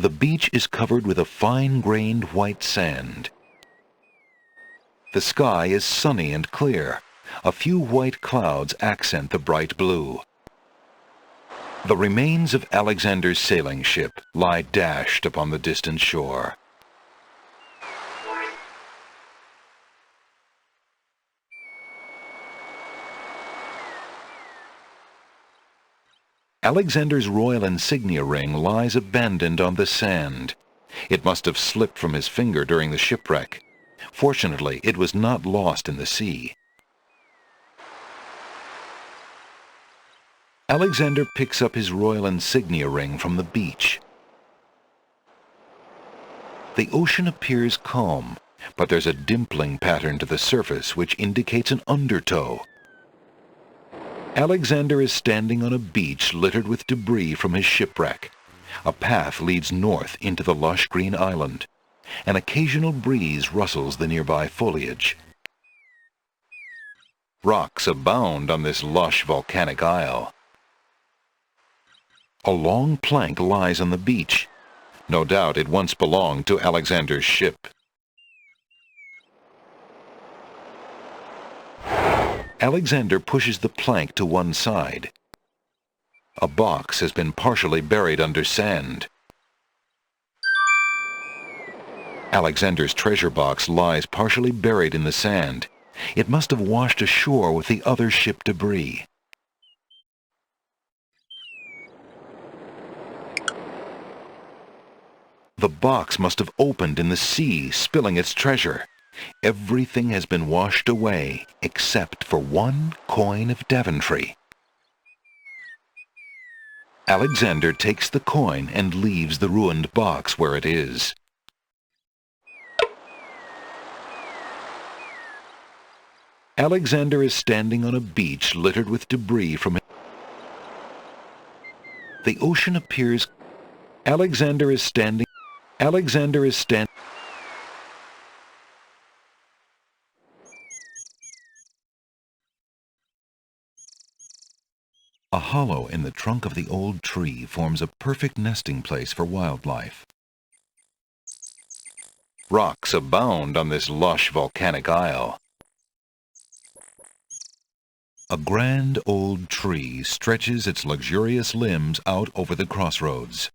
The beach is covered with a fine-grained white sand. The sky is sunny and clear. A few white clouds accent the bright blue. The remains of Alexander's sailing ship lie dashed upon the distant shore. Alexander's royal insignia ring lies abandoned on the sand. It must have slipped from his finger during the shipwreck. Fortunately, it was not lost in the sea. Alexander picks up his royal insignia ring from the beach. The ocean appears calm, but there's a dimpling pattern to the surface which indicates an undertow. Alexander is standing on a beach littered with debris from his shipwreck. A path leads north into the lush green island. An occasional breeze rustles the nearby foliage. Rocks abound on this lush volcanic isle. A long plank lies on the beach. No doubt it once belonged to Alexander's ship. Alexander pushes the plank to one side. A box has been partially buried under sand. Alexander's treasure box lies partially buried in the sand. It must have washed ashore with the other ship debris. The box must have opened in the sea, spilling its treasure. Everything has been washed away, except for one coin of Daventry. Alexander takes the coin and leaves the ruined box where it is. Alexander is standing on a beach littered with debris from... The ocean appears... Alexander is standing... A hollow in the trunk of the old tree forms a perfect nesting place for wildlife. Rocks abound on this lush volcanic isle. A grand old tree stretches its luxurious limbs out over the crossroads.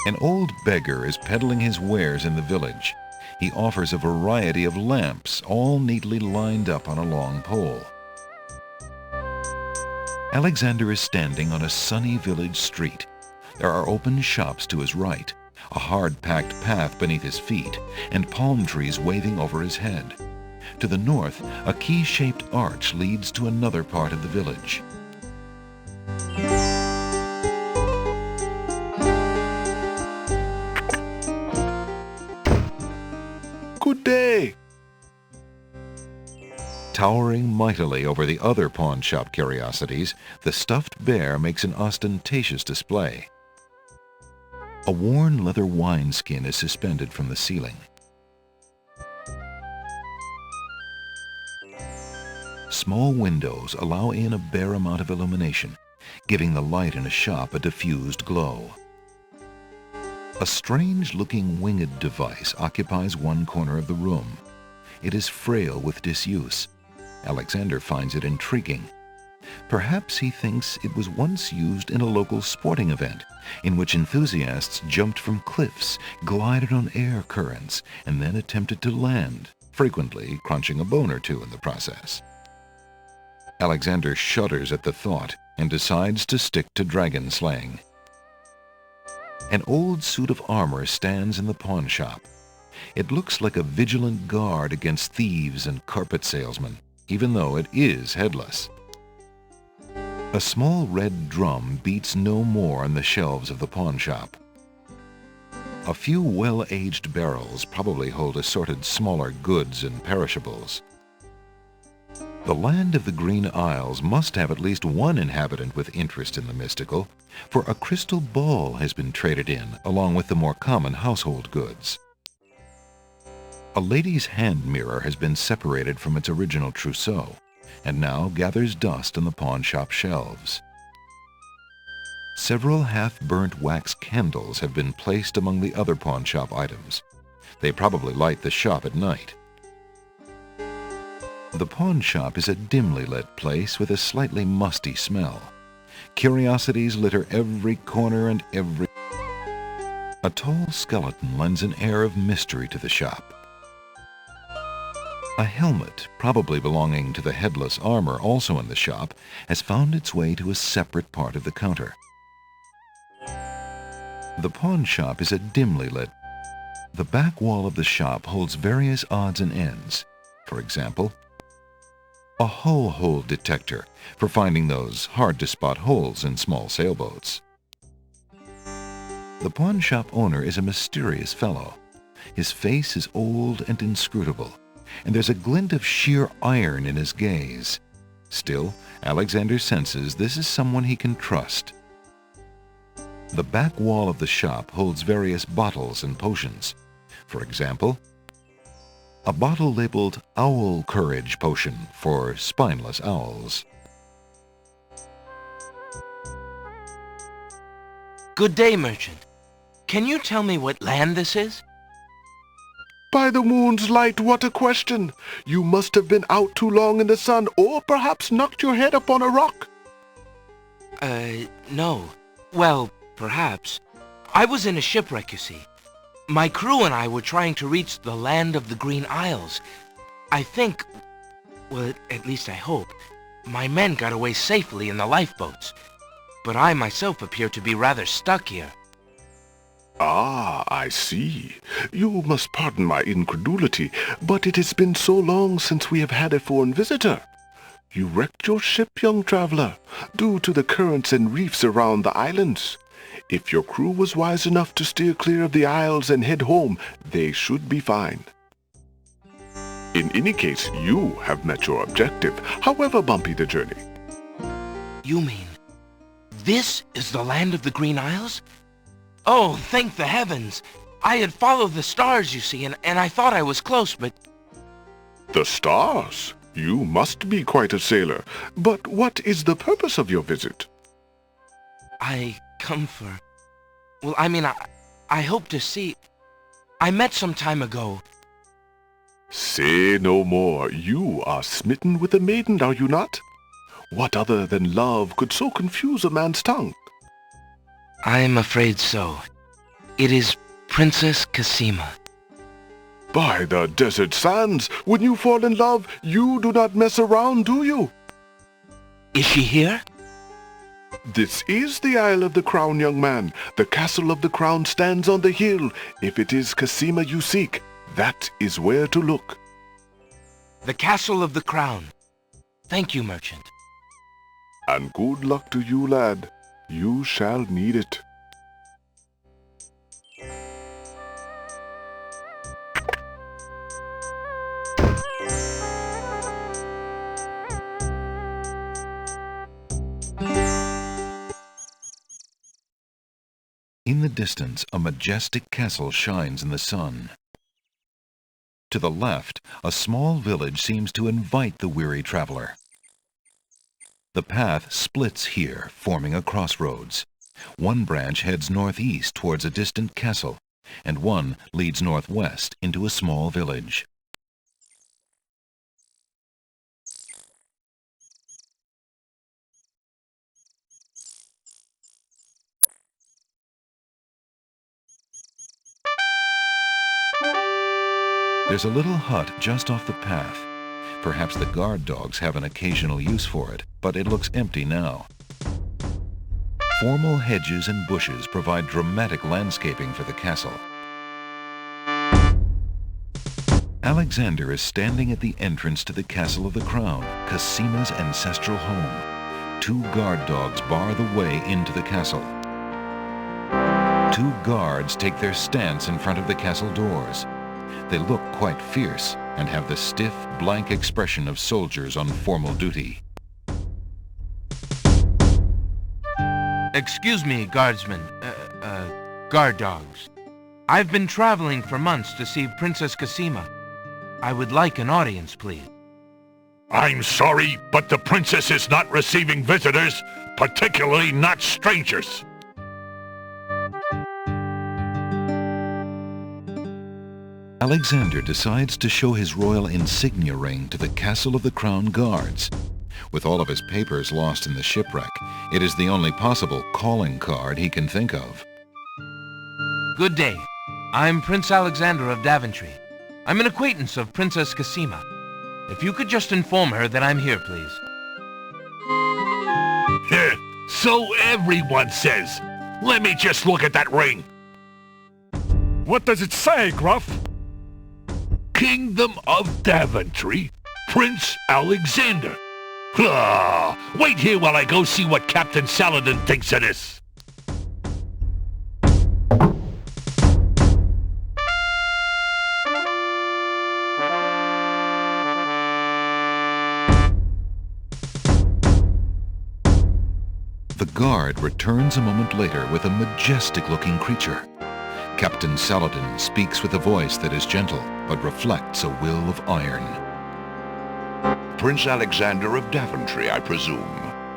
An old beggar is peddling his wares in the village. He offers a variety of lamps, all neatly lined up on a long pole. Alexander is standing on a sunny village street. There are open shops to his right, a hard-packed path beneath his feet, and palm trees waving over his head. To the north, a key-shaped arch leads to another part of the village. Good day! Towering mightily over the other pawn shop curiosities, the stuffed bear makes an ostentatious display. A worn leather wineskin is suspended from the ceiling. Small windows allow in a bare amount of illumination, giving the light in a shop a diffused glow. A strange-looking winged device occupies one corner of the room. It is frail with disuse. Alexander finds it intriguing. Perhaps he thinks it was once used in a local sporting event, in which enthusiasts jumped from cliffs, glided on air currents, and then attempted to land, frequently crunching a bone or two in the process. Alexander shudders at the thought and decides to stick to dragon slaying. An old suit of armor stands in the pawn shop. It looks like a vigilant guard against thieves and carpet salesmen, even though it is headless. A small red drum beats no more on the shelves of the pawn shop. A few well-aged barrels probably hold assorted smaller goods and perishables. The land of the Green Isles must have at least one inhabitant with interest in the mystical. for a crystal ball has been traded in along with the more common household goods. A lady's hand mirror has been separated from its original trousseau and now gathers dust on the pawn shop shelves. Several half-burnt wax candles have been placed among the other pawn shop items. They probably light the shop at night. The pawn shop is a dimly lit place with a slightly musty smell. Curiosities litter every corner and every... A tall skeleton lends an air of mystery to the shop. A helmet, probably belonging to the headless armor also in the shop, has found its way to a separate part of the counter. The pawn shop is a dimly lit. The back wall of the shop holds various odds and ends. For example, a hull hole detector for finding those hard-to-spot holes in small sailboats. The pawn shop owner is a mysterious fellow. His face is old and inscrutable, and there's a glint of sheer iron in his gaze. Still, Alexander senses this is someone he can trust. The back wall of the shop holds various bottles and potions. For example, a bottle labeled Owl Courage Potion for spineless owls. Good day, merchant. Can you tell me what land this is? By the moon's light, what a question! You must have been out too long in the sun, or perhaps knocked your head upon a rock. No. Well, perhaps. I was in a shipwreck, you see. My crew and I were trying to reach the land of the Green Isles. I think, well, at least I hope, my men got away safely in the lifeboats. But I myself appear to be rather stuck here. Ah, I see. You must pardon my incredulity, but it has been so long since we have had a foreign visitor. You wrecked your ship, young traveler, due to the currents and reefs around the islands. If your crew was wise enough to steer clear of the isles and head home, they should be fine. In any case, you have met your objective, however bumpy the journey. You mean, this is the land of the Green Isles? Oh, thank the heavens! I had followed the stars, you see, and I thought I was close, but... The stars? You must be quite a sailor. But what is the purpose of your visit? I come for... Well, I mean, I hope to see... I met some time ago. Say no more. You are smitten with a maiden, are you not? What other than love could so confuse a man's tongue? I'm afraid so. It is Princess Cassima. By the desert sands, when you fall in love, you do not mess around, do you? Is she here? This is the Isle of the Crown, young man. The castle of the Crown stands on the hill. If it is Cassima you seek, that is where to look. The castle of the Crown. Thank you, merchant. And good luck to you, lad. You shall need it. In the distance, a majestic castle shines in the sun. To the left, a small village seems to invite the weary traveler. The path splits here, forming a crossroads. One branch heads northeast towards a distant castle, and one leads northwest into a small village. There's a little hut just off the path. Perhaps the guard dogs have an occasional use for it, but it looks empty now. Formal hedges and bushes provide dramatic landscaping for the castle. Alexander is standing at the entrance to the Castle of the Crown, Cassima's ancestral home. Two guard dogs bar the way into the castle. Two guards take their stance in front of the castle doors. They look quite fierce and have the stiff, blank expression of soldiers on formal duty. Excuse me, guardsmen, guard dogs. I've been traveling for months to see Princess Cassima. I would like an audience, please. I'm sorry, but the princess is not receiving visitors, particularly not strangers. Alexander decides to show his royal insignia ring to the Castle of the Crown Guards. With all of his papers lost in the shipwreck, it is the only possible calling card he can think of. Good day. I'm Prince Alexander of Daventry. I'm an acquaintance of Princess Cassima. If you could just inform her that I'm here, please. So everyone says. Let me just look at that ring. What does it say, Gruff? Kingdom of Daventry, Prince Alexander. Wait here while I go see what Captain Saladin thinks of this. The guard returns a moment later with a majestic-looking creature. Captain Saladin speaks with a voice that is gentle, but reflects a will of iron. Prince Alexander of Daventry, I presume.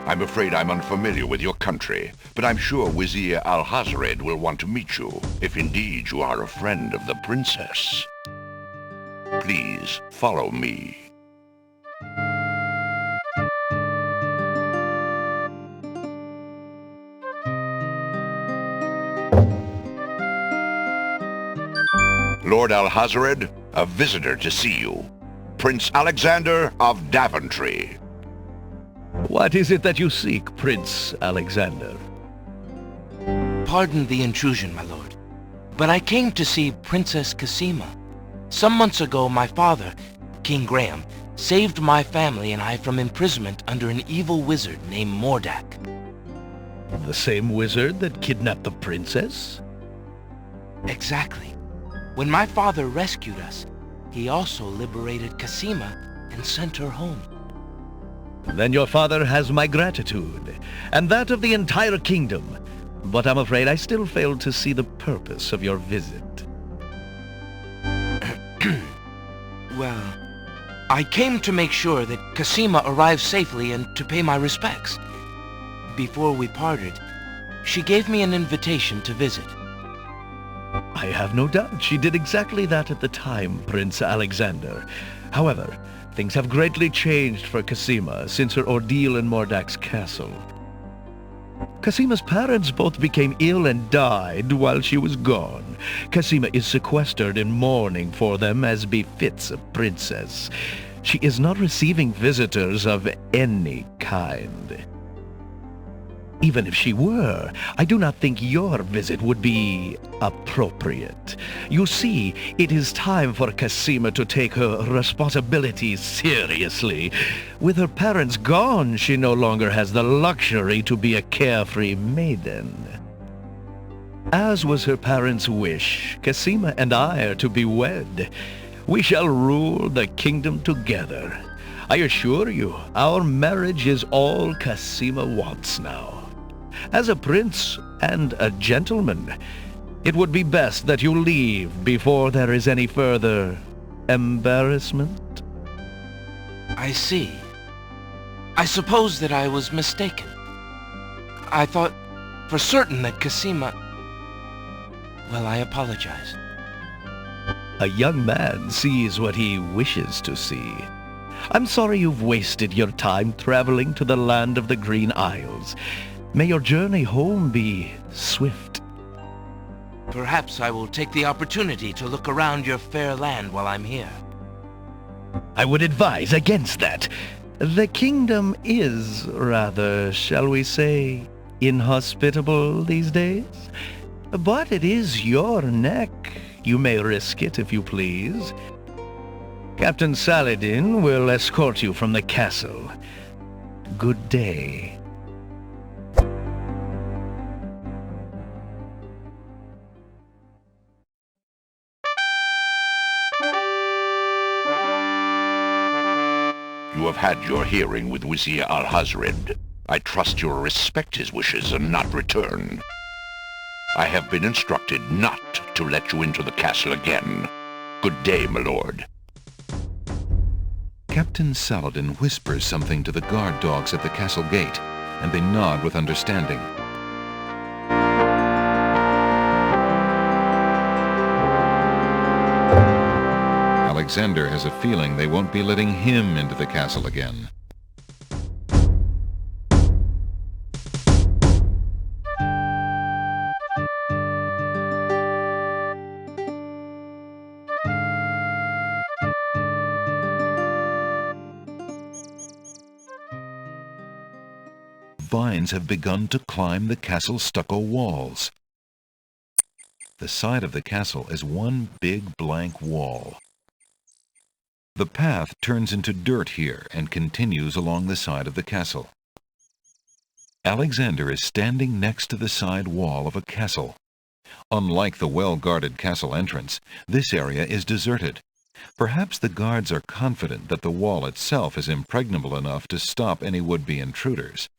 I'm afraid I'm unfamiliar with your country, but I'm sure Vizier Alhazred will want to meet you, if indeed you are a friend of the princess. Please, follow me. Lord Alhazred, a visitor to see you. Prince Alexander of Daventry. What is it that you seek, Prince Alexander? Pardon the intrusion, my lord, but I came to see Princess Cassima. Some months ago, my father, King Graham, saved my family and I from imprisonment under an evil wizard named Mordak. The same wizard that kidnapped the princess? Exactly. When my father rescued us, he also liberated Cassima and sent her home. Then your father has my gratitude, and that of the entire kingdom. But I'm afraid I still fail to see the purpose of your visit. Well, I came to make sure that Cassima arrived safely and to pay my respects. Before we parted, she gave me an invitation to visit. I have no doubt she did exactly that at the time, Prince Alexander. However, things have greatly changed for Cassima since her ordeal in Mordak's castle. Cassima's parents both became ill and died while she was gone. Cassima is sequestered in mourning for them as befits a princess. She is not receiving visitors of any kind. Even if she were, I do not think your visit would be appropriate. You see, it is time for Cassima to take her responsibilities seriously. With her parents gone, she no longer has the luxury to be a carefree maiden. As was her parents' wish, Cassima and I are to be wed. We shall rule the kingdom together. I assure you, our marriage is all Cassima wants now. As a prince and a gentleman, it would be best that you leave before there is any further embarrassment. I see. I suppose that I was mistaken. I thought for certain that Cassima... Well, I apologize. A young man sees what he wishes to see. I'm sorry you've wasted your time traveling to the land of the Green Isles. May your journey home be swift. Perhaps I will take the opportunity to look around your fair land while I'm here. I would advise against that. The kingdom is rather, shall we say, inhospitable these days. But it is your neck. You may risk it if you please. Captain Saladin will escort you from the castle. Good day. You have had your hearing with Vizier Alhazred. I trust you'll respect his wishes and not return. I have been instructed not to let you into the castle again. Good day, my lord. Captain Saladin whispers something to the guard dogs at the castle gate, and they nod with understanding. Alexander has a feeling they won't be letting him into the castle again. Vines have begun to climb the castle's stucco walls. The side of the castle is one big blank wall. The path turns into dirt here and continues along the side of the castle. Alexander is standing next to the side wall of a castle. Unlike the well-guarded castle entrance, this area is deserted. Perhaps the guards are confident that the wall itself is impregnable enough to stop any would-be intruders.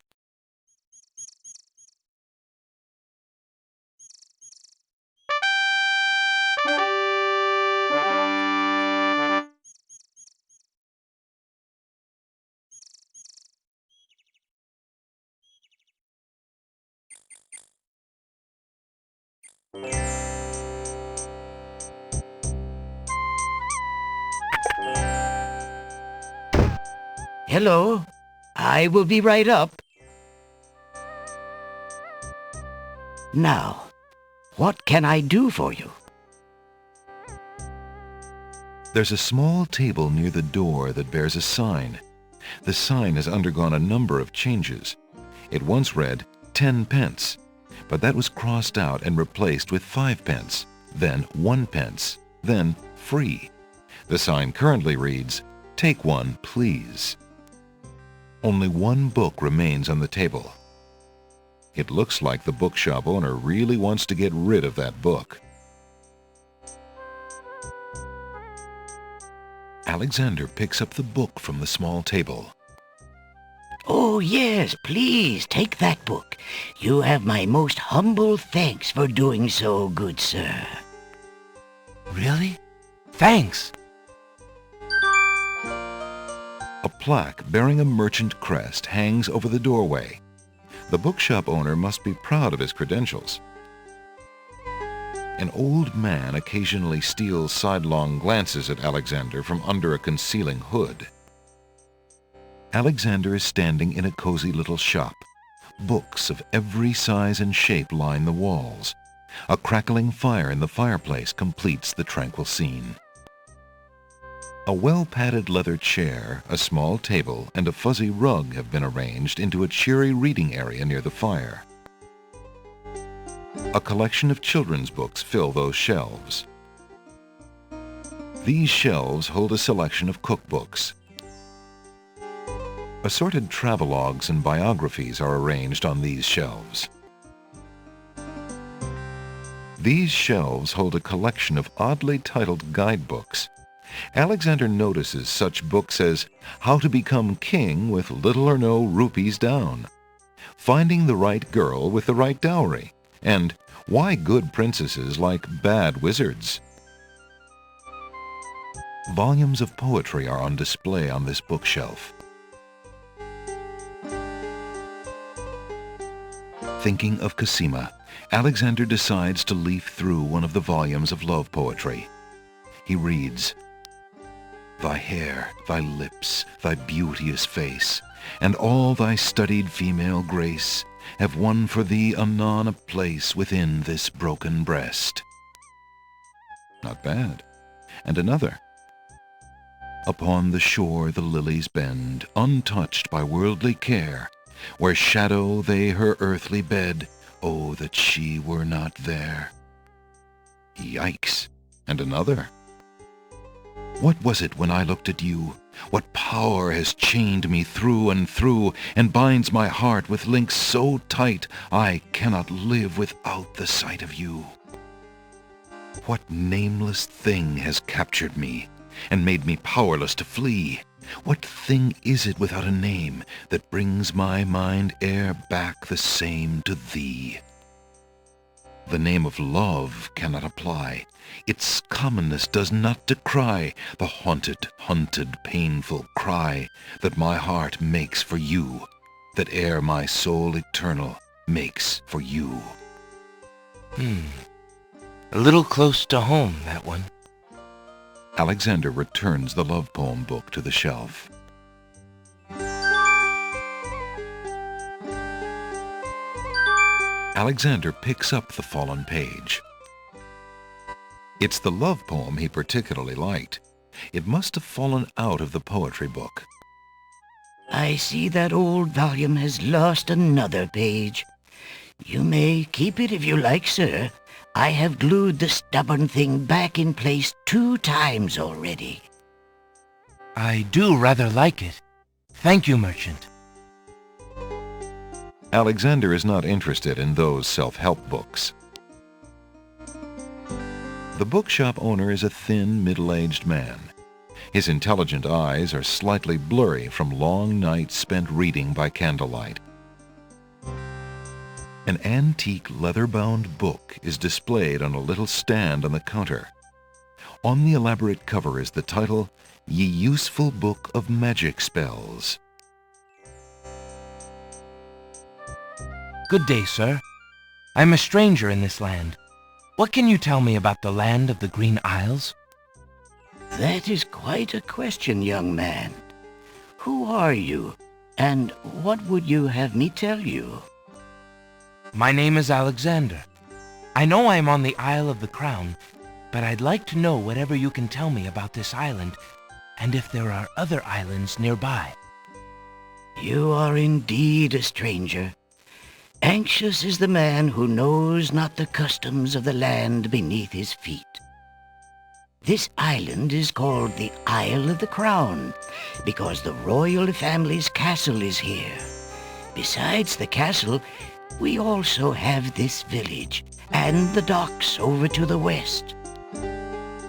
Hello, I will be right up. Now, what can I do for you? There's a small table near the door that bears a sign. The sign has undergone a number of changes. It once read 10 pence, but that was crossed out and replaced with 5 pence, then 1 pence, then free. The sign currently reads, "Take one, please." Only one book remains on the table. It looks like the bookshop owner really wants to get rid of that book. Alexander picks up the book from the small table. Oh, yes, please, take that book. You have my most humble thanks for doing so, good sir. Really? Thanks. A plaque bearing a merchant crest hangs over the doorway. The bookshop owner must be proud of his credentials. An old man occasionally steals sidelong glances at Alexander from under a concealing hood. Alexander is standing in a cozy little shop. Books of every size and shape line the walls. A crackling fire in the fireplace completes the tranquil scene. A well-padded leather chair, a small table, and a fuzzy rug have been arranged into a cheery reading area near the fire. A collection of children's books fill those shelves. These shelves hold a selection of cookbooks. Assorted travelogues and biographies are arranged on these shelves. These shelves hold a collection of oddly titled guidebooks. Alexander notices such books as How to Become King with Little or No Rupees Down, Finding the Right Girl with the Right Dowry, and Why Good Princesses Like Bad Wizards. Volumes of poetry are on display on this bookshelf. Thinking of Cosima, Alexander decides to leaf through one of the volumes of love poetry. He reads, "Thy hair, thy lips, thy beauteous face, and all thy studied female grace have won for thee anon a place within this broken breast." Not bad. And another. "Upon the shore the lilies bend, untouched by worldly care, where shadow they her earthly bed, oh, that she were not there." Yikes. And another. "What was it when I looked at you? What power has chained me through and through, and binds my heart with links so tight I cannot live without the sight of you? What nameless thing has captured me, and made me powerless to flee? What thing is it without a name that brings my mind e'er back the same to thee? The name of love cannot apply. Its commonness does not decry the haunted, hunted, painful cry that my heart makes for you, that e'er my soul eternal makes for you. A little close to home, that one. Alexander returns the love poem book to the shelf. Alexander picks up the fallen page. It's the love poem he particularly liked. It must have fallen out of the poetry book. I see that old volume has lost another page. You may keep it if you like, sir. I have glued the stubborn thing back in place 2 times already. I do rather like it. Thank you, merchant. Alexander is not interested in those self-help books. The bookshop owner is a thin, middle-aged man. His intelligent eyes are slightly blurry from long nights spent reading by candlelight. An antique leather-bound book is displayed on a little stand on the counter. On the elaborate cover is the title, Ye Useful Book of Magic Spells. Good day, sir. I'm a stranger in this land. What can you tell me about the land of the Green Isles? That is quite a question, young man. Who are you, and what would you have me tell you? My name is Alexander. I know I'm on the Isle of the Crown, but I'd like to know whatever you can tell me about this island, and if there are other islands nearby. You are indeed a stranger. Anxious is the man who knows not the customs of the land beneath his feet. This island is called the Isle of the Crown, because the royal family's castle is here. Besides the castle, we also have this village, and the docks over to the west.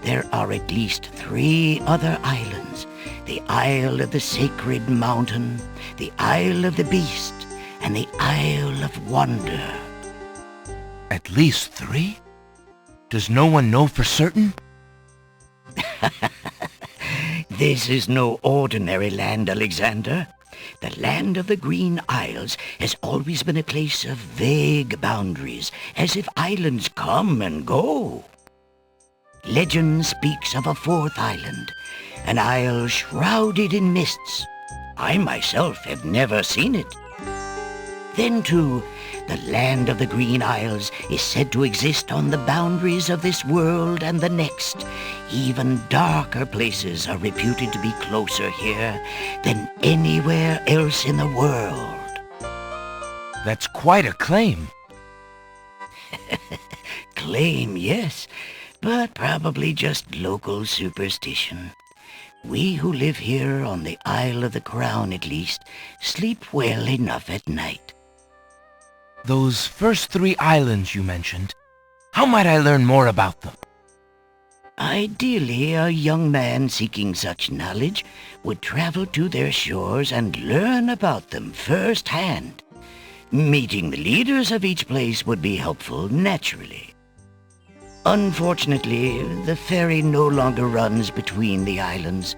There are at least 3 other islands, the Isle of the Sacred Mountain, the Isle of the Beast, and the Isle of Wonder. At least 3? Does no one know for certain? This is no ordinary land, Alexander. The land of the Green Isles has always been a place of vague boundaries, as if islands come and go. Legend speaks of a 4th island, an isle shrouded in mists. I myself have never seen it. Then, too, the land of the Green Isles is said to exist on the boundaries of this world and the next. Even darker places are reputed to be closer here than anywhere else in the world. That's quite a claim. Claim, yes, but probably just local superstition. We who live here on the Isle of the Crown, at least, sleep well enough at night. Those first 3 islands you mentioned, how might I learn more about them? Ideally, a young man seeking such knowledge would travel to their shores and learn about them firsthand. Meeting the leaders of each place would be helpful, naturally. Unfortunately, the ferry no longer runs between the islands.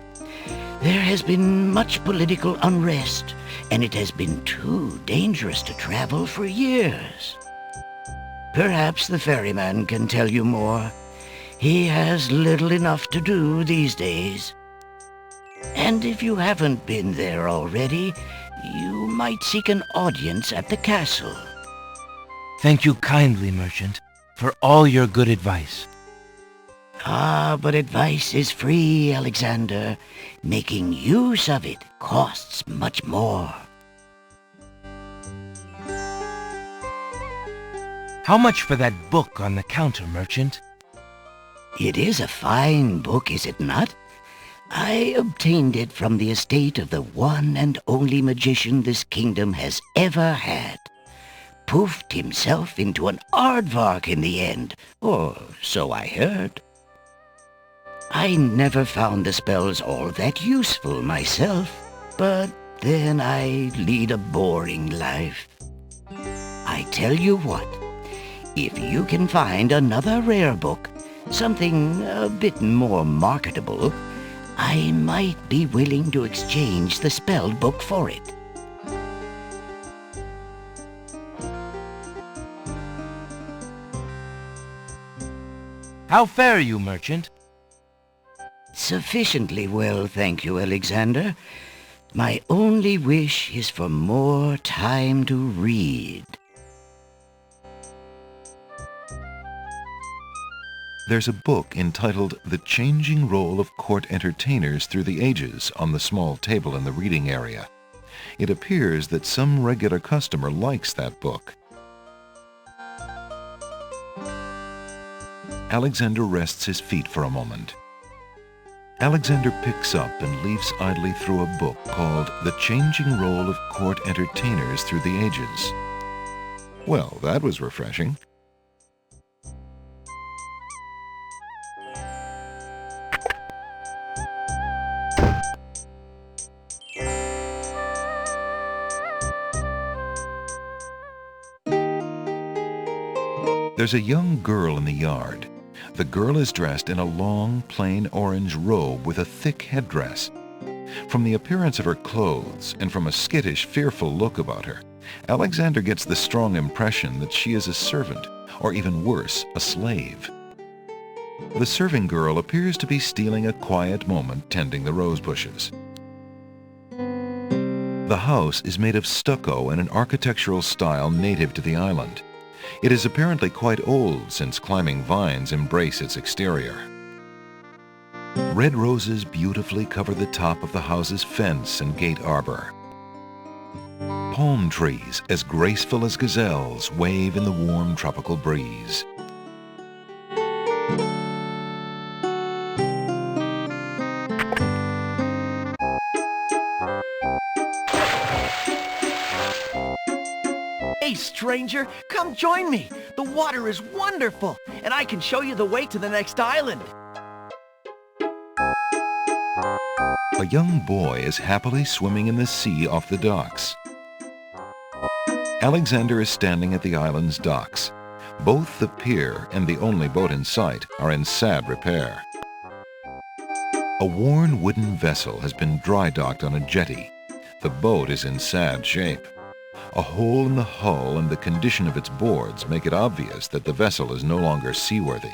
There has been much political unrest, and it has been too dangerous to travel for years. Perhaps the ferryman can tell you more. He has little enough to do these days. And if you haven't been there already, you might seek an audience at the castle. Thank you kindly, merchant, for all your good advice. Ah, but advice is free, Alexander. Making use of it costs much more. How much for that book on the counter, merchant? It is a fine book, is it not? I obtained it from the estate of the one and only magician this kingdom has ever had. Poofed himself into an aardvark in the end, or so I heard. I never found the spells all that useful myself, but then I lead a boring life. I tell you what, if you can find another rare book, something a bit more marketable, I might be willing to exchange the spell book for it. How fare you, merchant? Sufficiently well, thank you, Alexander. My only wish is for more time to read. There's a book entitled The Changing Role of Court Entertainers Through the Ages on the small table in the reading area. It appears that some regular customer likes that book. Alexander rests his feet for a moment. Alexander picks up and leafs idly through a book called The Changing Role of Court Entertainers Through the Ages. Well, that was refreshing. There's a young girl in the yard. The girl is dressed in a long, plain orange robe with a thick headdress. From the appearance of her clothes and from a skittish, fearful look about her, Alexander gets the strong impression that she is a servant, or even worse, a slave. The serving girl appears to be stealing a quiet moment tending the rose bushes. The house is made of stucco in an architectural style native to the island. It is apparently quite old since climbing vines embrace its exterior. Red roses beautifully cover the top of the house's fence and gate arbor. Palm trees, as graceful as gazelles, wave in the warm tropical breeze. Hey, stranger, come join me. The water is wonderful, and I can show you the way to the next island. A young boy is happily swimming in the sea off the docks. Alexander is standing at the island's docks. Both the pier and the only boat in sight are in sad repair. A worn wooden vessel has been dry docked on a jetty. The boat is in sad shape. A hole in the hull and the condition of its boards make it obvious that the vessel is no longer seaworthy.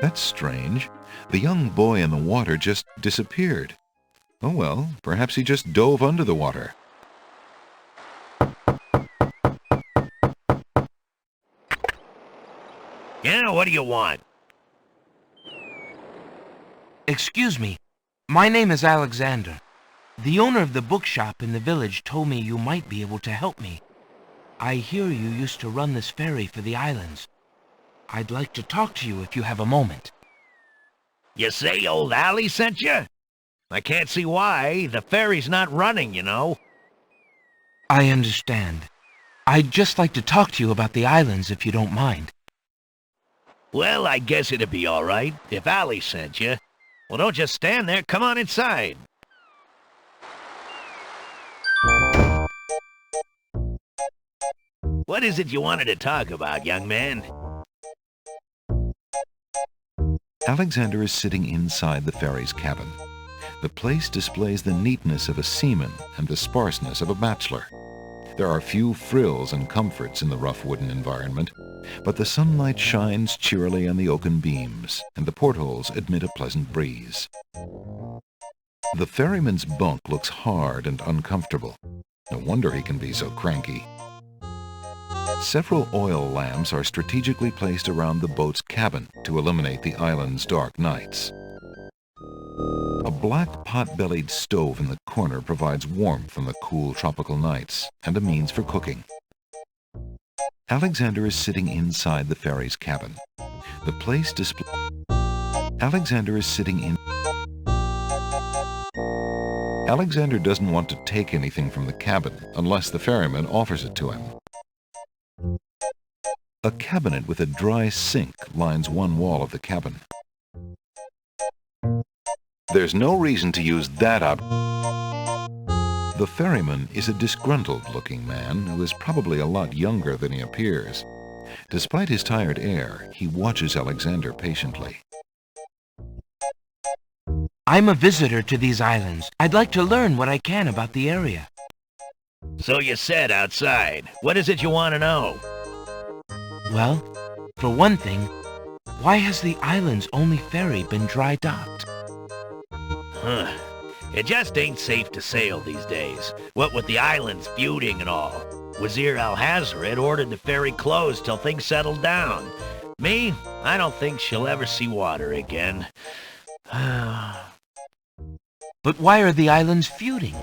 That's strange. The young boy in the water just disappeared. Oh well, perhaps he just dove under the water. Yeah, what do you want? Excuse me. My name is Alexander. The owner of the bookshop in the village told me you might be able to help me. I hear you used to run this ferry for the islands. I'd like to talk to you if you have a moment. You say old Allie sent you? I can't see why. The ferry's not running, you know. I understand. I'd just like to talk to you about the islands if you don't mind. Well, I guess it'd be all right if Allie sent you. Well, don't just stand there. Come on inside. What is it you wanted to talk about, young man? Alexander is sitting inside the ferry's cabin. The place displays the neatness of a seaman and the sparseness of a bachelor. There are few frills and comforts in the rough wooden environment, but the sunlight shines cheerily on the oaken beams, and the portholes admit a pleasant breeze. The ferryman's bunk looks hard and uncomfortable. No wonder he can be so cranky. Several oil lamps are strategically placed around the boat's cabin to illuminate the island's dark nights. A black pot-bellied stove in the corner provides warmth on the cool tropical nights and a means for cooking. Alexander is sitting inside the ferry's cabin. The place displays... Alexander is sitting in... Alexander doesn't want to take anything from the cabin unless the ferryman offers it to him. A cabinet with a dry sink lines one wall of the cabin. There's no reason to use that up. The ferryman is a disgruntled-looking man who is probably a lot younger than he appears. Despite his tired air, he watches Alexander patiently. I'm a visitor to these islands. I'd like to learn what I can about the area. So you said outside. What is it you want to know? Well, for one thing, why has the island's only ferry been dry docked? It just ain't safe to sail these days. What with the islands feuding and all. Wazir Al-Hazred ordered the ferry closed till things settled down. Me, I don't think she'll ever see water again. But why are the islands feuding?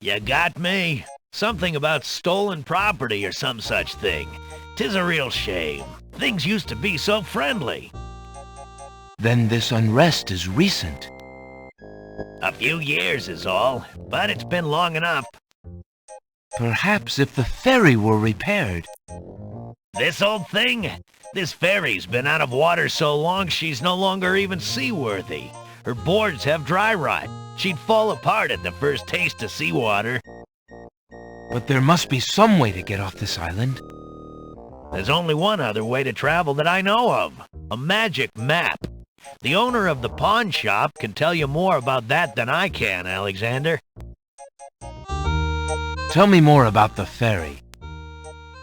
You got me. Something about stolen property or some such thing. 'Tis a real shame. Things used to be so friendly. Then this unrest is recent. A few years is all, but it's been long enough. Perhaps if the ferry were repaired. This old thing? This ferry's been out of water so long she's no longer even seaworthy. Her boards have dry rot. She'd fall apart at the first taste of seawater. But there must be some way to get off this island. There's only one other way to travel that I know of. A magic map. The owner of the pawn shop can tell you more about that than I can, Alexander. Tell me more about the ferry.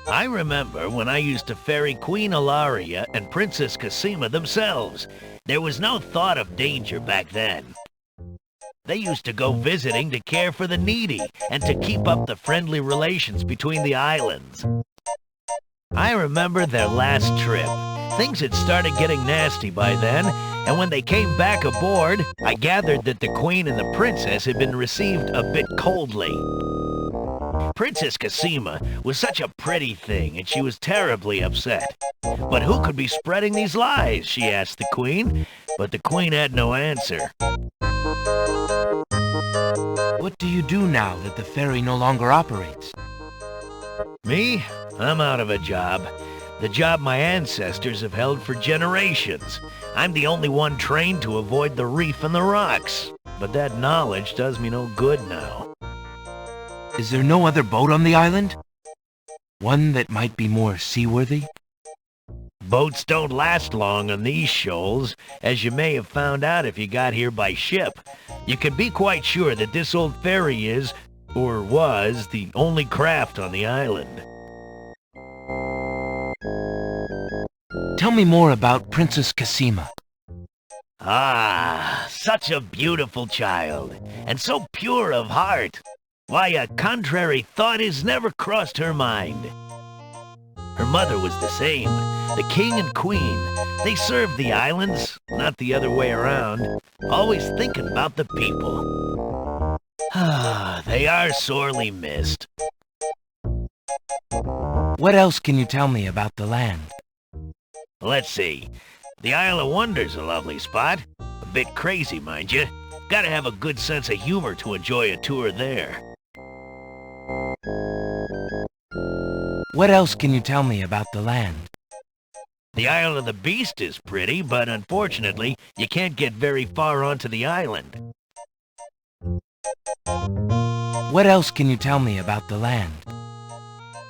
I remember when I used to ferry Queen Ilaria and Princess Cassima themselves. There was no thought of danger back then. They used to go visiting to care for the needy and to keep up the friendly relations between the islands. I remember their last trip. Things had started getting nasty by then, and when they came back aboard, I gathered that the Queen and the Princess had been received a bit coldly. Princess Cassima was such a pretty thing, and she was terribly upset. But who could be spreading these lies, she asked the Queen, but the Queen had no answer. What do you do now that the ferry no longer operates? Me? I'm out of a job. The job my ancestors have held for generations. I'm the only one trained to avoid the reef and the rocks. But that knowledge does me no good now. Is there no other boat on the island? One that might be more seaworthy? Boats don't last long on these shoals, as you may have found out if you got here by ship. You can be quite sure that this old ferry is, or was, the only craft on the island. Tell me more about Princess Cassima. Ah, such a beautiful child, and so pure of heart. Why, a contrary thought has never crossed her mind. Her mother was the same. The king and queen, they served the islands, not the other way around, always thinking about the people. Ah, they are sorely missed. What else can you tell me about the land? Let's see. The Isle of Wonder's a lovely spot. A bit crazy, mind you. Gotta have a good sense of humor to enjoy a tour there. What else can you tell me about the land? The Isle of the Beast is pretty, but unfortunately, you can't get very far onto the island. What else can you tell me about the land?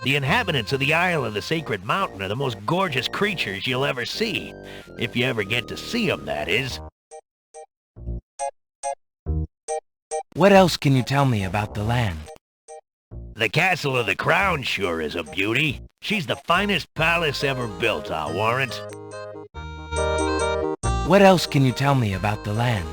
The inhabitants of the Isle of the Sacred Mountain are the most gorgeous creatures you'll ever see. If you ever get to see them, that is. What else can you tell me about the land? The Castle of the Crown sure is a beauty. She's the finest palace ever built, I'll warrant. What else can you tell me about the land?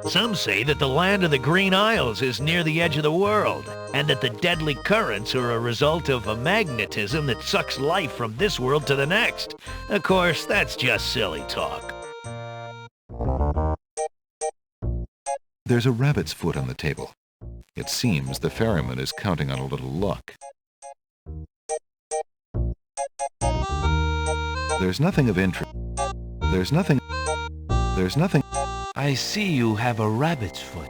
Some say that the land of the Green Isles is near the edge of the world, and that the deadly currents are a result of a magnetism that sucks life from this world to the next. Of course, that's just silly talk. There's a rabbit's foot on the table. It seems the ferryman is counting on a little luck. There's nothing of interest. There's nothing. I see you have a rabbit's foot.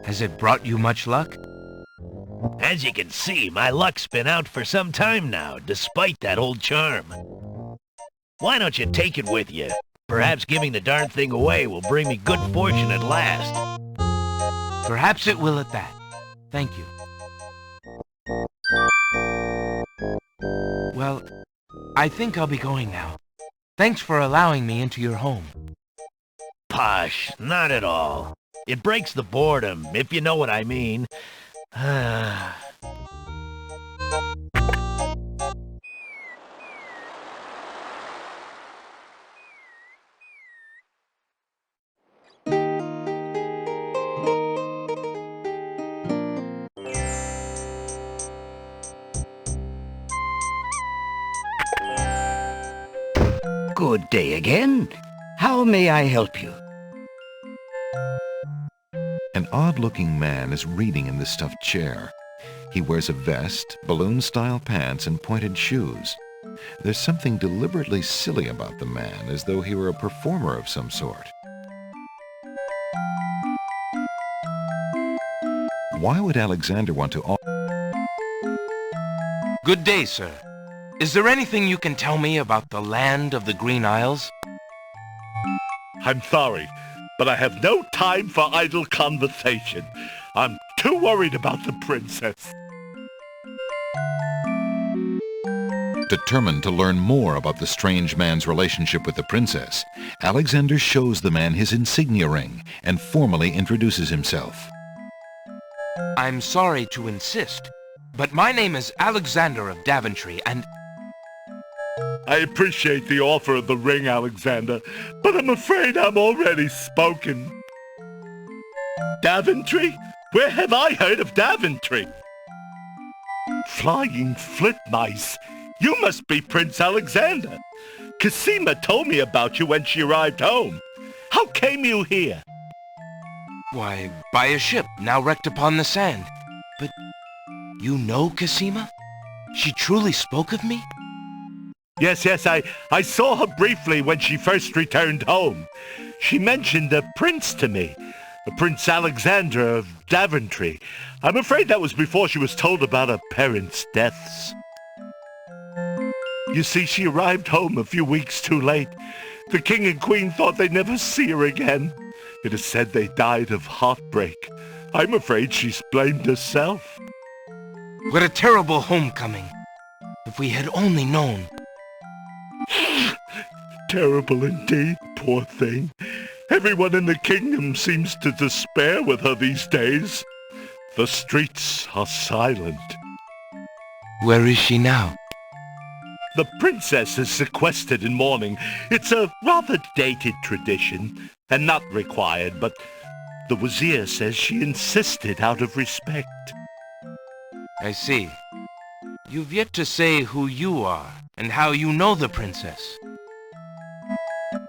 Has it brought you much luck? As you can see, my luck's been out for some time now, despite that old charm. Why don't you take it with you? Perhaps giving the darn thing away will bring me good fortune at last. Perhaps it will at that. Thank you. Well, I think I'll be going now. Thanks for allowing me into your home. Posh, not at all. It breaks the boredom, if you know what I mean. Good day again. How may I help you? An odd-looking man is reading in the stuffed chair. He wears a vest, balloon-style pants, and pointed shoes. There's something deliberately silly about the man, as though he were a performer of some sort. Why would Alexander want to... Good day, sir. Is there anything you can tell me about the land of the Green Isles? I'm sorry, but I have no time for idle conversation. I'm too worried about the princess. Determined to learn more about the strange man's relationship with the princess, Alexander shows the man his insignia ring and formally introduces himself. I'm sorry to insist, but my name is Alexander of Daventry, and... I appreciate the offer of the ring, Alexander, but I'm afraid I'm already spoken. Daventry? Where have I heard of Daventry? Flying flit mice. You must be Prince Alexander. Cosima told me about you when she arrived home. How came you here? Why, by a ship now wrecked upon the sand. But you know Cosima? She truly spoke of me? Yes, I saw her briefly when she first returned home. She mentioned a prince to me, a Prince Alexander of Daventry. I'm afraid that was before she was told about her parents' deaths. You see, she arrived home a few weeks too late. The king and queen thought they'd never see her again. It is said they died of heartbreak. I'm afraid she's blamed herself. What a terrible homecoming. If we had only known. Terrible indeed, poor thing. Everyone in the kingdom seems to despair with her these days. The streets are silent. Where is she now? The princess is sequestered in mourning. It's a rather dated tradition, and not required, but the Wazir says she insisted out of respect. I see. You've yet to say who you are, and how you know the princess.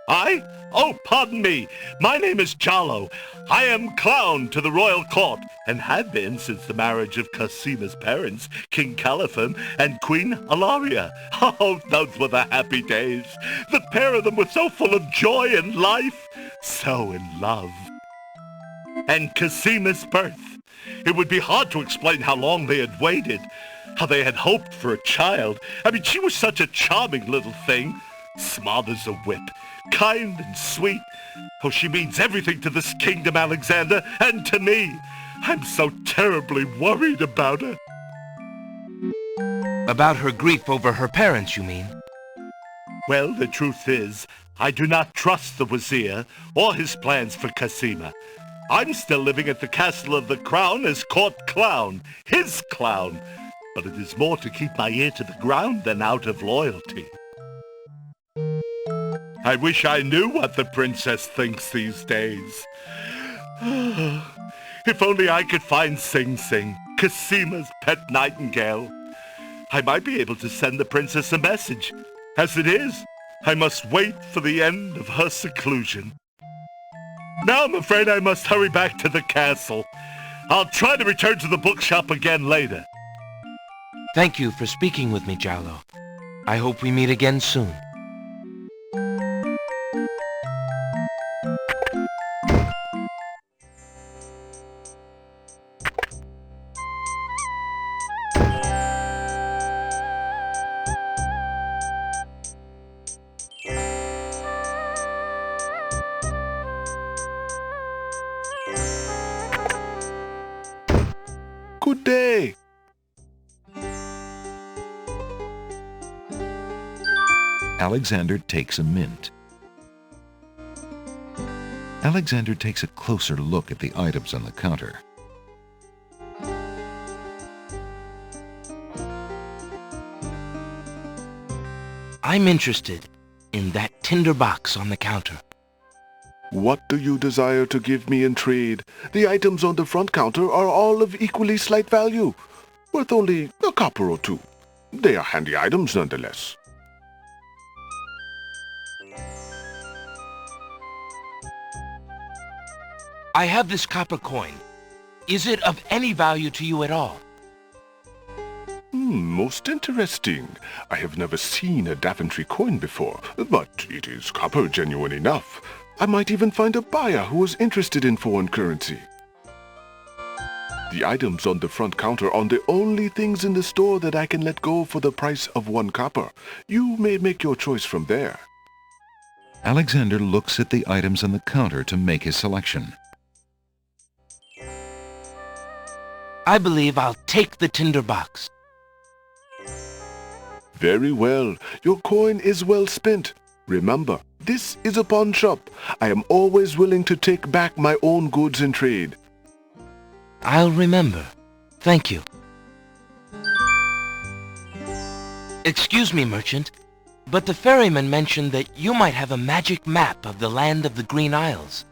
I? Oh, pardon me. My name is Jallo. I am clown to the royal court, and have been since the marriage of Cosima's parents, King Caliphon and Queen Alaria. Oh, those were the happy days. The pair of them were so full of joy and life, so in love. And Cosima's birth. It would be hard to explain how long they had waited, how they had hoped for a child. I mean, she was such a charming little thing, smart as a whip. Kind and sweet. Oh, she means everything to this kingdom, Alexander, and to me. I'm so terribly worried about her. About her grief over her parents, you mean? Well, the truth is, I do not trust the Wazir or his plans for Cosima. I'm still living at the Castle of the Crown as court clown, his clown. But it is more to keep my ear to the ground than out of loyalty. I wish I knew what the princess thinks these days. If only I could find Sing Sing, Cosima's pet nightingale. I might be able to send the princess a message. As it is, I must wait for the end of her seclusion. Now I'm afraid I must hurry back to the castle. I'll try to return to the bookshop again later. Thank you for speaking with me, Jallo. I hope we meet again soon. Alexander takes a mint. Alexander takes a closer look at the items on the counter. I'm interested in that tinder box on the counter. What do you desire to give me in trade? The items on the front counter are all of equally slight value, worth only a copper or two. They are handy items nonetheless. I have this copper coin. Is it of any value to you at all? Most interesting. I have never seen a Daventry coin before, but it is copper genuine enough. I might even find a buyer who is interested in foreign currency. The items on the front counter are the only things in the store that I can let go for the price of 1 copper. You may make your choice from there. Alexander looks at the items on the counter to make his selection. I believe I'll take the tinder box. Very well. Your coin is well spent. Remember, this is a pawn shop. I am always willing to take back my own goods in trade. I'll remember. Thank you. Excuse me, merchant, but the ferryman mentioned that you might have a magic map of the land of the Green Isles.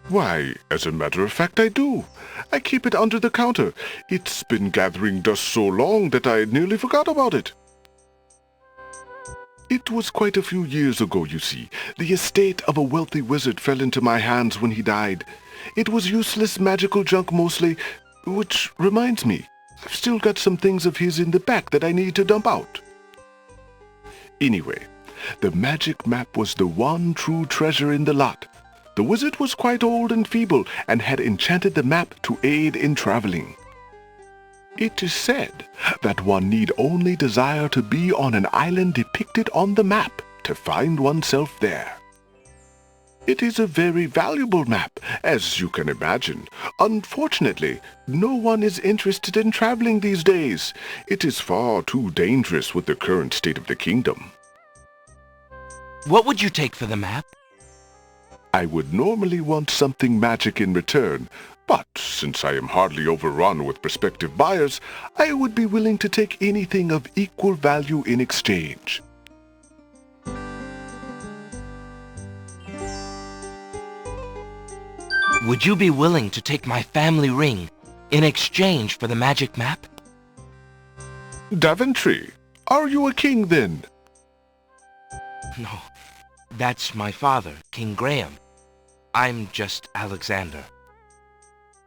Why, as a matter of fact, I do. I keep it under the counter. It's been gathering dust so long that I nearly forgot about it. It was quite a few years ago, you see. The estate of a wealthy wizard fell into my hands when he died. It was useless magical junk mostly, which reminds me, I've still got some things of his in the back that I need to dump out. Anyway, the magic map was the one true treasure in the lot. The wizard was quite old and feeble and had enchanted the map to aid in traveling. It is said that one need only desire to be on an island depicted on the map to find oneself there. It is a very valuable map, as you can imagine. Unfortunately, no one is interested in traveling these days. It is far too dangerous with the current state of the kingdom. What would you take for the map? I would normally want something magic in return, but since I am hardly overrun with prospective buyers, I would be willing to take anything of equal value in exchange. Would you be willing to take my family ring in exchange for the magic map? Daventry, are you a king then? No, that's my father, King Graham. I'm just Alexander.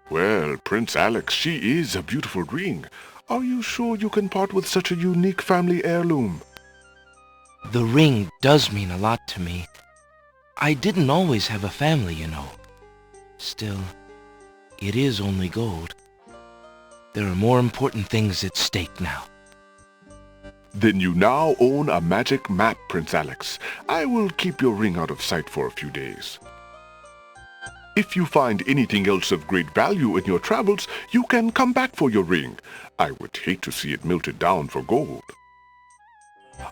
Well, Prince Alex, she is a beautiful ring. Are you sure you can part with such a unique family heirloom? The ring does mean a lot to me. I didn't always have a family, you know. Still, it is only gold. There are more important things at stake now. Then you now own a magic map, Prince Alex. I will keep your ring out of sight for a few days. If you find anything else of great value in your travels, you can come back for your ring. I would hate to see it melted down for gold.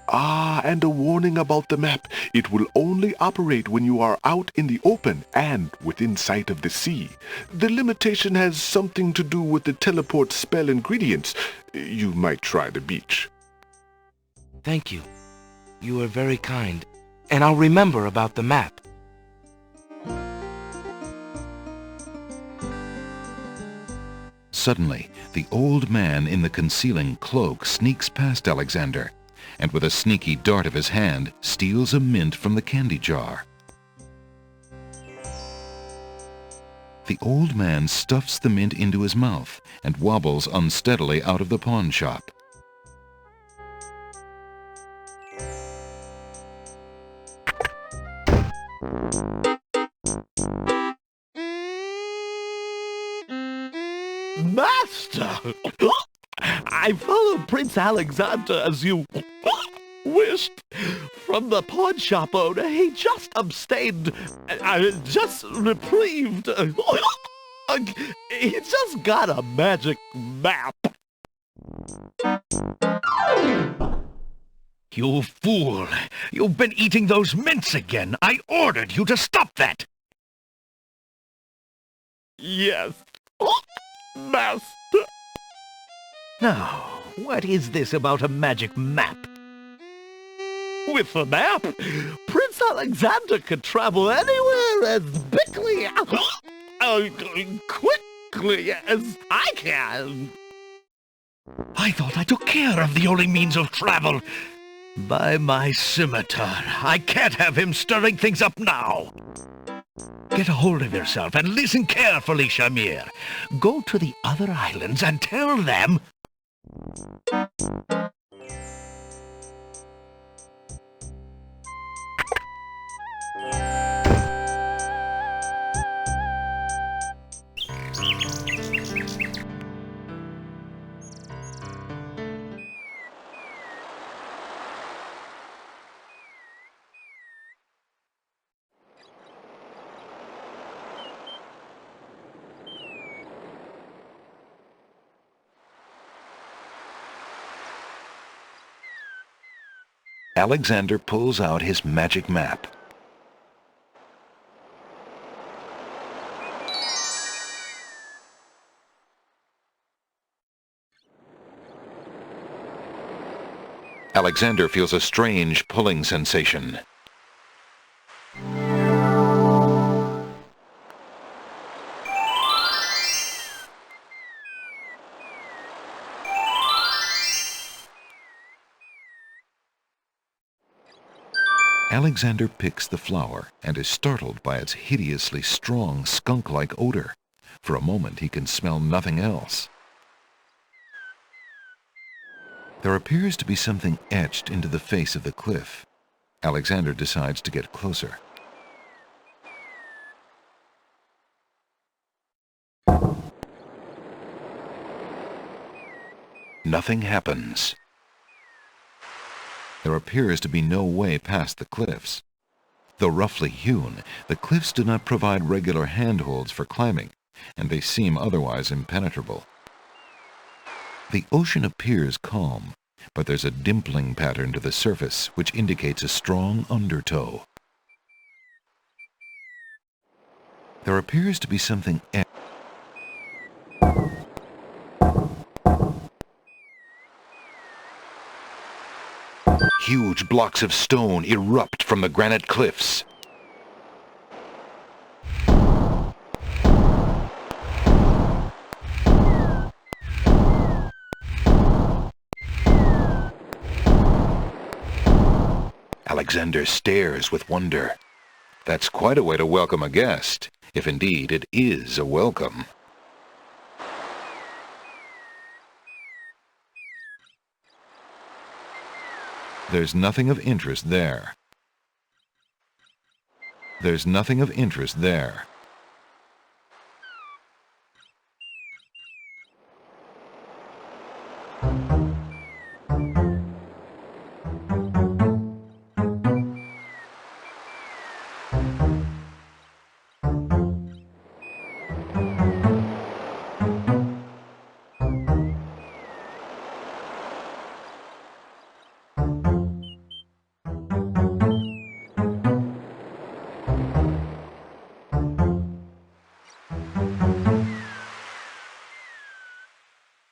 Ah, and a warning about the map. It will only operate when you are out in the open and within sight of the sea. The limitation has something to do with the teleport spell ingredients. You might try the beach. Thank you. You are very kind, and I'll remember about the map. Suddenly, the old man in the concealing cloak sneaks past Alexander, and with a sneaky dart of his hand, steals a mint from the candy jar. The old man stuffs the mint into his mouth and wobbles unsteadily out of the pawn shop. Master! I followed Prince Alexander as you wished. From the pawn shop owner, he just abstained, just reprieved. He just got a magic map. You fool! You've been eating those mints again! I ordered you to stop that! Yes, Master. Now, what is this about a magic map? With the map, Prince Alexander could travel anywhere as quickly as I can. I thought I took care of the only means of travel. By my scimitar, I can't have him stirring things up now. Get a hold of yourself and listen carefully, Shamir. Go to the other islands and tell them... Alexander pulls out his magic map. Alexander feels a strange pulling sensation. Alexander picks the flower and is startled by its hideously strong skunk-like odor. For a moment he can smell nothing else. There appears to be something etched into the face of the cliff. Alexander decides to get closer. Nothing happens. There appears to be no way past the cliffs. Though roughly hewn, the cliffs do not provide regular handholds for climbing, and they seem otherwise impenetrable. The ocean appears calm, but there's a dimpling pattern to the surface which indicates a strong undertow. There appears to be something else. Huge blocks of stone erupt from the granite cliffs. Alexander stares with wonder. That's quite a way to welcome a guest, if indeed it is a welcome. There's nothing of interest there. There's nothing of interest there.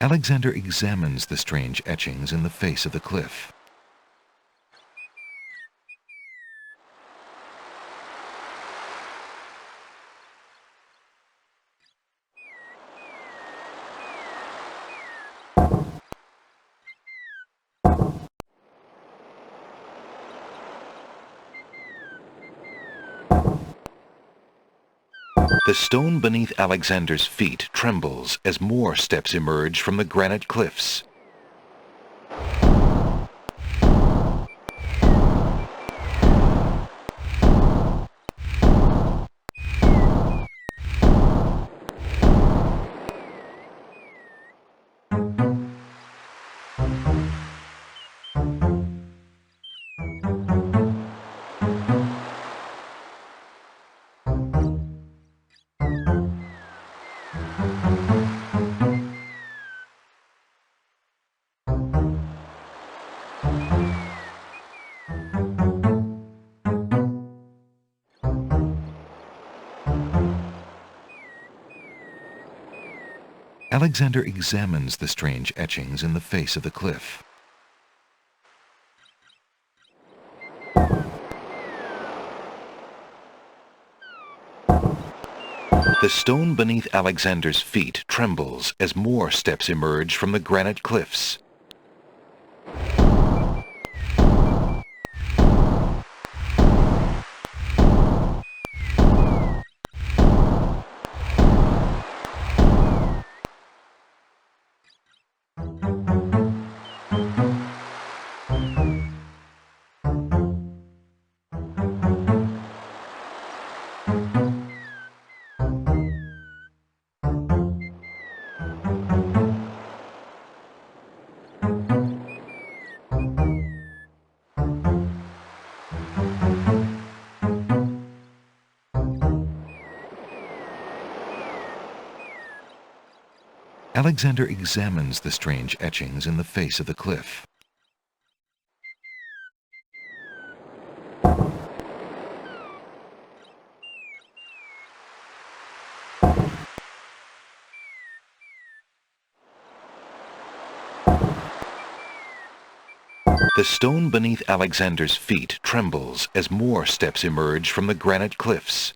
Alexander examines the strange etchings in the face of the cliff. The stone beneath Alexander's feet trembles as more steps emerge from the granite cliffs. Alexander examines the strange etchings in the face of the cliff. The stone beneath Alexander's feet trembles as more steps emerge from the granite cliffs. Alexander examines the strange etchings in the face of the cliff. The stone beneath Alexander's feet trembles as more steps emerge from the granite cliffs.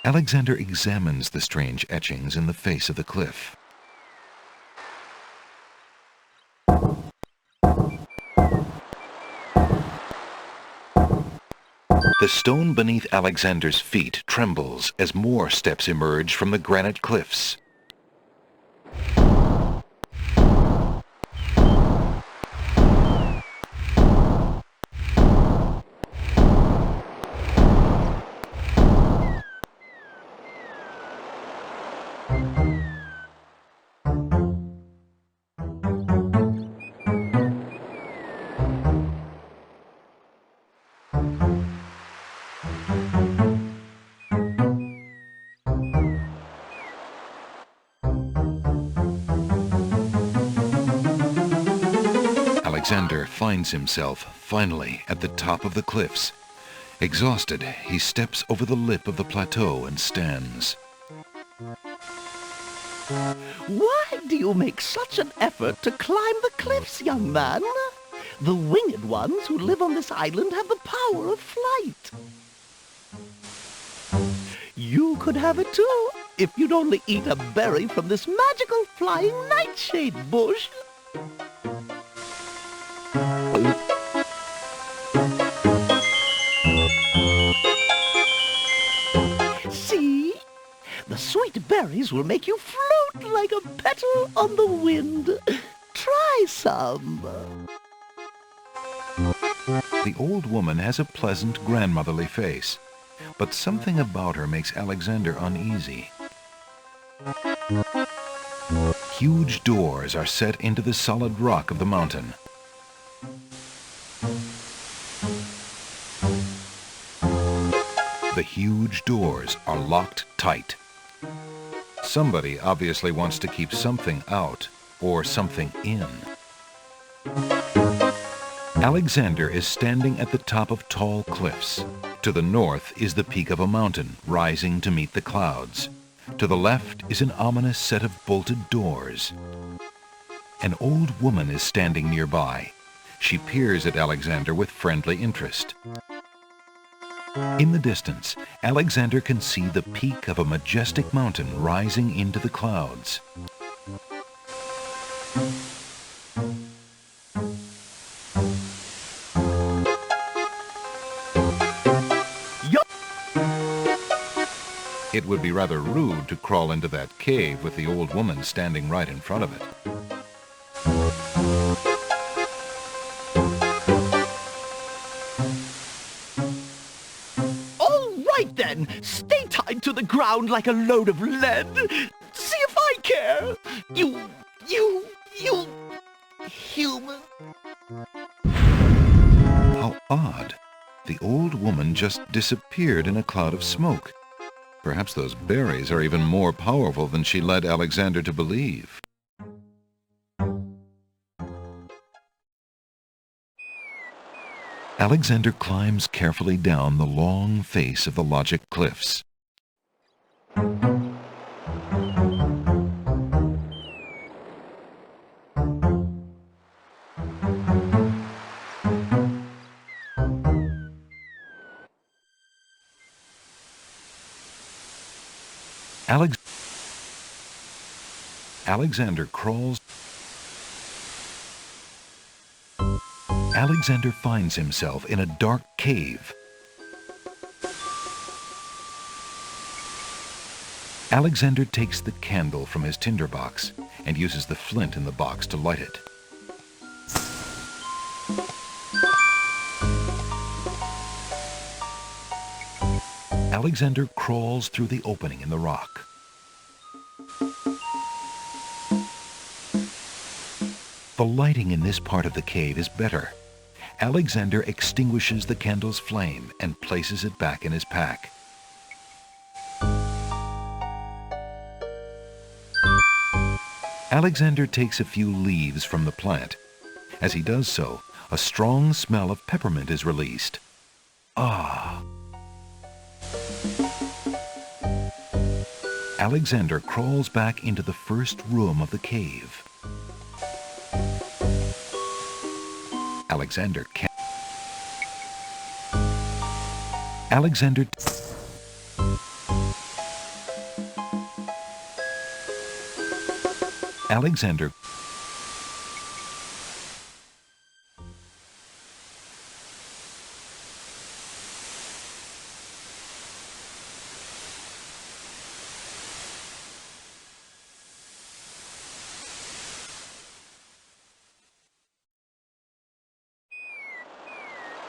Alexander examines the strange etchings in the face of the cliff. The stone beneath Alexander's feet trembles as more steps emerge from the granite cliffs. Alexander finds himself finally at the top of the cliffs. Exhausted, he steps over the lip of the plateau and stands. Why do you make such an effort to climb the cliffs, young man? The winged ones who live on this island have the power of flight. You could have it too, if you'd only eat a berry from this magical flying nightshade bush. See? The sweet berries will make you float like a petal on the wind. Try some. The old woman has a pleasant, grandmotherly face, but something about her makes Alexander uneasy. Huge doors are set into the solid rock of the mountain. The huge doors are locked tight. Somebody obviously wants to keep something out or something in. Alexander is standing at the top of tall cliffs. To the north is the peak of a mountain rising to meet the clouds. To the left is an ominous set of bolted doors. An old woman is standing nearby. She peers at Alexander with friendly interest. In the distance, Alexander can see the peak of a majestic mountain rising into the clouds. It would be rather rude to crawl into that cave with the old woman standing right in front of it. then. Stay tied to the ground like a load of lead. See if I care. You human. How odd. The old woman just disappeared in a cloud of smoke. Perhaps those berries are even more powerful than she led Alexander to believe. Alexander climbs carefully down the long face of the logic cliffs. Alexander crawls. Alexander finds himself in a dark cave. Alexander takes the candle from his tinderbox and uses the flint in the box to light it. Alexander crawls through the opening in the rock. The lighting in this part of the cave is better. Alexander extinguishes the candle's flame and places it back in his pack. Alexander takes a few leaves from the plant. As he does so, a strong smell of peppermint is released. Ah! Alexander crawls back into the first room of the cave. Alexander can... Alexander... Alexander...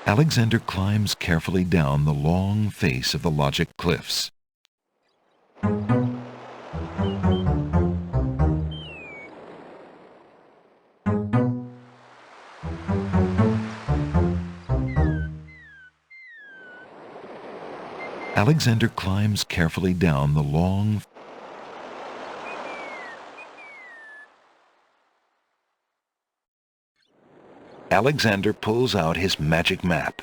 Alexander climbs carefully down the long face of the logic cliffs. Alexander climbs carefully down the long... Alexander pulls out his magic map.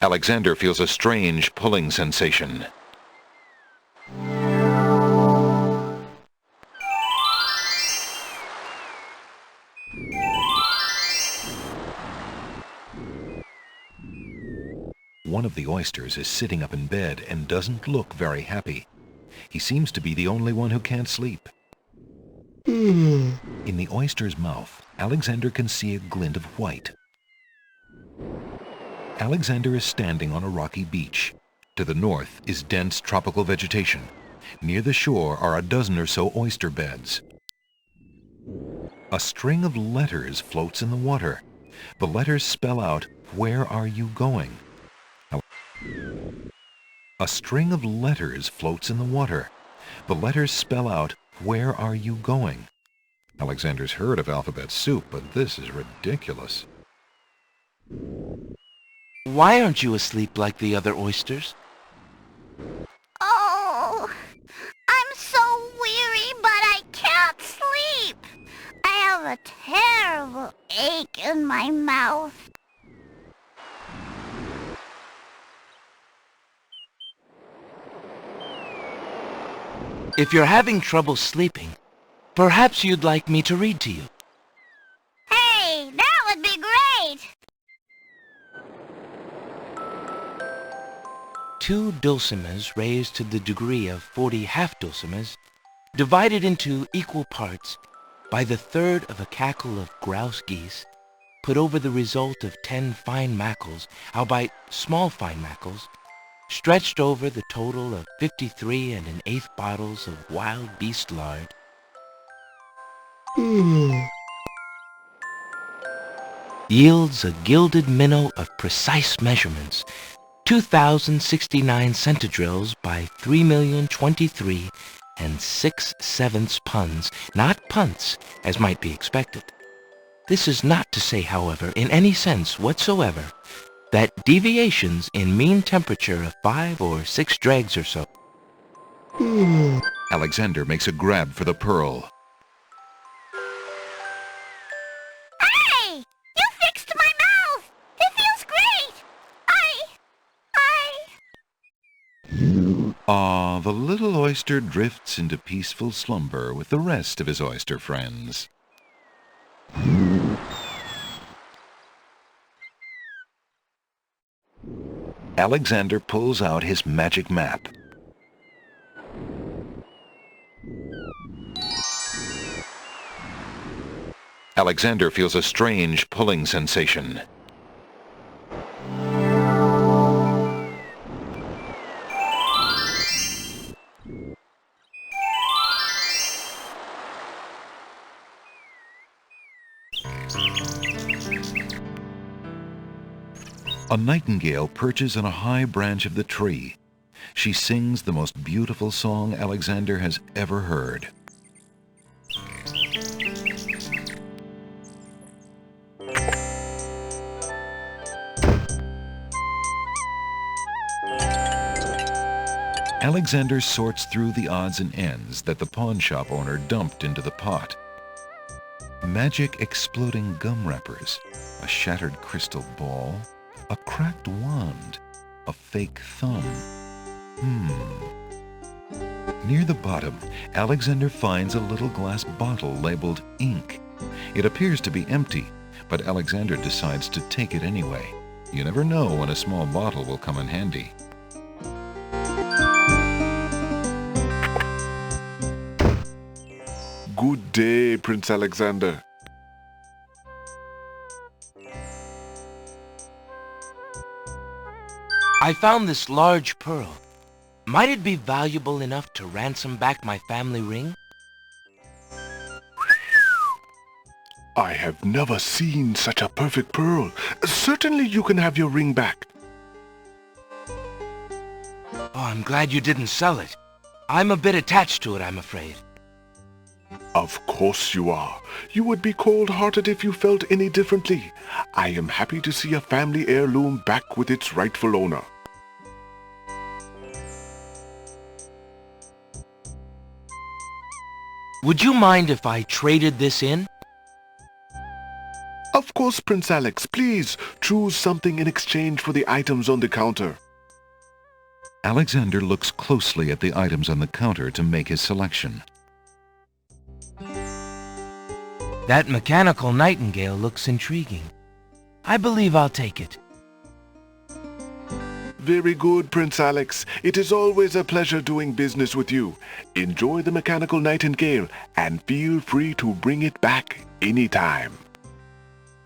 Alexander feels a strange pulling sensation. One of the oysters is sitting up in bed and doesn't look very happy. He seems to be the only one who can't sleep. In the oyster's mouth, Alexander can see a glint of white. Alexander is standing on a rocky beach. To the north is dense tropical vegetation. Near the shore are a dozen or so oyster beds. A string of letters floats in the water. The letters spell out, "Where are you going?" A string of letters floats in the water. The letters spell out, "Where are you going?" Alexander's heard of alphabet soup, but this is ridiculous. Why aren't you asleep like the other oysters? Oh, I'm so weary, but I can't sleep. I have a terrible ache in my mouth. If you're having trouble sleeping, perhaps you'd like me to read to you. Hey, that would be great. 2 dulcimers raised to the degree of 40 half-dulcimers, divided into equal parts by the third of a cackle of grouse geese, put over the result of 10 fine mackles, albeit small fine mackles, stretched over the total of 53 1/8 bottles of wild beast lard. yields a gilded minnow of precise measurements, 2,069 centidrills by 3,023 and 6/7 puns, not punts, as might be expected. This is not to say, however, in any sense whatsoever, that deviations in mean temperature of 5 or 6 dregs or so. Alexander makes a grab for the pearl. Hey! You fixed my mouth! It feels great! The little oyster drifts into peaceful slumber with the rest of his oyster friends. Alexander pulls out his magic map. Alexander feels a strange pulling sensation. A nightingale perches on a high branch of the tree. She sings the most beautiful song Alexander has ever heard. Alexander sorts through the odds and ends that the pawn shop owner dumped into the pot. Magic exploding gum wrappers, a shattered crystal ball, a cracked wand, a fake thumb. Near the bottom, Alexander finds a little glass bottle labeled ink. It appears to be empty, but Alexander decides to take it anyway. You never know when a small bottle will come in handy. Good day, Prince Alexander. I found this large pearl. Might it be valuable enough to ransom back my family ring? I have never seen such a perfect pearl. Certainly you can have your ring back. Oh, I'm glad you didn't sell it. I'm a bit attached to it, I'm afraid. Of course you are. You would be cold-hearted if you felt any differently. I am happy to see a family heirloom back with its rightful owner. Would you mind if I traded this in? Of course, Prince Alex. Please choose something in exchange for the items on the counter. Alexander looks closely at the items on the counter to make his selection. That mechanical nightingale looks intriguing. I believe I'll take it. Very good, Prince Alex. It is always a pleasure doing business with you. Enjoy the mechanical nightingale and feel free to bring it back anytime.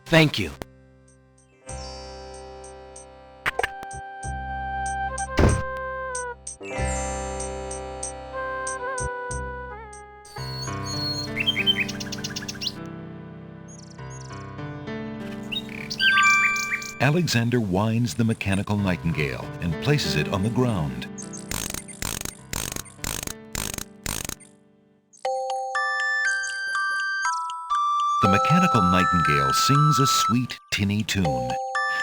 Thank you. Alexander winds the mechanical nightingale and places it on the ground. The mechanical nightingale sings a sweet, tinny tune.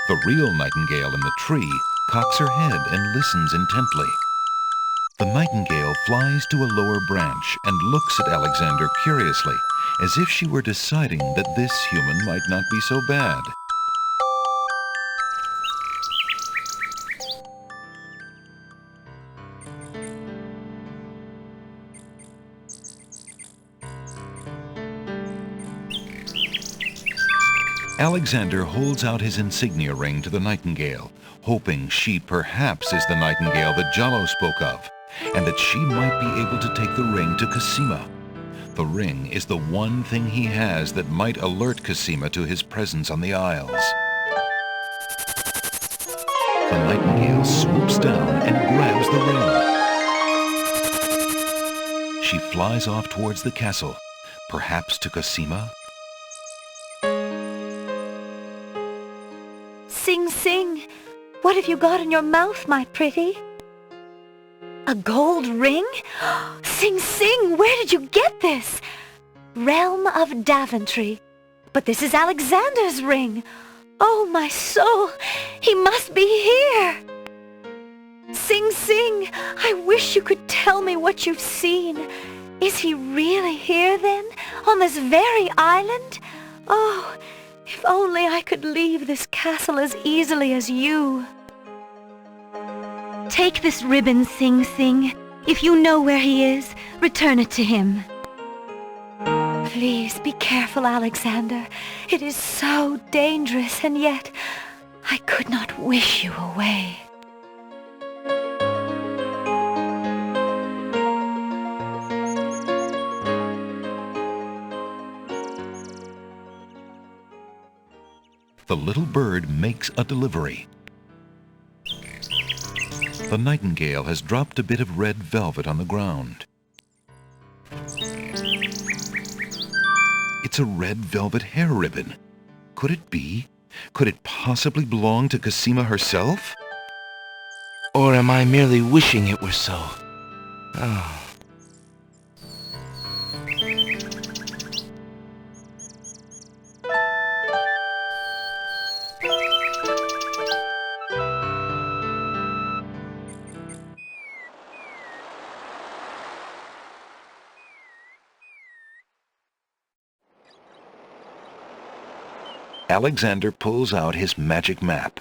The real nightingale in the tree cocks her head and listens intently. The nightingale flies to a lower branch and looks at Alexander curiously, as if she were deciding that this human might not be so bad. Alexander holds out his insignia ring to the nightingale, hoping she perhaps is the nightingale that Jallo spoke of, and that she might be able to take the ring to Cosima. The ring is the one thing he has that might alert Cosima to his presence on the Isles. The nightingale swoops down and grabs the ring. She flies off towards the castle, perhaps to Cosima. Sing Sing, what have you got in your mouth, my pretty? A gold ring? Sing Sing, where did you get this? Realm of Daventry. But this is Alexander's ring. Oh, my soul, he must be here. Sing Sing, I wish you could tell me what you've seen. Is he really here then, on this very island? Oh, if only I could leave this castle as easily as you. Take this ribbon, Sing Sing. If you know where he is, return it to him. Please be careful, Alexander. It is so dangerous, and yet I could not wish you away. The little bird makes a delivery. The nightingale has dropped a bit of red velvet on the ground. It's a red velvet hair ribbon. Could it be? Could it possibly belong to Cosima herself? Or am I merely wishing it were so? Oh. Alexander pulls out his magic map.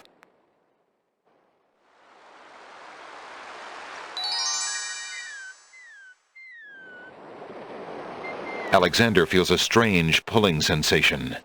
Alexander feels a strange pulling sensation.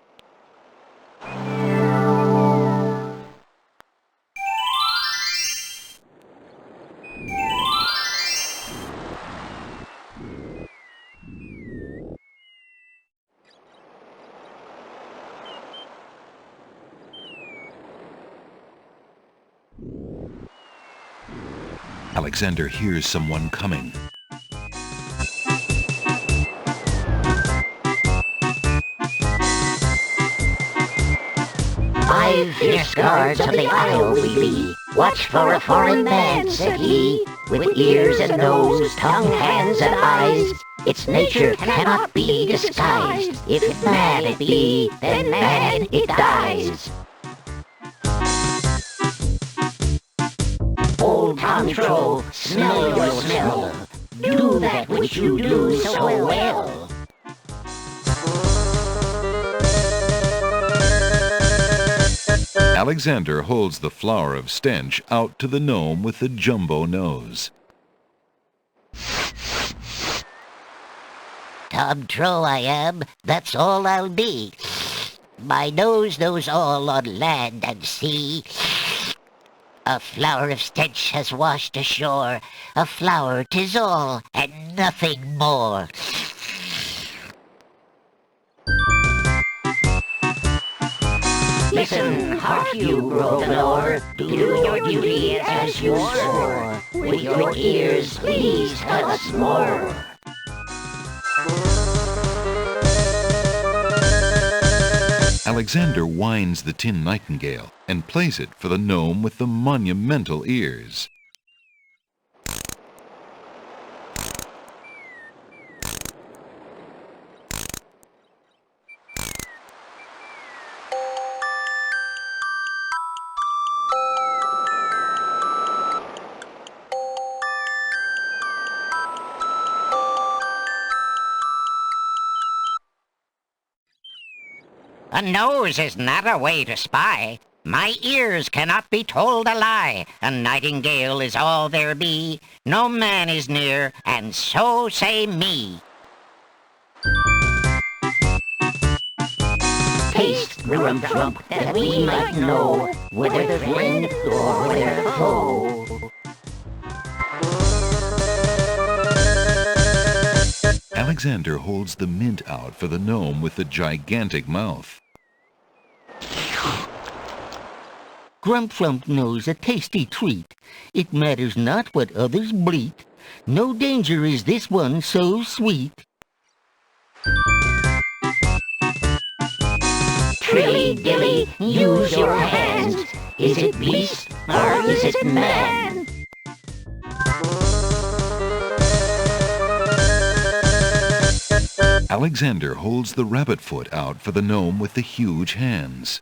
Alexander hears someone coming. "5 fierce guards of the isle we be. Watch for a foreign man," said he, "with ears and nose, tongue, hands, and eyes. Its nature cannot be disguised. If man it be, then man it dies." Old Tom Troll, smell your smell. Do that which you do so well. Alexander holds the flower of stench out to the gnome with the jumbo nose. Tom Troll I am, that's all I'll be. My nose knows all on land and sea. A flower of stench has washed ashore. A flower 'tis all, and nothing more. Listen, hark you, Grovenor, do your duty as you swore. With your ears, please tell us more. Alexander winds the tin nightingale and plays it for the gnome with the monumental ears. A nose is not a way to spy. My ears cannot be told a lie. A nightingale is all there be. No man is near, and so say me. Taste, Grump, that we might know whether friend or whether foe. Alexander holds the mint out for the gnome with the gigantic mouth. Grump knows a tasty treat. It matters not what others bleat. No danger is this one so sweet. Trilly dilly, use your hands. Is it beast or is it man? Alexander holds the rabbit foot out for the gnome with the huge hands.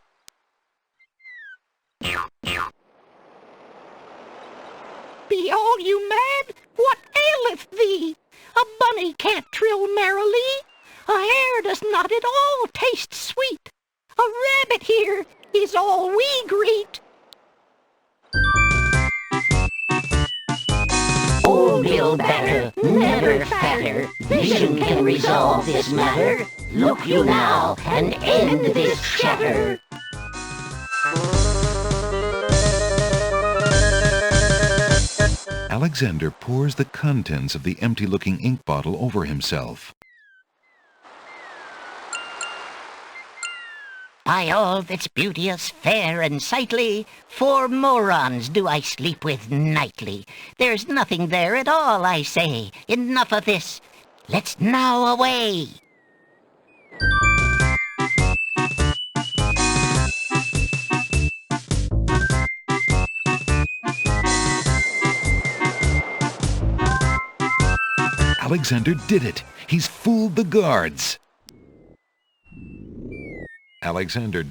Be all you mad? What aileth thee? A bunny can't trill merrily. A hare does not at all taste sweet. A rabbit here is all we greet. Old Bill Batter, never fatter. Vision can resolve this matter. Look you now and end this chatter. Alexander pours the contents of the empty-looking ink bottle over himself. By all that's beauteous, fair, and sightly, 4 morons do I sleep with nightly. There's nothing there at all, I say. Enough of this. Let's now away. Alexander did it! He's fooled the guards! Alexander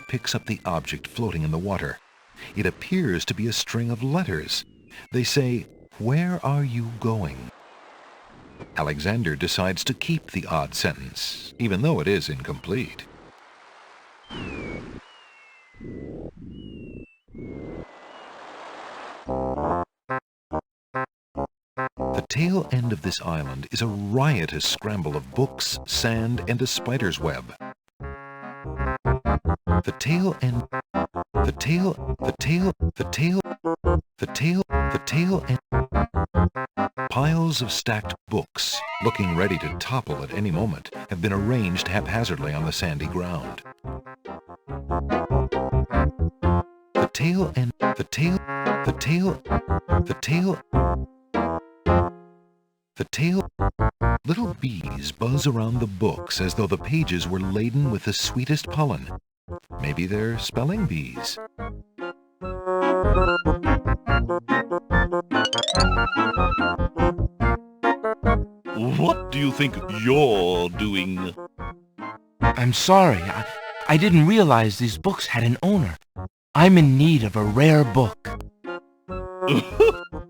picks up the object floating in the water. It appears to be a string of letters. They say, "Where are you going?" Alexander decides to keep the odd sentence, even though it is incomplete. The tail end of this island is a riotous scramble of books, sand, and a spider's web. The tail end. Piles of stacked books, looking ready to topple at any moment, have been arranged haphazardly on the sandy ground. The tail end. Little bees buzz around the books as though the pages were laden with the sweetest pollen. Maybe they're spelling bees. What do you think you're doing? I'm sorry. I didn't realize these books had an owner. I'm in need of a rare book.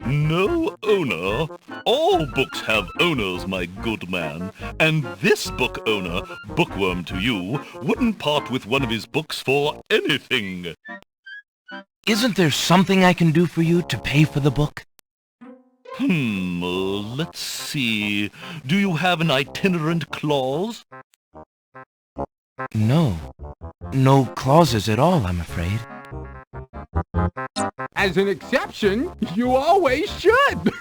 No owner? All books have owners, my good man. And this book owner, bookworm to you, wouldn't part with one of his books for anything. Isn't there something I can do for you to pay for the book? Let's see. Do you have an itinerant clause? No. No clauses at all, I'm afraid. As an exception, you always should.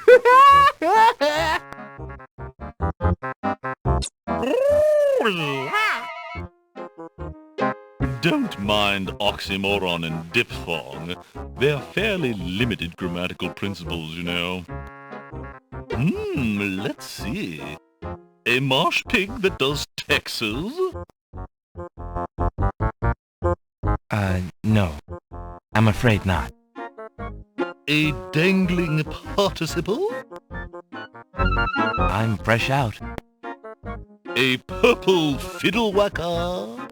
Don't mind oxymoron and diphthong. They're fairly limited grammatical principles, you know. Let's see. A marsh pig that does Texas? No. I'm afraid not. A dangling participle? I'm fresh out. A purple fiddle whacker?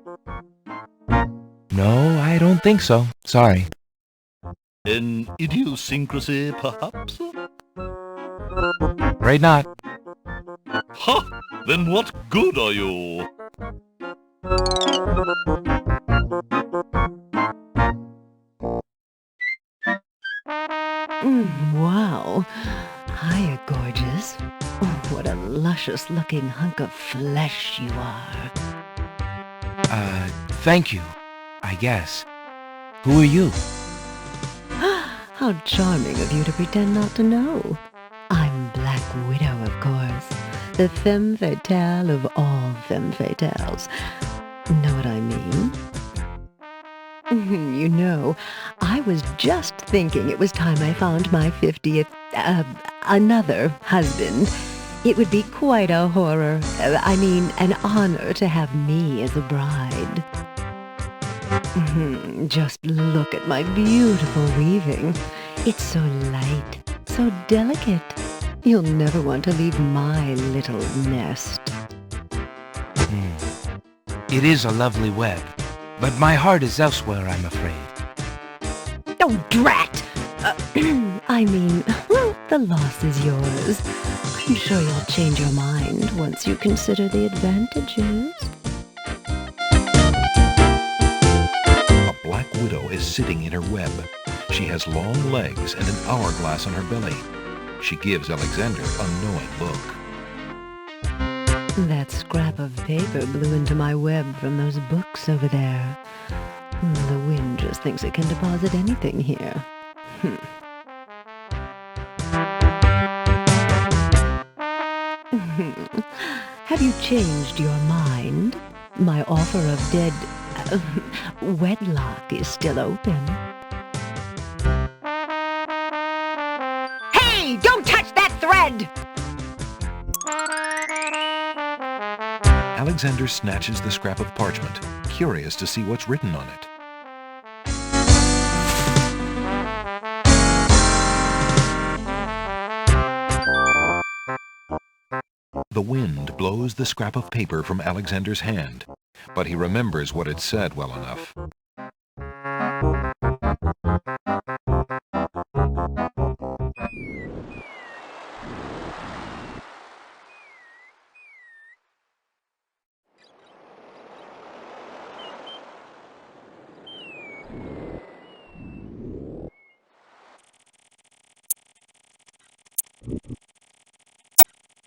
No, I don't think so. Sorry. An idiosyncrasy, perhaps? Afraid not. Ha! Then what good are you? Wow. Hiya, gorgeous. Oh, what a luscious-looking hunk of flesh you are. Thank you, I guess. Who are you? How charming of you to pretend not to know. I'm Black Widow, of course. The femme fatale of all femme fatales. Know what I mean? You know, I was just thinking it was time I found my 50th, another husband. It would be quite a horror, an honor to have me as a bride. Just look at my beautiful weaving. It's so light, so delicate. You'll never want to leave my little nest. It is a lovely web, but my heart is elsewhere, I'm afraid. Oh, drat! I mean, well, the loss is yours. I'm sure you'll change your mind once you consider the advantages. A black widow is sitting in her web. She has long legs and an hourglass on her belly. She gives Alexander a knowing look. That scrap of paper blew into my web from those books over there. The wind just thinks it can deposit anything here. Have you changed your mind? My offer of dead wedlock is still open. Hey, don't touch that thread! Alexander snatches the scrap of parchment, curious to see what's written on it. The wind blows the scrap of paper from Alexander's hand, but he remembers what it said well enough.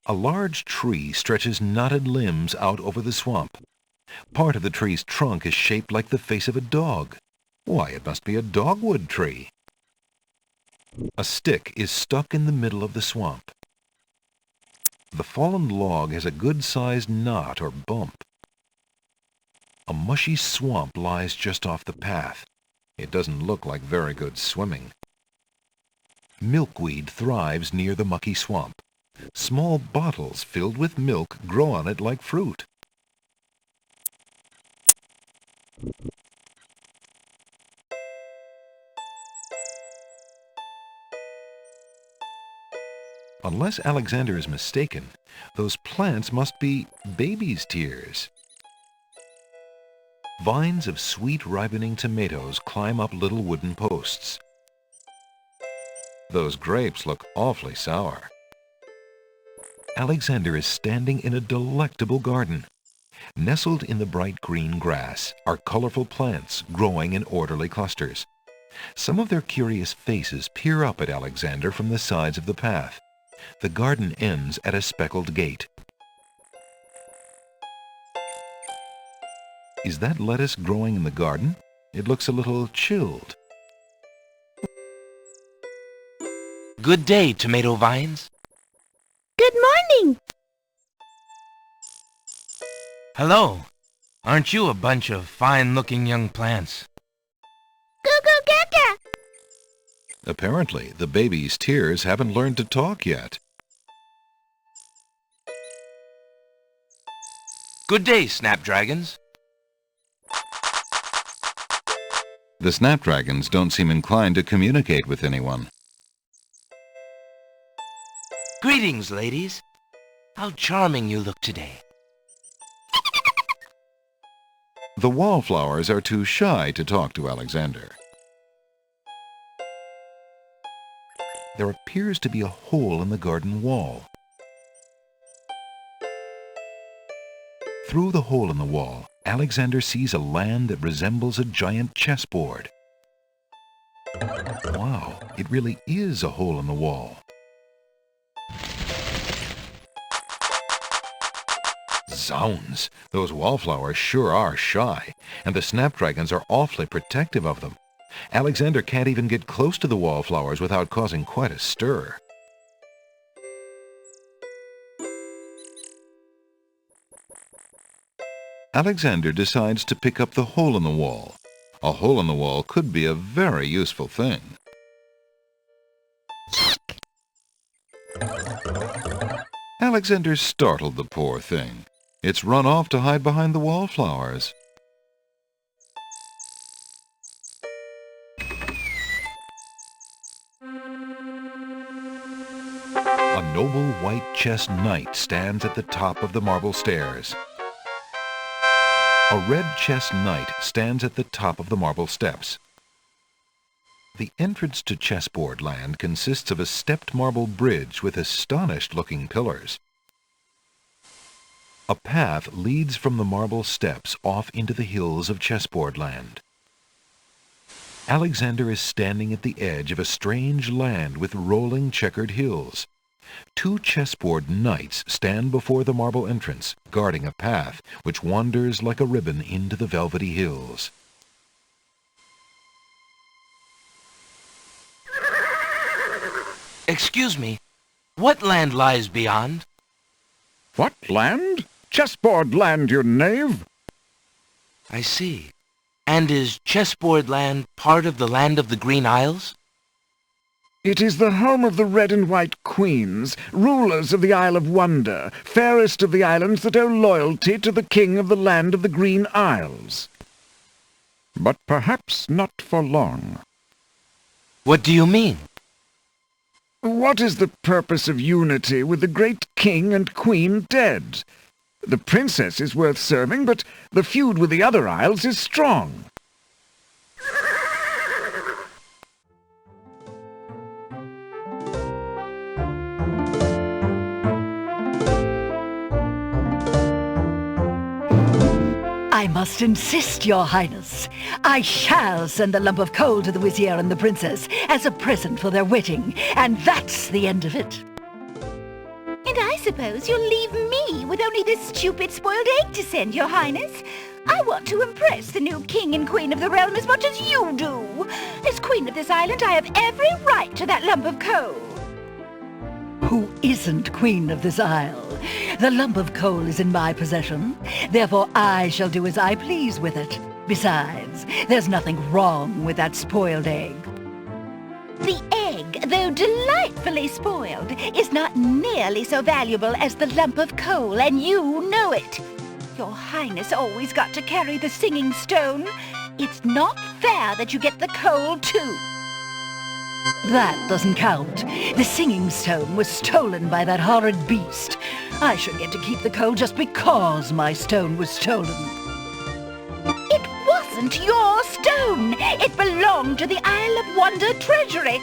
A large tree stretches knotted limbs out over the swamp. Part of the tree's trunk is shaped like the face of a dog. Why, it must be a dogwood tree. A stick is stuck in the middle of the swamp. The fallen log has a good-sized knot or bump. A mushy swamp lies just off the path. It doesn't look like very good swimming. Milkweed thrives near the mucky swamp. Small bottles filled with milk grow on it like fruit. Unless Alexander is mistaken, those plants must be baby's tears. Vines of sweet ripening tomatoes climb up little wooden posts. Those grapes look awfully sour. Alexander is standing in a delectable garden. Nestled in the bright green grass are colorful plants growing in orderly clusters. Some of their curious faces peer up at Alexander from the sides of the path. The garden ends at a speckled gate. Is that lettuce growing in the garden? It looks a little chilled. Good day, tomato vines. Good morning. Hello. Aren't you a bunch of fine-looking young plants? Goo-goo gaga. Apparently, the baby's tears haven't learned to talk yet. Good day, snapdragons. The snapdragons don't seem inclined to communicate with anyone. Greetings, ladies. How charming you look today. The wallflowers are too shy to talk to Alexander. There appears to be a hole in the garden wall. Through the hole in the wall, Alexander sees a land that resembles a giant chessboard. Wow, it really is a hole in the wall. Zounds, those wallflowers sure are shy, and the snapdragons are awfully protective of them. Alexander can't even get close to the wallflowers without causing quite a stir. Alexander decides to pick up the hole in the wall. A hole in the wall could be a very useful thing. Alexander startled the poor thing. It's run off to hide behind the wallflowers. noble white-chessed knight stands at the top of the marble stairs. A red-chessed knight stands at the top of the marble steps. The entrance to Chessboard Land consists of a stepped marble bridge with astonished-looking pillars. A path leads from the marble steps off into the hills of Chessboard Land. Alexander is standing at the edge of a strange land with rolling checkered hills. Two chessboard knights stand before the marble entrance, guarding a path which wanders like a ribbon into the velvety hills. Excuse me, what land lies beyond? What land? Chessboard Land, you knave! I see. And is Chessboard Land part of the land of the Green Isles? It is the home of the red and white queens, rulers of the Isle of Wonder, fairest of the islands that owe loyalty to the king of the land of the Green Isles. But perhaps not for long. What do you mean? What is the purpose of unity with the great king and queen dead? The princess is worth serving, but the feud with the other isles is strong. I must insist, Your Highness. I shall send a lump of coal to the Vizier and the Princess as a present for their wedding, and that's the end of it. And I suppose you'll leave me with only this stupid spoiled egg to send, Your Highness. I want to impress the new king and queen of the realm as much as you do. As queen of this island, I have every right to that lump of coal. Who isn't queen of this isle? The lump of coal is in my possession. Therefore, I shall do as I please with it. Besides, there's nothing wrong with that spoiled egg. The egg, though delightfully spoiled, is not nearly so valuable as the lump of coal, and you know it. Your Highness always got to carry the singing stone. It's not fair that you get the coal, too. That doesn't count. The singing stone was stolen by that horrid beast. I should get to keep the coal just because my stone was stolen. It wasn't your stone. It belonged to the Isle of Wonder treasury.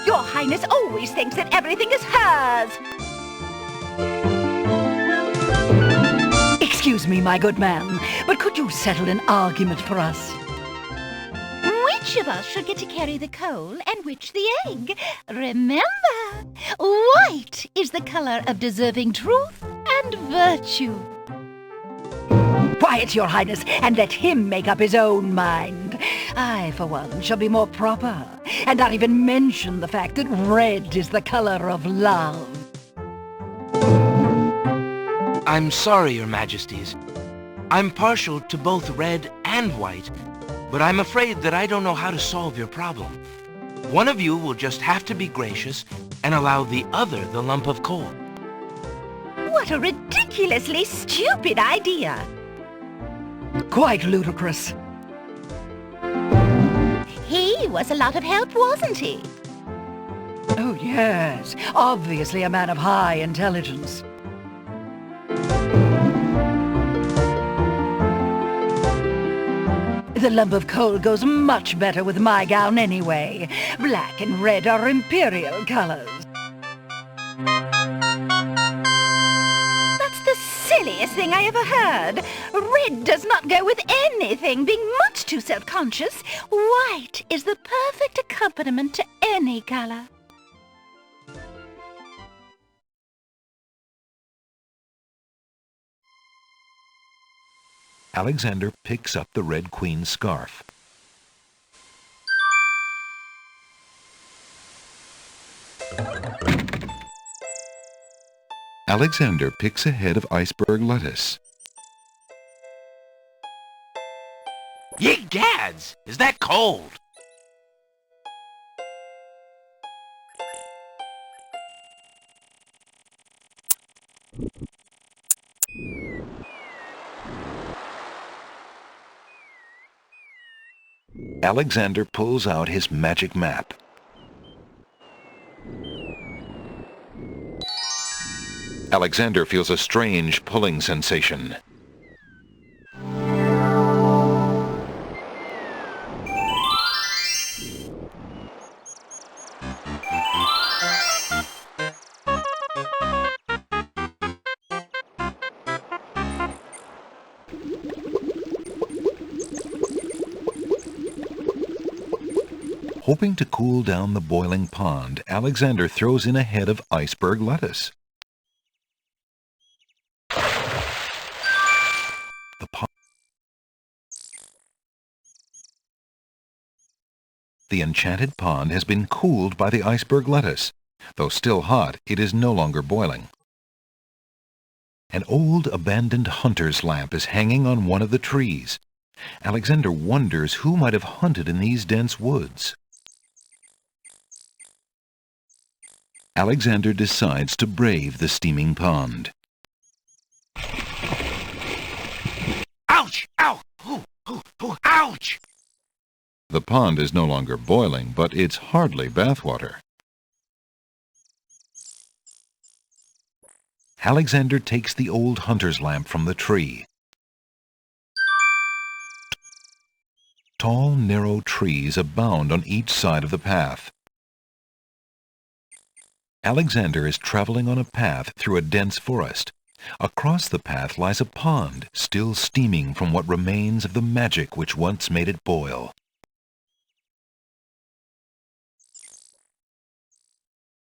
Your Highness always thinks that everything is hers. Excuse me, my good man, but could you settle an argument for us? Which of us should get to carry the coal and which the egg? Remember, white is the color of deserving truth and virtue. Quiet, Your Highness, and let him make up his own mind. I, for one, shall be more proper, and not even mention the fact that red is the color of love. I'm sorry, Your Majesties. I'm partial to both red and white, but I'm afraid that I don't know how to solve your problem. One of you will just have to be gracious and allow the other the lump of coal. What a ridiculously stupid idea! Quite ludicrous. He was a lot of help, wasn't he? Oh, yes. Obviously a man of high intelligence. The lump of coal goes much better with my gown anyway. Black and red are imperial colors. That's the silliest thing I ever heard. Red does not go with anything, being much too self-conscious. White is the perfect accompaniment to any color. Alexander picks up the Red Queen's scarf. Alexander picks a head of iceberg lettuce. Ye gads! Is that cold? Alexander pulls out his magic map. Alexander feels a strange pulling sensation. Hoping to cool down the boiling pond, Alexander throws in a head of iceberg lettuce. The enchanted pond has been cooled by the iceberg lettuce. Though still hot, it is no longer boiling. An old abandoned hunter's lamp is hanging on one of the trees. Alexander wonders who might have hunted in these dense woods. Alexander decides to brave the steaming pond. Ouch! Ow! Ooh, ooh, ooh, ouch! The pond is no longer boiling, but it's hardly bathwater. Alexander takes the old hunter's lamp from the tree. Tall, narrow trees abound on each side of the path. Alexander is traveling on a path through a dense forest. Across the path lies a pond, still steaming from what remains of the magic which once made it boil.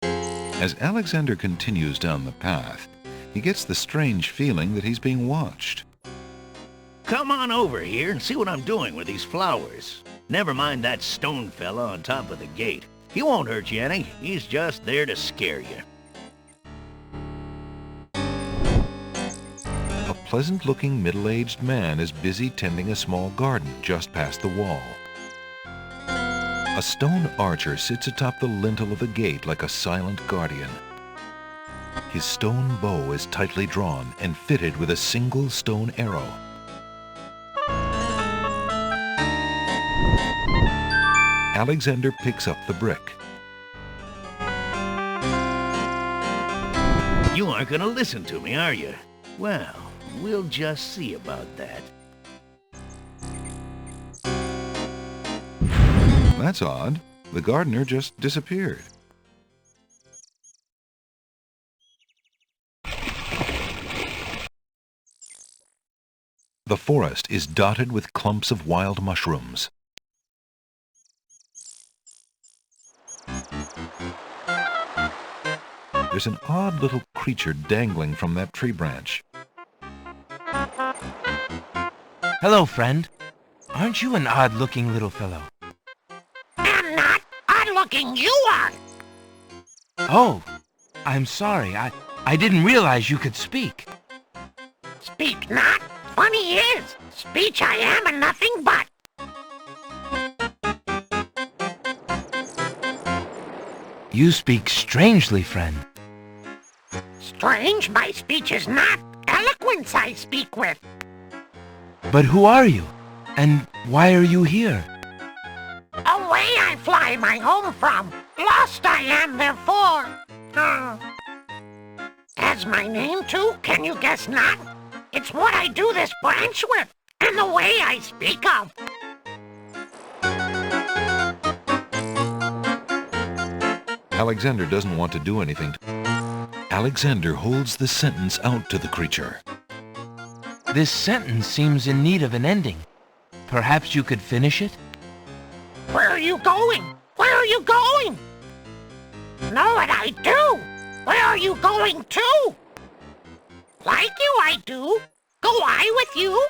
As Alexander continues down the path, he gets the strange feeling that he's being watched. Come on over here and see what I'm doing with these flowers. Never mind that stone fella on top of the gate. He won't hurt you any. He's just there to scare you. A pleasant-looking middle-aged man is busy tending a small garden just past the wall. A stone archer sits atop the lintel of the gate like a silent guardian. His stone bow is tightly drawn and fitted with a single stone arrow. Alexander picks up the brick. You aren't gonna listen to me, are you? Well, we'll just see about that. That's odd. The gardener just disappeared. The forest is dotted with clumps of wild mushrooms. There's an odd little creature dangling from that tree branch. Hello, friend. Aren't you an odd-looking little fellow? I'm not odd-looking, you are! Oh, I'm sorry. I didn't realize you could speak. Speak not? Funny is, speech I am and nothing but. You speak strangely, friend. Strange, my speech is not. Eloquence I speak with. But who are you? And why are you here? Away I fly my home from. Lost I am, therefore. As my name too, can you guess not? It's what I do this branch with, and the way I speak of. Alexander doesn't want to do anything. Alexander holds the sentence out to the creature. This sentence seems in need of an ending. Perhaps you could finish it? Where are you going? Where are you going? Know what I do? Where are you going to? Like you, I do. Go I with you?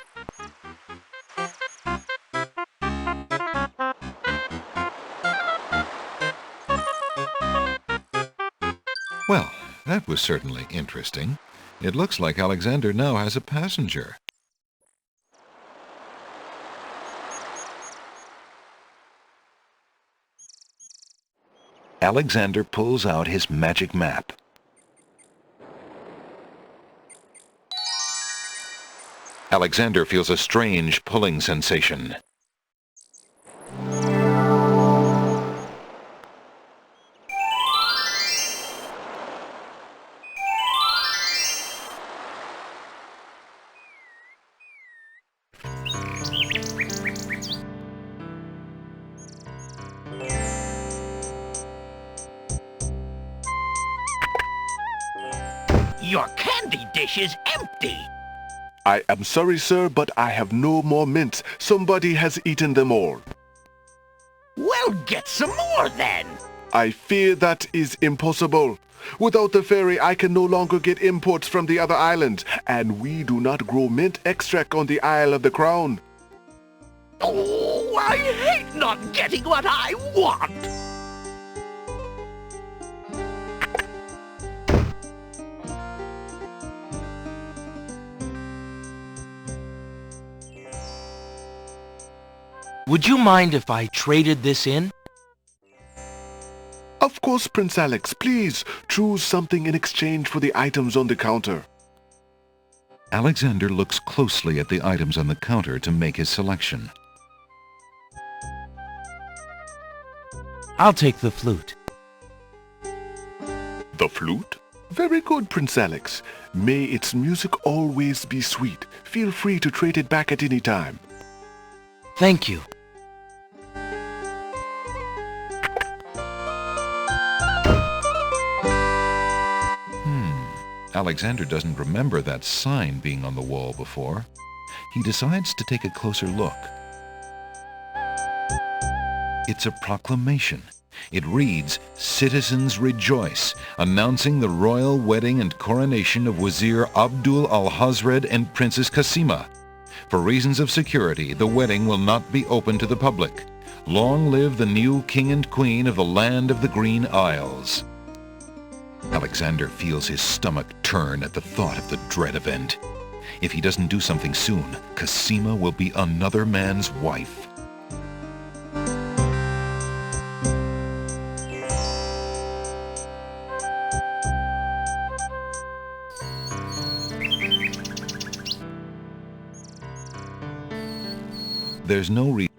Well, that was certainly interesting. It looks like Alexander now has a passenger. Alexander pulls out his magic map. Alexander feels a strange pulling sensation. Your candy dish is empty. I am sorry, sir, but I have no more mints. Somebody has eaten them all. Well, get some more then. I fear that is impossible. Without the fairy, I can no longer get imports from the other islands, and we do not grow mint extract on the Isle of the Crown. Oh, I hate not getting what I want. Would you mind if I traded this in? Of course, Prince Alex. Please choose something in exchange for the items on the counter. Alexander looks closely at the items on the counter to make his selection. I'll take the flute. The flute? Very good, Prince Alex. May its music always be sweet. Feel free to trade it back at any time. Thank you. Alexander doesn't remember that sign being on the wall before. He decides to take a closer look. It's a proclamation. It reads, "Citizens rejoice, announcing the royal wedding and coronation of Wazir Abdul al-Hazred and Princess Kasima. For reasons of security, the wedding will not be open to the public. Long live the new king and queen of the land of the Green Isles." Alexander feels his stomach turn at the thought of the dread event. If he doesn't do something soon, Kasima will be another man's wife. There's no reason.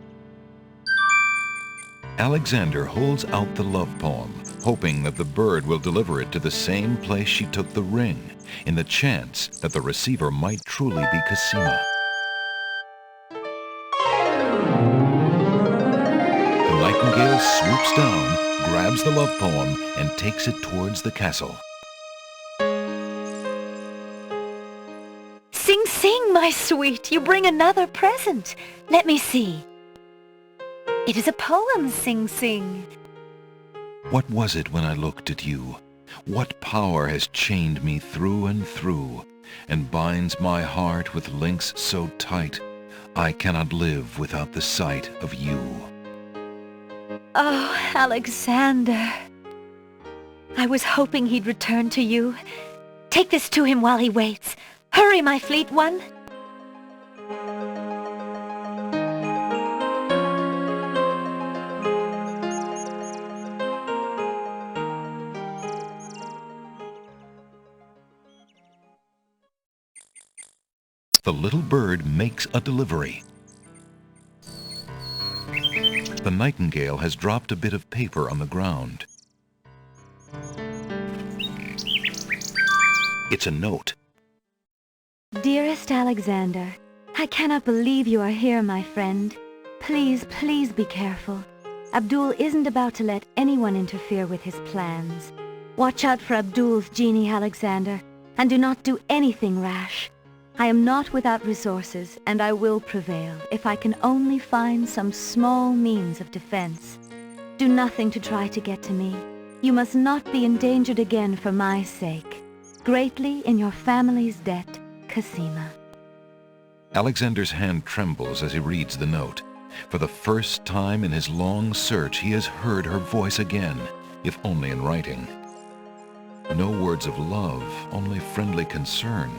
Alexander holds out the love poem, hoping that the bird will deliver it to the same place she took the ring, in the chance that the receiver might truly be Kasima. The nightingale swoops down, grabs the love poem, and takes it towards the castle. Sing, sing, my sweet, you bring another present. Let me see. It is a poem, Sing Sing. What was it when I looked at you? What power has chained me through and through, and binds my heart with links so tight, I cannot live without the sight of you. Oh, Alexander. I was hoping he'd return to you. Take this to him while he waits. Hurry, my fleet one. The little bird makes a delivery. The nightingale has dropped a bit of paper on the ground. It's a note. Dearest Alexander, I cannot believe you are here, my friend. Please, please be careful. Abdul isn't about to let anyone interfere with his plans. Watch out for Abdul's genie, Alexander, and do not do anything rash. I am not without resources, and I will prevail if I can only find some small means of defense. Do nothing to try to get to me. You must not be endangered again for my sake. Greatly in your family's debt, Kasima. Alexander's hand trembles as he reads the note. For the first time in his long search, he has heard her voice again, if only in writing. No words of love, only friendly concern.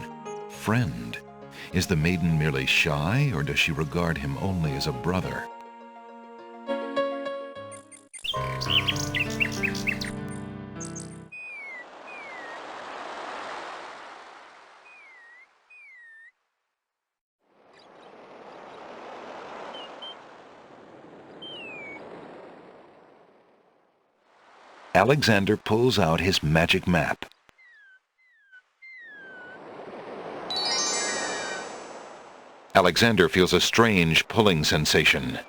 Friend. Is the maiden merely shy, or does she regard him only as a brother? Alexander pulls out his magic map. Alexander feels a strange pulling sensation.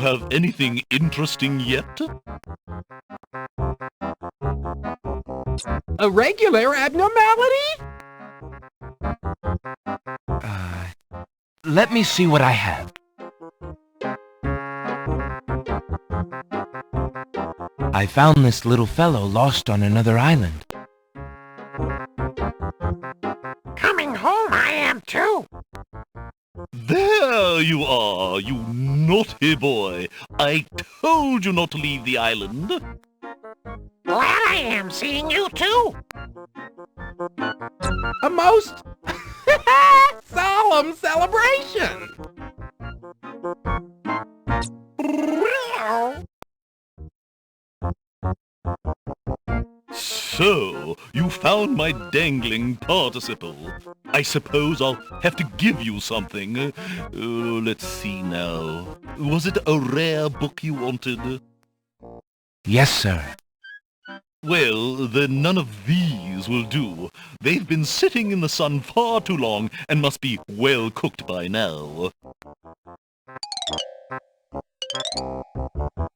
have anything interesting yet? A regular abnormality? Let me see what I have. I found this little fellow lost on another island. Coming home I am too. There you are, you naughty boy. I told you not to leave the island. Glad I am seeing you too. A most solemn celebration. So, you found my dangling participle. I suppose I'll have to give you something. Let's see now. Was it a rare book you wanted? Yes, sir. Well, then none of these will do. They've been sitting in the sun far too long and must be well cooked by now.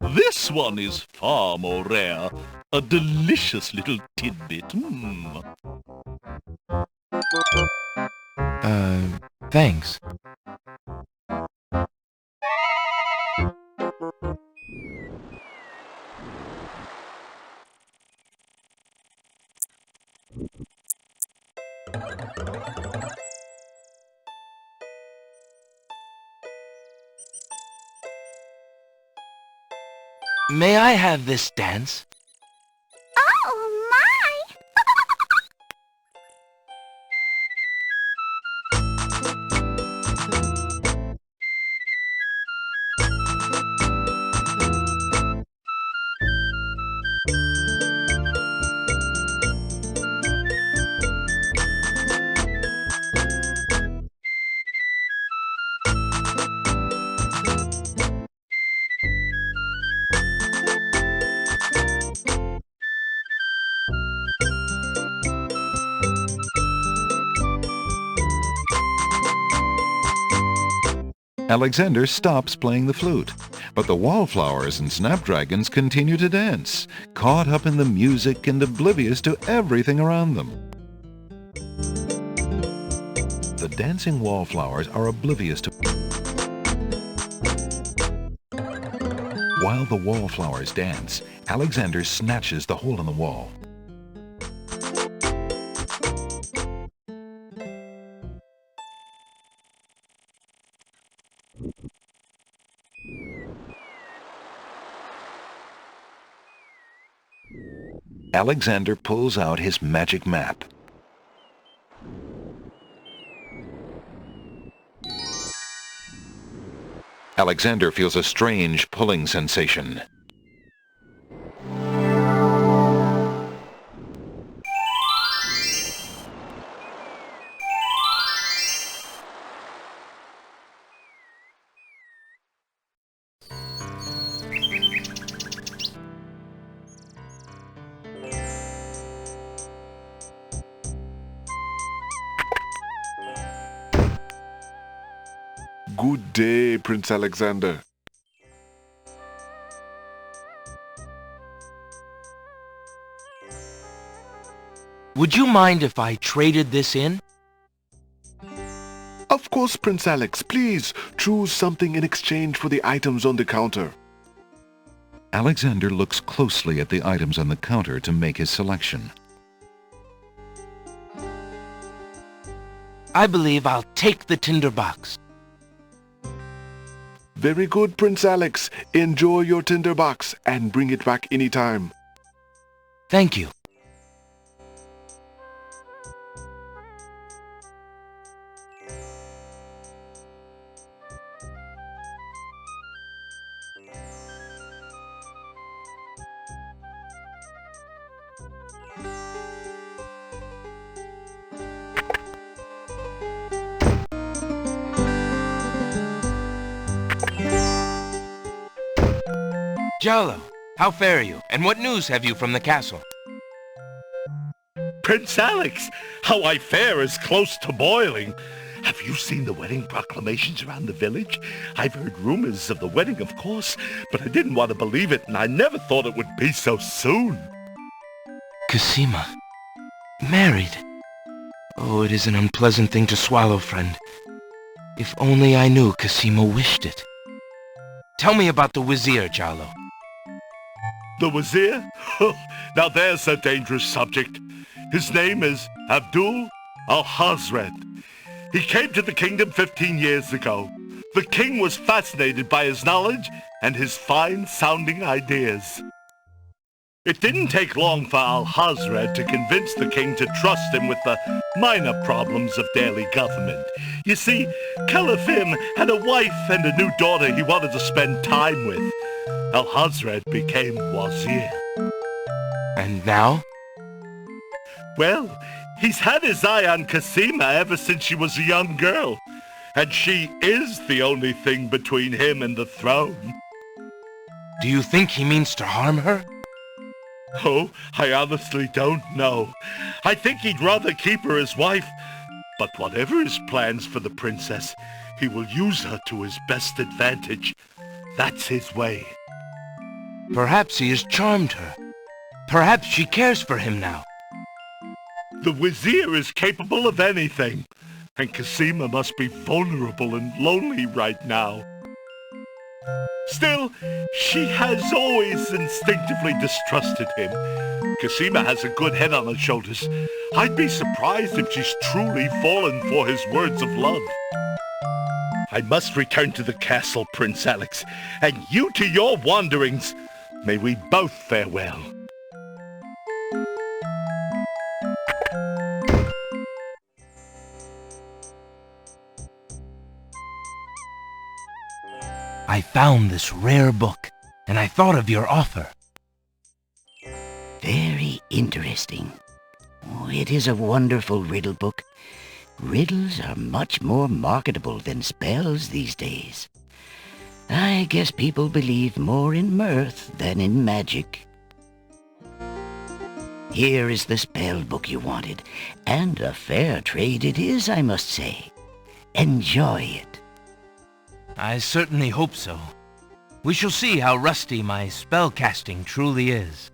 This one is far more rare. A delicious little tidbit. Thanks. May I have this dance? Oh, my! Alexander stops playing the flute, but the wallflowers and snapdragons continue to dance, caught up in the music and oblivious to everything around them. The dancing wallflowers are oblivious to... While the wallflowers dance, Alexander snatches the hole in the wall. Alexander pulls out his magic map. Alexander feels a strange pulling sensation. Good day, Prince Alexander. Would you mind if I traded this in? Of course, Prince Alex. Please choose something in exchange for the items on the counter. Alexander looks closely at the items on the counter to make his selection. I believe I'll take the tinderbox. Very good, Prince Alex. Enjoy your tinderbox and bring it back anytime. Thank you. Jalo, how fare you? And what news have you from the castle? Prince Alex, how I fare is close to boiling. Have you seen the wedding proclamations around the village? I've heard rumors of the wedding, of course, but I didn't want to believe it, and I never thought it would be so soon. Cosima. Married. Oh, it is an unpleasant thing to swallow, friend. If only I knew Cosima wished it. Tell me about the Wazir, Jallo. The Wazir? Now there's a dangerous subject. His name is Abdul al-Hazred. He came to the kingdom 15 years ago. The king was fascinated by his knowledge and his fine-sounding ideas. It didn't take long for al-Hazred to convince the king to trust him with the minor problems of daily government. You see, Caliph had a wife and a new daughter he wanted to spend time with. Al-Hazred became Wazir. And now? Well, he's had his eye on Cosima ever since she was a young girl. And she is the only thing between him and the throne. Do you think he means to harm her? Oh, I honestly don't know. I think he'd rather keep her as wife. But whatever his plans for the princess, he will use her to his best advantage. That's his way. Perhaps he has charmed her. Perhaps she cares for him now. The Wazir is capable of anything. And Cosima must be vulnerable and lonely right now. Still, she has always instinctively distrusted him. Cosima has a good head on her shoulders. I'd be surprised if she's truly fallen for his words of love. I must return to the castle, Prince Alex, and you to your wanderings. May we both fare well. I found this rare book, and I thought of your offer. Very interesting. Oh, it is a wonderful riddle book. Riddles are much more marketable than spells these days. I guess people believe more in mirth than in magic. Here is the spell book you wanted, and a fair trade it is, I must say. Enjoy it. I certainly hope so. We shall see how rusty my spellcasting truly is.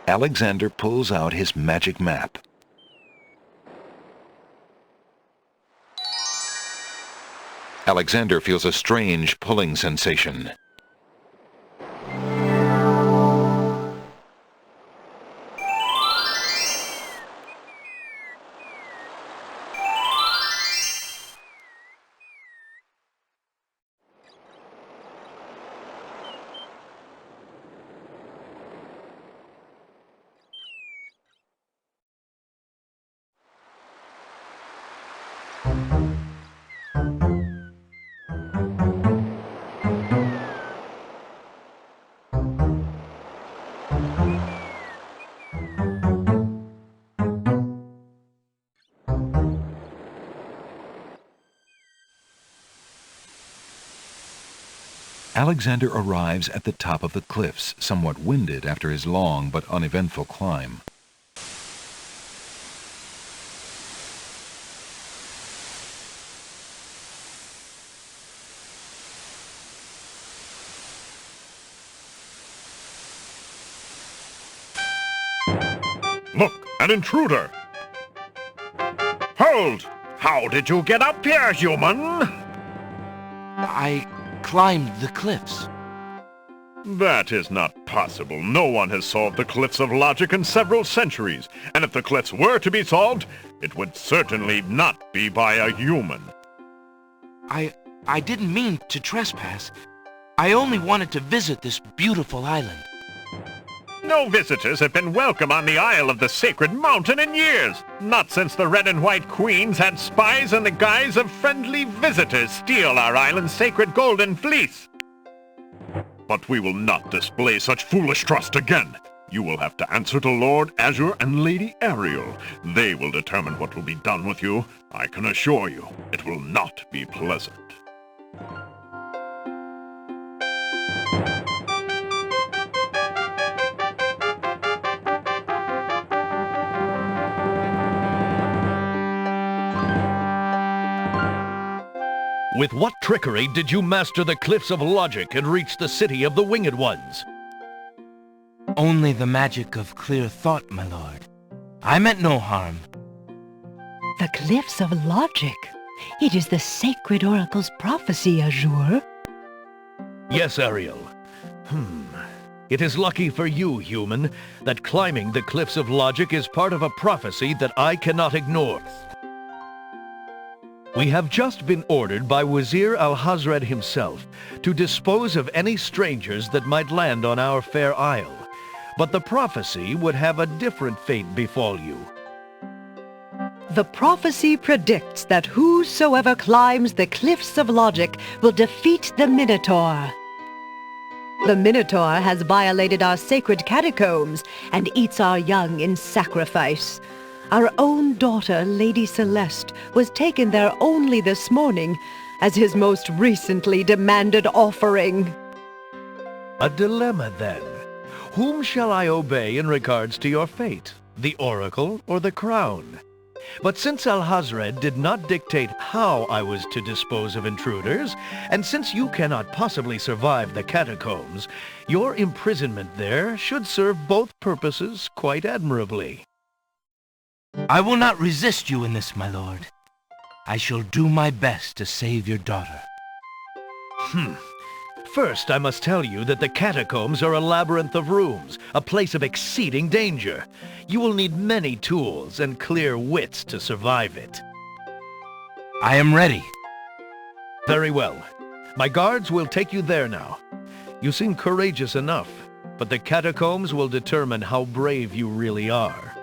Alexander pulls out his magic map. Alexander feels a strange pulling sensation. Alexander arrives at the top of the cliffs, somewhat winded after his long but uneventful climb. Look, an intruder! Hold! How did you get up here, human? I climbed the cliffs. That is not possible. No one has solved the cliffs of logic in several centuries, and if the cliffs were to be solved, it would certainly not be by a human. I didn't mean to trespass. I only wanted to visit this beautiful island. No visitors have been welcome on the Isle of the Sacred Mountain in years. Not since the Red and White Queens had spies in the guise of friendly visitors steal our island's sacred golden fleece. But we will not display such foolish trust again. You will have to answer to Lord Azure and Lady Ariel. They will determine what will be done with you. I can assure you, it will not be pleasant. With what trickery did you master the cliffs of logic and reach the city of the Winged Ones? Only the magic of clear thought, my lord. I meant no harm. The cliffs of logic. It is the sacred oracle's prophecy, Azure. Yes, Ariel. It is lucky for you, human, that climbing the cliffs of logic is part of a prophecy that I cannot ignore. We have just been ordered by Wazir Al-Hazred himself to dispose of any strangers that might land on our fair isle. But the prophecy would have a different fate befall you. The prophecy predicts that whosoever climbs the cliffs of logic will defeat the Minotaur. The Minotaur has violated our sacred catacombs and eats our young in sacrifice. Our own daughter, Lady Celeste, was taken there only this morning as his most recently demanded offering. A dilemma, then. Whom shall I obey in regards to your fate? The Oracle or the Crown? But since Al-Hazred did not dictate how I was to dispose of intruders, and since you cannot possibly survive the catacombs, your imprisonment there should serve both purposes quite admirably. I will not resist you in this, my lord. I shall do my best to save your daughter. First, I must tell you that the catacombs are a labyrinth of rooms, a place of exceeding danger. You will need many tools and clear wits to survive it. I am ready. Very well. My guards will take you there now. You seem courageous enough, but the catacombs will determine how brave you really are.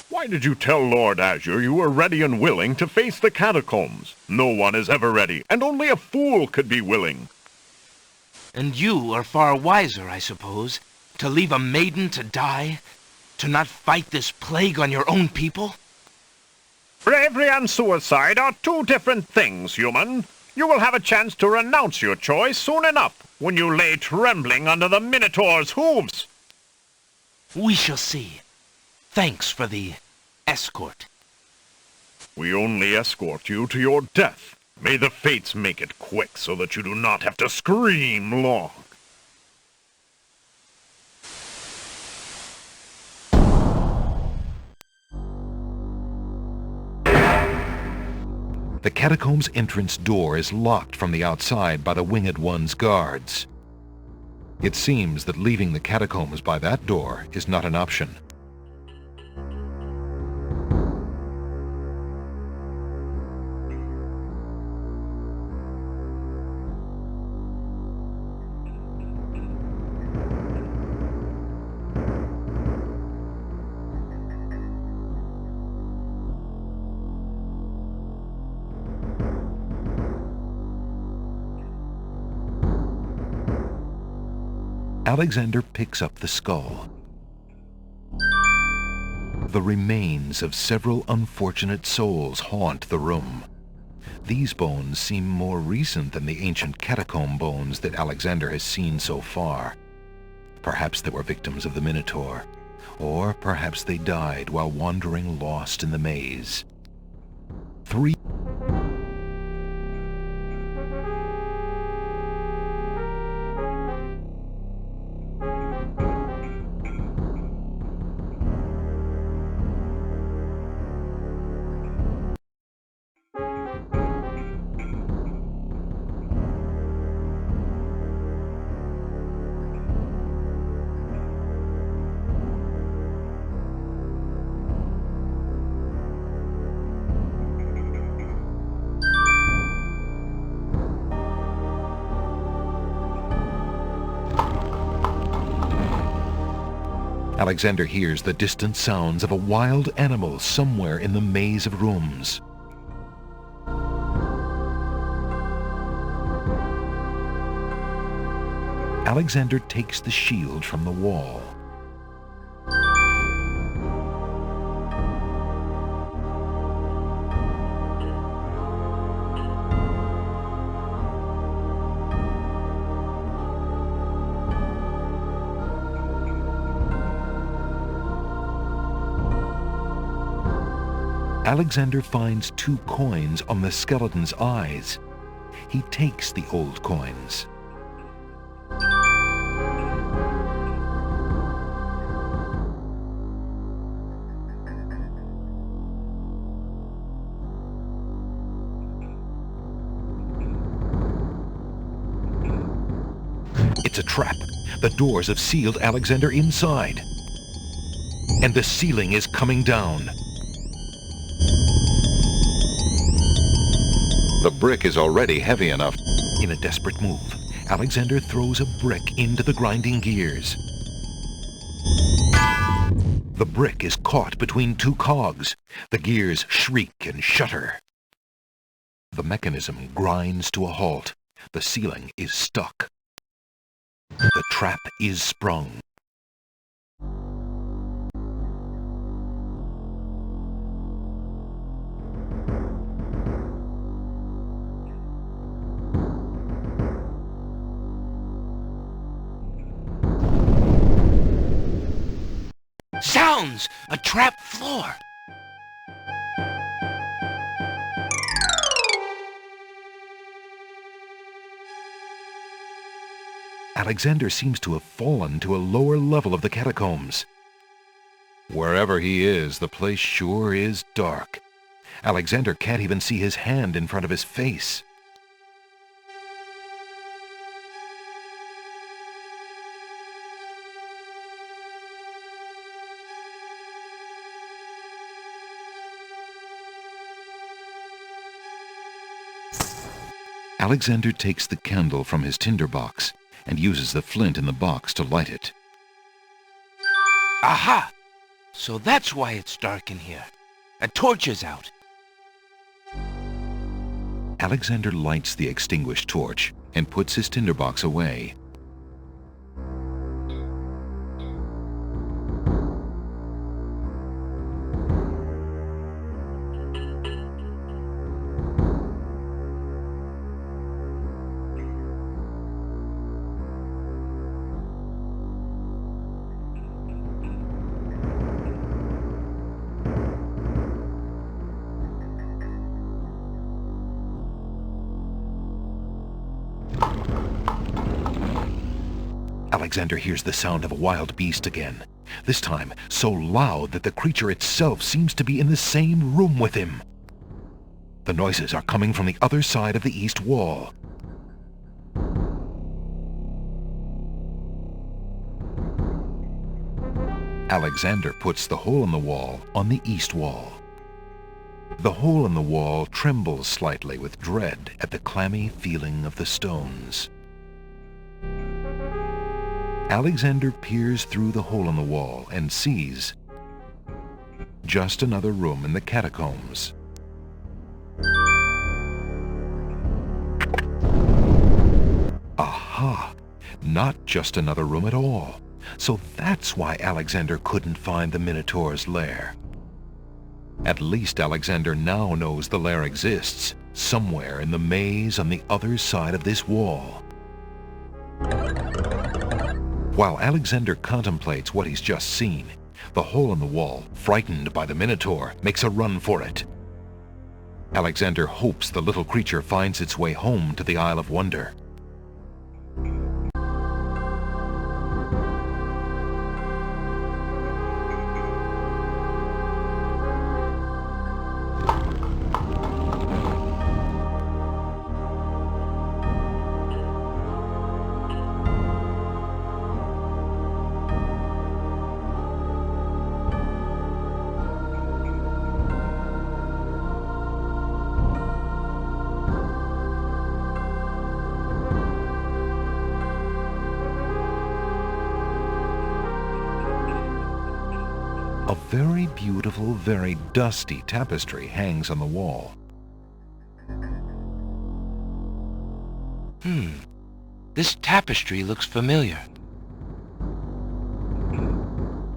Why did you tell Lord Azure you were ready and willing to face the catacombs? No one is ever ready, and only a fool could be willing. And you are far wiser, I suppose, to leave a maiden to die? To not fight this plague on your own people? Bravery and suicide are two different things, human. You will have a chance to renounce your choice soon enough, when you lay trembling under the Minotaur's hooves. We shall see. Thanks for the escort. We only escort you to your death. May the fates make it quick so that you do not have to scream long. The catacomb's entrance door is locked from the outside by the Winged One's guards. It seems that leaving the catacombs by that door is not an option. Alexander picks up the skull. The remains of several unfortunate souls haunt the room. These bones seem more recent than the ancient catacomb bones that Alexander has seen so far. Perhaps they were victims of the Minotaur, or perhaps they died while wandering lost in the maze. 3 Alexander hears the distant sounds of a wild animal somewhere in the maze of rooms. Alexander takes the shield from the wall. Alexander finds 2 coins on the skeleton's eyes. He takes the old coins. It's a trap. The doors have sealed Alexander inside. And the ceiling is coming down. The brick is already heavy enough. In a desperate move, Alexander throws a brick into the grinding gears. The brick is caught between 2 cogs. The gears shriek and shudder. The mechanism grinds to a halt. The ceiling is stuck. The trap is sprung. Sounds! A trap floor! Alexander seems to have fallen to a lower level of the catacombs. Wherever he is, the place sure is dark. Alexander can't even see his hand in front of his face. Alexander takes the candle from his tinderbox and uses the flint in the box to light it. Aha! So that's why it's dark in here. A torch is out. Alexander lights the extinguished torch and puts his tinderbox away. Alexander hears the sound of a wild beast again, this time so loud that the creature itself seems to be in the same room with him. The noises are coming from the other side of the east wall. Alexander puts the hole in the wall on the east wall. The hole in the wall trembles slightly with dread at the clammy feeling of the stones. Alexander peers through the hole in the wall and sees just another room in the catacombs. Aha! Not just another room at all. So that's why Alexander couldn't find the Minotaur's lair. At least Alexander now knows the lair exists, somewhere in the maze on the other side of this wall. While Alexander contemplates what he's just seen, the hole in the wall, frightened by the Minotaur, makes a run for it. Alexander hopes the little creature finds its way home to the Isle of Wonder. A very beautiful, very dusty tapestry hangs on the wall. This tapestry looks familiar.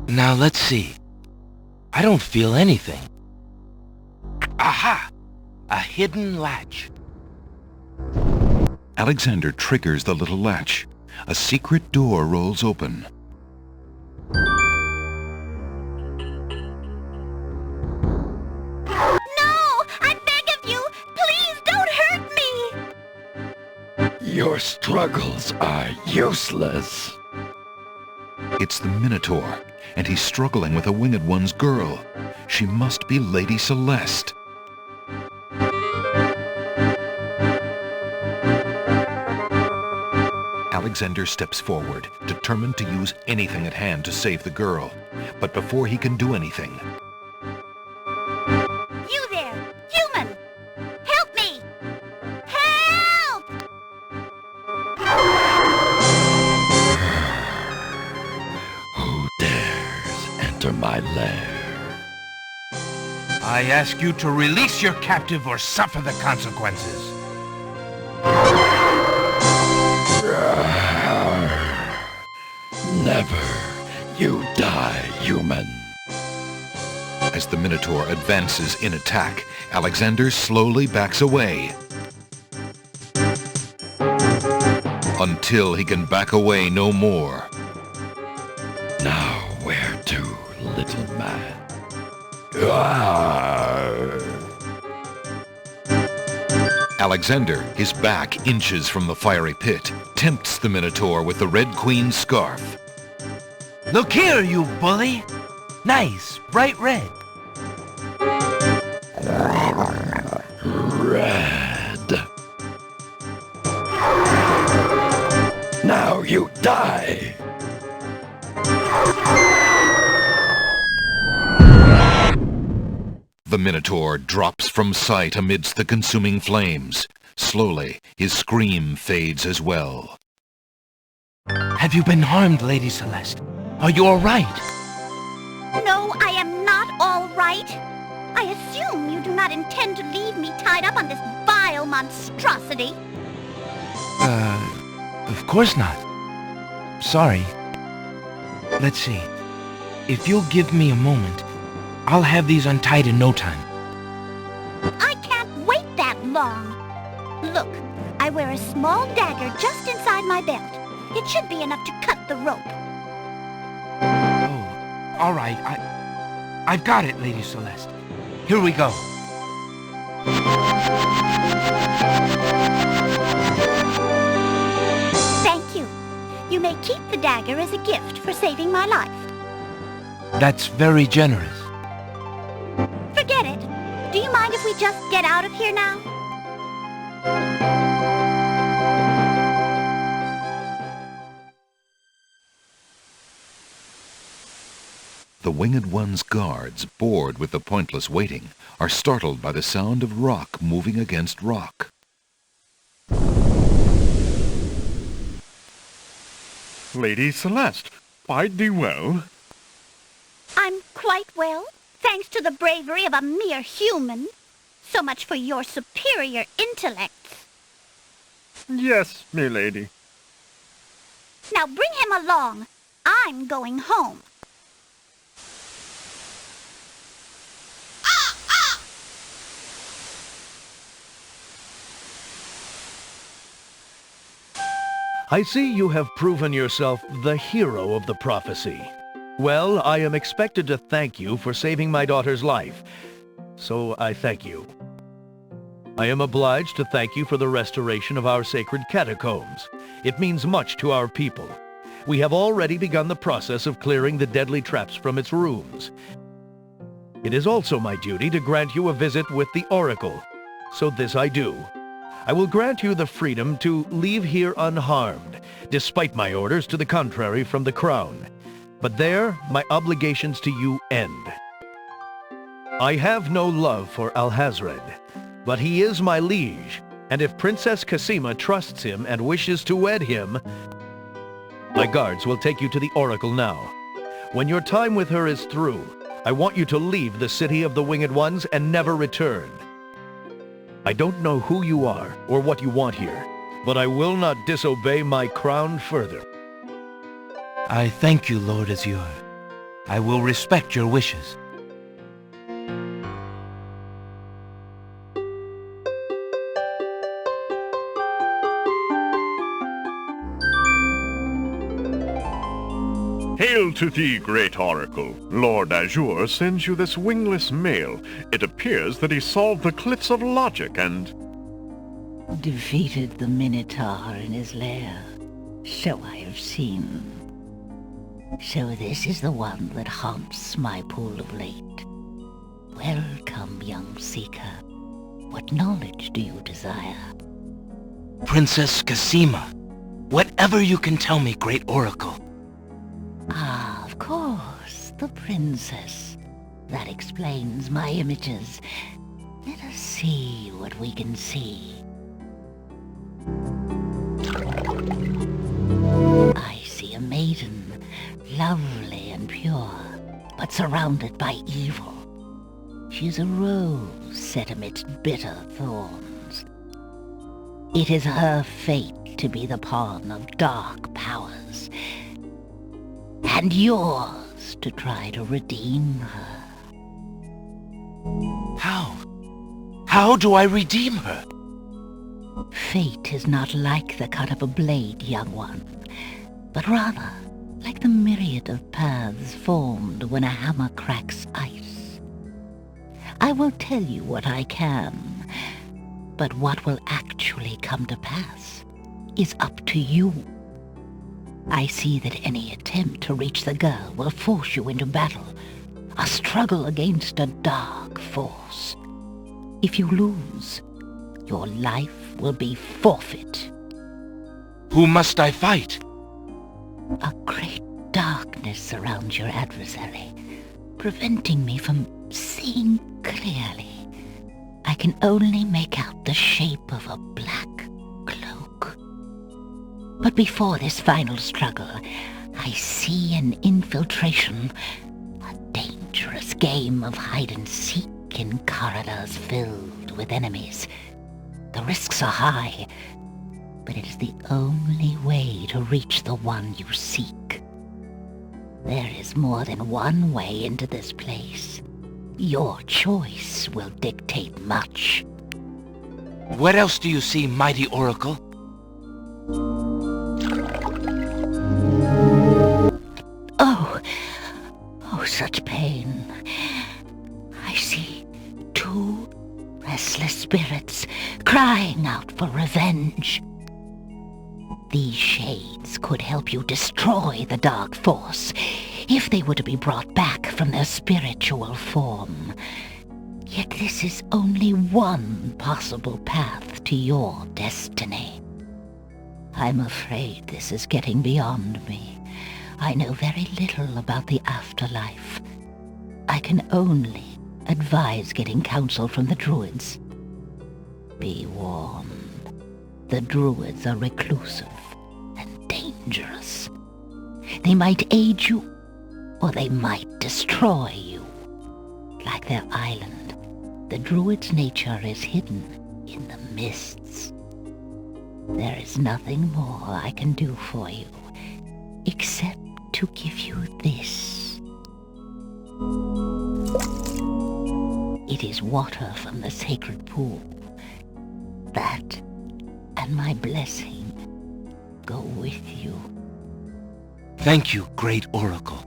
Now let's see. I don't feel anything. Aha! A hidden latch. Alexander triggers the little latch. A secret door rolls open. Your struggles are useless. It's the Minotaur, and he's struggling with a Winged One's girl. She must be Lady Celeste. Alexander steps forward, determined to use anything at hand to save the girl. But before he can do anything... You there, human! Help me! Help! Who dares enter my lair? I ask you to release your captive or suffer the consequences. Never. You die, human. As the Minotaur advances in attack, Alexander slowly backs away. Until he can back away no more. Now where to, little man? Alexander, his back inches from the fiery pit, tempts the Minotaur with the Red Queen's scarf. Look here, you bully! Nice, bright red. Red. Now you die! The Minotaur drops from sight amidst the consuming flames. Slowly, his scream fades as well. Have you been harmed, Lady Celeste? Are you all right? No, I am not all right. I assume you do not intend to leave me tied up on this vile monstrosity. Of course not. Sorry. Let's see. If you'll give me a moment, I'll have these untied in no time. I can't wait that long. Look, I wear a small dagger just inside my belt. It should be enough to cut the rope. Oh, all right. I've got it, Lady Celeste. Here we go. Thank you. You may keep the dagger as a gift for saving my life. That's very generous. Forget it. Do you mind if we just get out of here now? The Winged One's guards, bored with the pointless waiting, are startled by the sound of rock moving against rock. Lady Celeste, bide thee well. I'm quite well, thanks to the bravery of a mere human. So much for your superior intellects. Yes, milady. Now bring him along. I'm going home. I see you have proven yourself the hero of the prophecy. Well, I am expected to thank you for saving my daughter's life, so I thank you. I am obliged to thank you for the restoration of our sacred catacombs. It means much to our people. We have already begun the process of clearing the deadly traps from its rooms. It is also my duty to grant you a visit with the Oracle, so this I do. I will grant you the freedom to leave here unharmed, despite my orders to the contrary from the Crown. But there, my obligations to you end. I have no love for Alhazred, but he is my liege, and if Princess Cassima trusts him and wishes to wed him, my guards will take you to the Oracle now. When your time with her is through, I want you to leave the city of the Winged Ones and never return. I don't know who you are or what you want here, but I will not disobey my crown further. I thank you, Lord Azure. I will respect your wishes. Hail to thee, great oracle. Lord Azure sends you this wingless mail. It appears that he solved the cliffs of logic and... defeated the Minotaur in his lair. So I have seen. So this is the one that haunts my pool of late. Welcome, young seeker. What knowledge do you desire? Princess Cosima, whatever you can tell me, great oracle. Ah, of course, the princess. That explains my images. Let us see what we can see. I see a maiden, lovely and pure, but surrounded by evil. She is a rose set amidst bitter thorns. It is her fate to be the pawn of dark powers, and yours to try to redeem her. How? How do I redeem her? Fate is not like the cut of a blade, young one, but rather like the myriad of paths formed when a hammer cracks ice. I will tell you what I can, but what will actually come to pass is up to you. I see that any attempt to reach the girl will force you into battle, a struggle against a dark force. If you lose, your life will be forfeit. Who must I fight? A great darkness surrounds your adversary, preventing me from seeing clearly. I can only make out the shape of a black cloak. But before this final struggle, I see an infiltration, a dangerous game of hide-and-seek in corridors filled with enemies. The risks are high, but it is the only way to reach the one you seek. There is more than one way into this place. Your choice will dictate much. What else do you see, mighty oracle? Oh, such pain. I see two restless spirits crying out for revenge. These shades could help you destroy the dark force if they were to be brought back from their spiritual form. Yet this is only one possible path to your destiny. I'm afraid this is getting beyond me. I know very little about the afterlife. I can only advise getting counsel from the druids. Be warned. The druids are reclusive and dangerous. They might aid you, or they might destroy you. Like their island, the druid's nature is hidden in the mists. There is nothing more I can do for you, except to give you this. It is water from the sacred pool. That and my blessing go with you. Thank you, great oracle.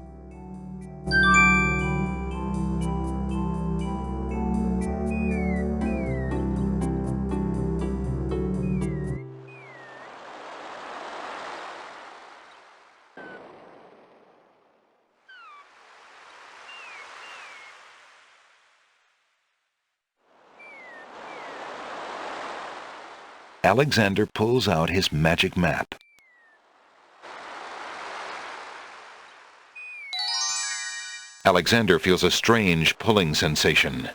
Alexander pulls out his magic map. Alexander feels a strange pulling sensation.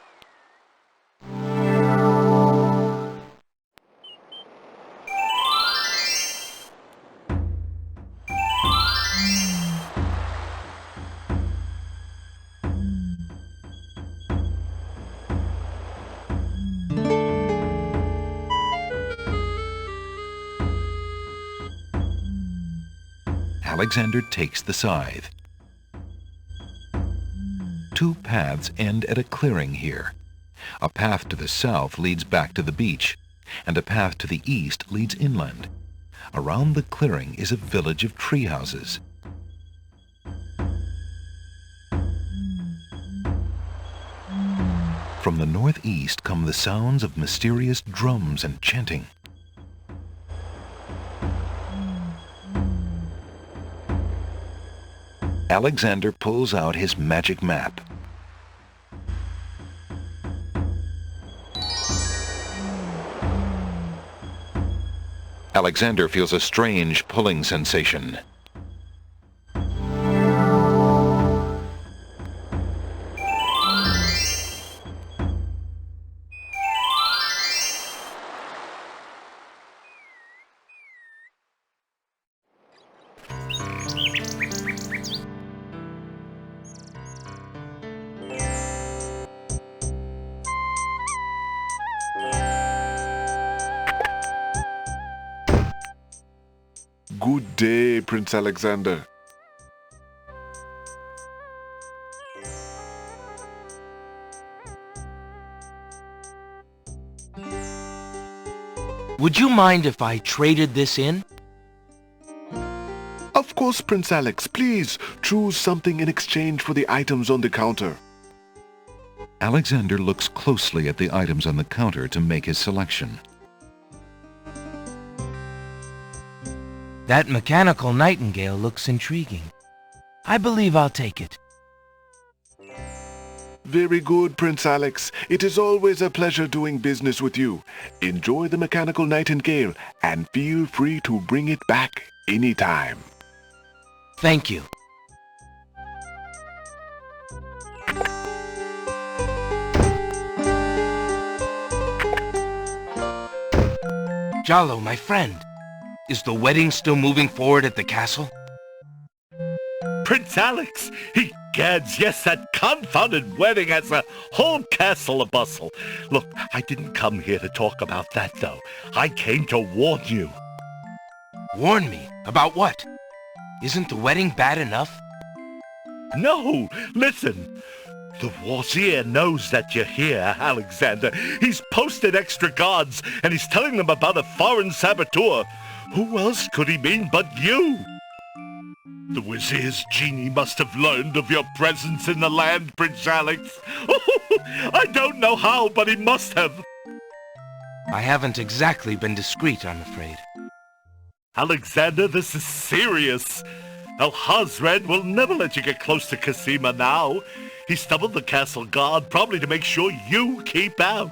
Alexander takes the scythe. 2 paths end at a clearing here. A path to the south leads back to the beach, and a path to the east leads inland. Around the clearing is a village of tree houses. From the northeast come the sounds of mysterious drums and chanting. Alexander pulls out his magic map. Alexander feels a strange pulling sensation. Good day, Prince Alexander. Would you mind if I traded this in? Of course, Prince Alex. Please choose something in exchange for the items on the counter. Alexander looks closely at the items on the counter to make his selection. That mechanical nightingale looks intriguing. I believe I'll take it. Very good, Prince Alex. It is always a pleasure doing business with you. Enjoy the mechanical nightingale and feel free to bring it back anytime. Thank you. Jalo, my friend, is the wedding still moving forward at the castle? Prince Alex, egads, yes, that confounded wedding has a whole castle a-bustle. Look, I didn't come here to talk about that, though. I came to warn you. Warn me? About what? Isn't the wedding bad enough? No, listen. The Wazir knows that you're here, Alexander. He's posted extra guards, and he's telling them about a foreign saboteur. Who else could he mean but you? The Wazir's genie must have learned of your presence in the land, Prince Alex. I don't know how, but he must have. I haven't exactly been discreet, I'm afraid. Alexander, this is serious. Alhazred will never let you get close to Cassima now. He's doubled the castle guard, probably to make sure you keep out.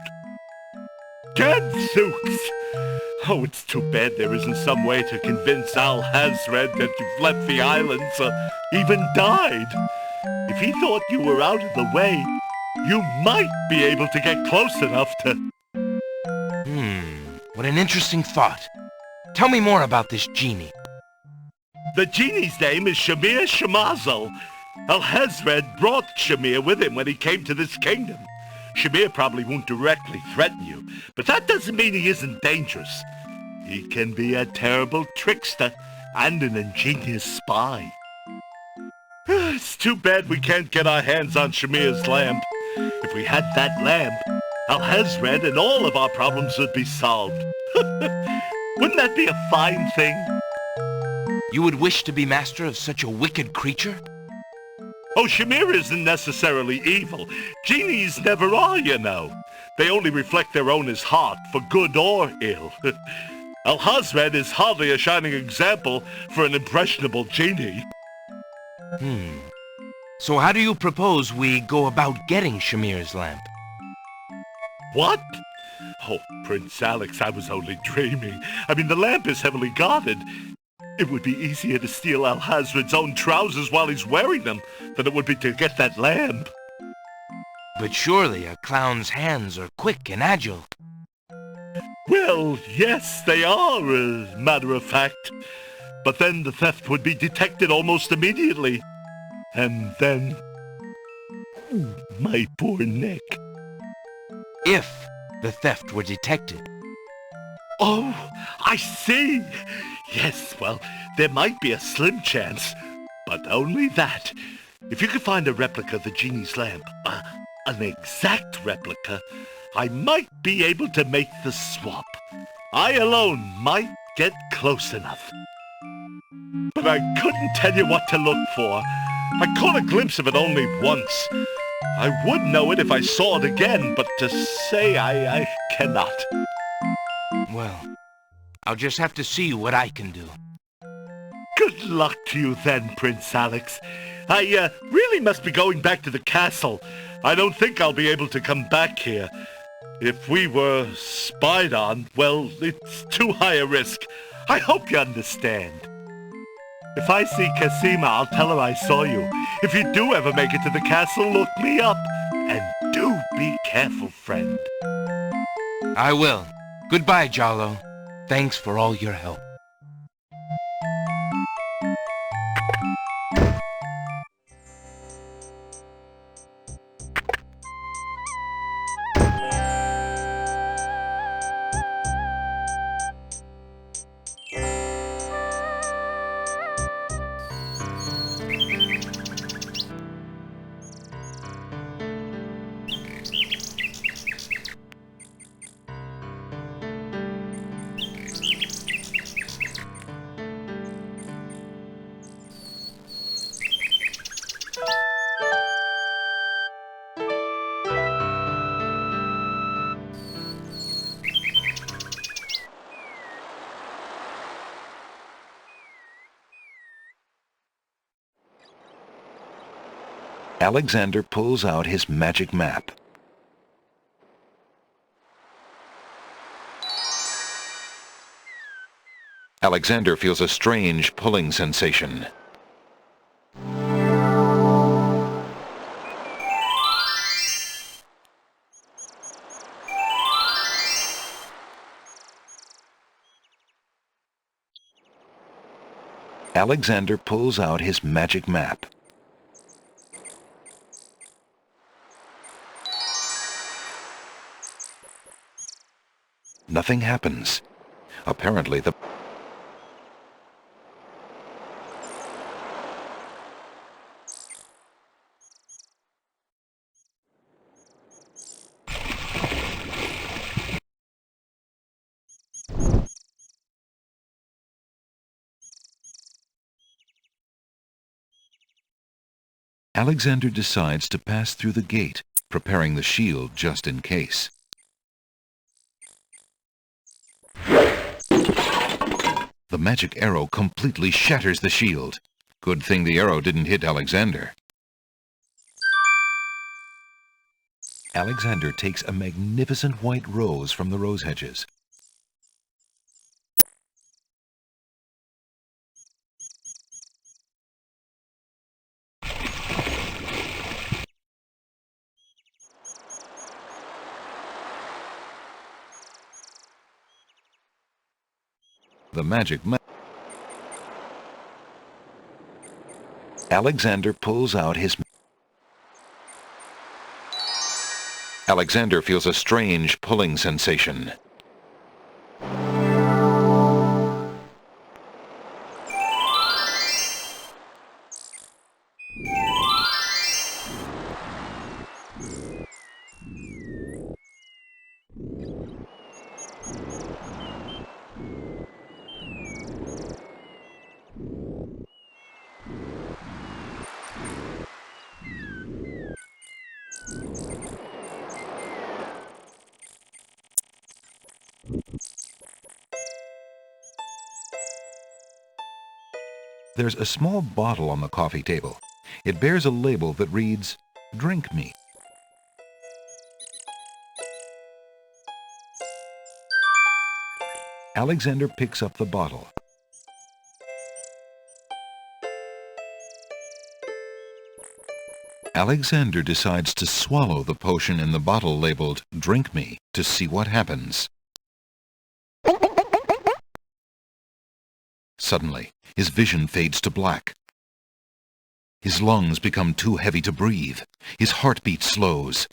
Gadzooks! Oh, it's too bad there isn't some way to convince Alhazred that you've left the islands or even died. If he thought you were out of the way, you might be able to get close enough to... What an interesting thought. Tell me more about this genie. The genie's name is Shamir Shamazel. Alhazred brought Shamir with him when he came to this kingdom. Shamir probably won't directly threaten you, but that doesn't mean he isn't dangerous. He can be a terrible trickster and an ingenious spy. It's too bad we can't get our hands on Shamir's lamp. If we had that lamp, Alhazred and all of our problems would be solved. Wouldn't that be a fine thing? You would wish to be master of such a wicked creature? Oh, Shamir isn't necessarily evil. Genies never are, you know. They only reflect their owner's heart, for good or ill. Alhazred is hardly a shining example for an impressionable genie. So how do you propose we go about getting Shamir's lamp? What? Oh, Prince Alex, I was only dreaming. I mean, the lamp is heavily guarded. It would be easier to steal Alhazred's own trousers while he's wearing them than it would be to get that lamp. But surely a clown's hands are quick and agile. Well, yes, they are, as a matter of fact. But then the theft would be detected almost immediately. And then... my poor neck. If the theft were detected. Oh, I see. Yes, well, there might be a slim chance, but only that. If you could find a replica of the genie's lamp, an exact replica, I might be able to make the swap. I alone might get close enough. But I couldn't tell you what to look for. I caught a glimpse of it only once. I would know it if I saw it again, but to say I cannot. Well, I'll just have to see what I can do. Good luck to you then, Prince Alex. I really must be going back to the castle. I don't think I'll be able to come back here. If we were spied on, well, it's too high a risk. I hope you understand. If I see Cassima, I'll tell her I saw you. If you do ever make it to the castle, look me up. And do be careful, friend. I will. Goodbye, Jollo. Thanks for all your help. Alexander pulls out his magic map. Alexander feels a strange pulling sensation. Alexander pulls out his magic map. Nothing happens. Apparently the Alexander decides to pass through the gate, preparing the shield just in case. The magic arrow completely shatters the shield. Good thing the arrow didn't hit Alexander. Alexander takes a magnificent white rose from the rose hedges. The magic map. Alexander pulls out his... Alexander feels a strange pulling sensation. There's a small bottle on the coffee table. It bears a label that reads, "Drink me." Alexander picks up the bottle. Alexander decides to swallow the potion in the bottle labeled, "Drink me," to see what happens. Suddenly, his vision fades to black. His lungs become too heavy to breathe. His heartbeat slows.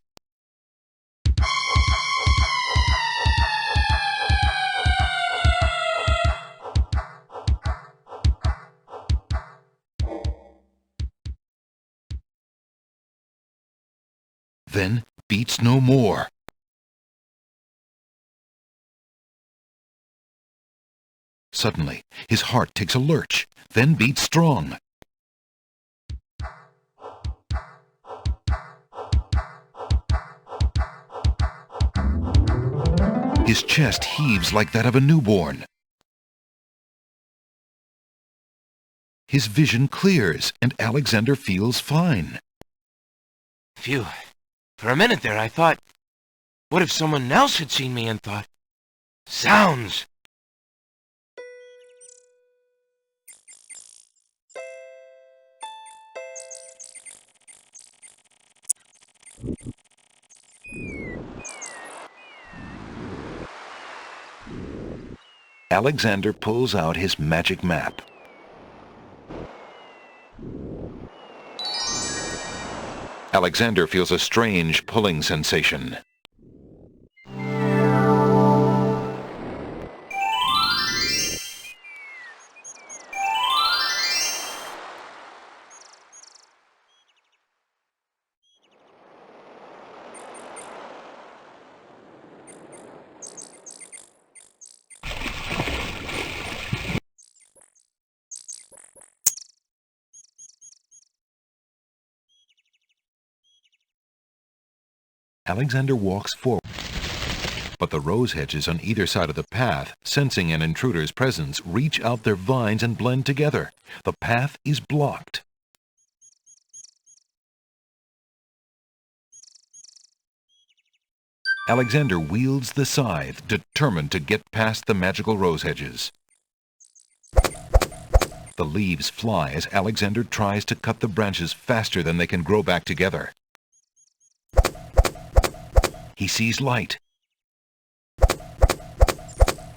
then beats no more. Suddenly, his heart takes a lurch, then beats strong. His chest heaves like that of a newborn. His vision clears, and Alexander feels fine. Phew. For a minute there I thought, what if someone else had seen me and thought, "Zounds!" Alexander pulls out his magic map. Alexander feels a strange pulling sensation. Alexander walks forward, but the rose hedges on either side of the path, sensing an intruder's presence, reach out their vines and blend together. The path is blocked. Alexander wields the scythe, determined to get past the magical rose hedges. The leaves fly as Alexander tries to cut the branches faster than they can grow back together. He sees light.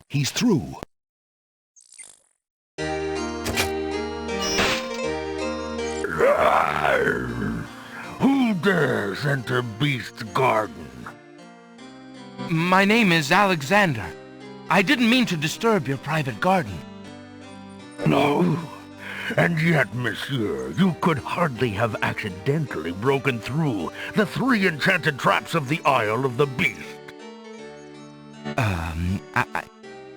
He's through. Who dares enter Beast's garden? My name is Alexander. I didn't mean to disturb your private garden. No. And yet, monsieur, you could hardly have accidentally broken through the 3 enchanted traps of the Isle of the Beast.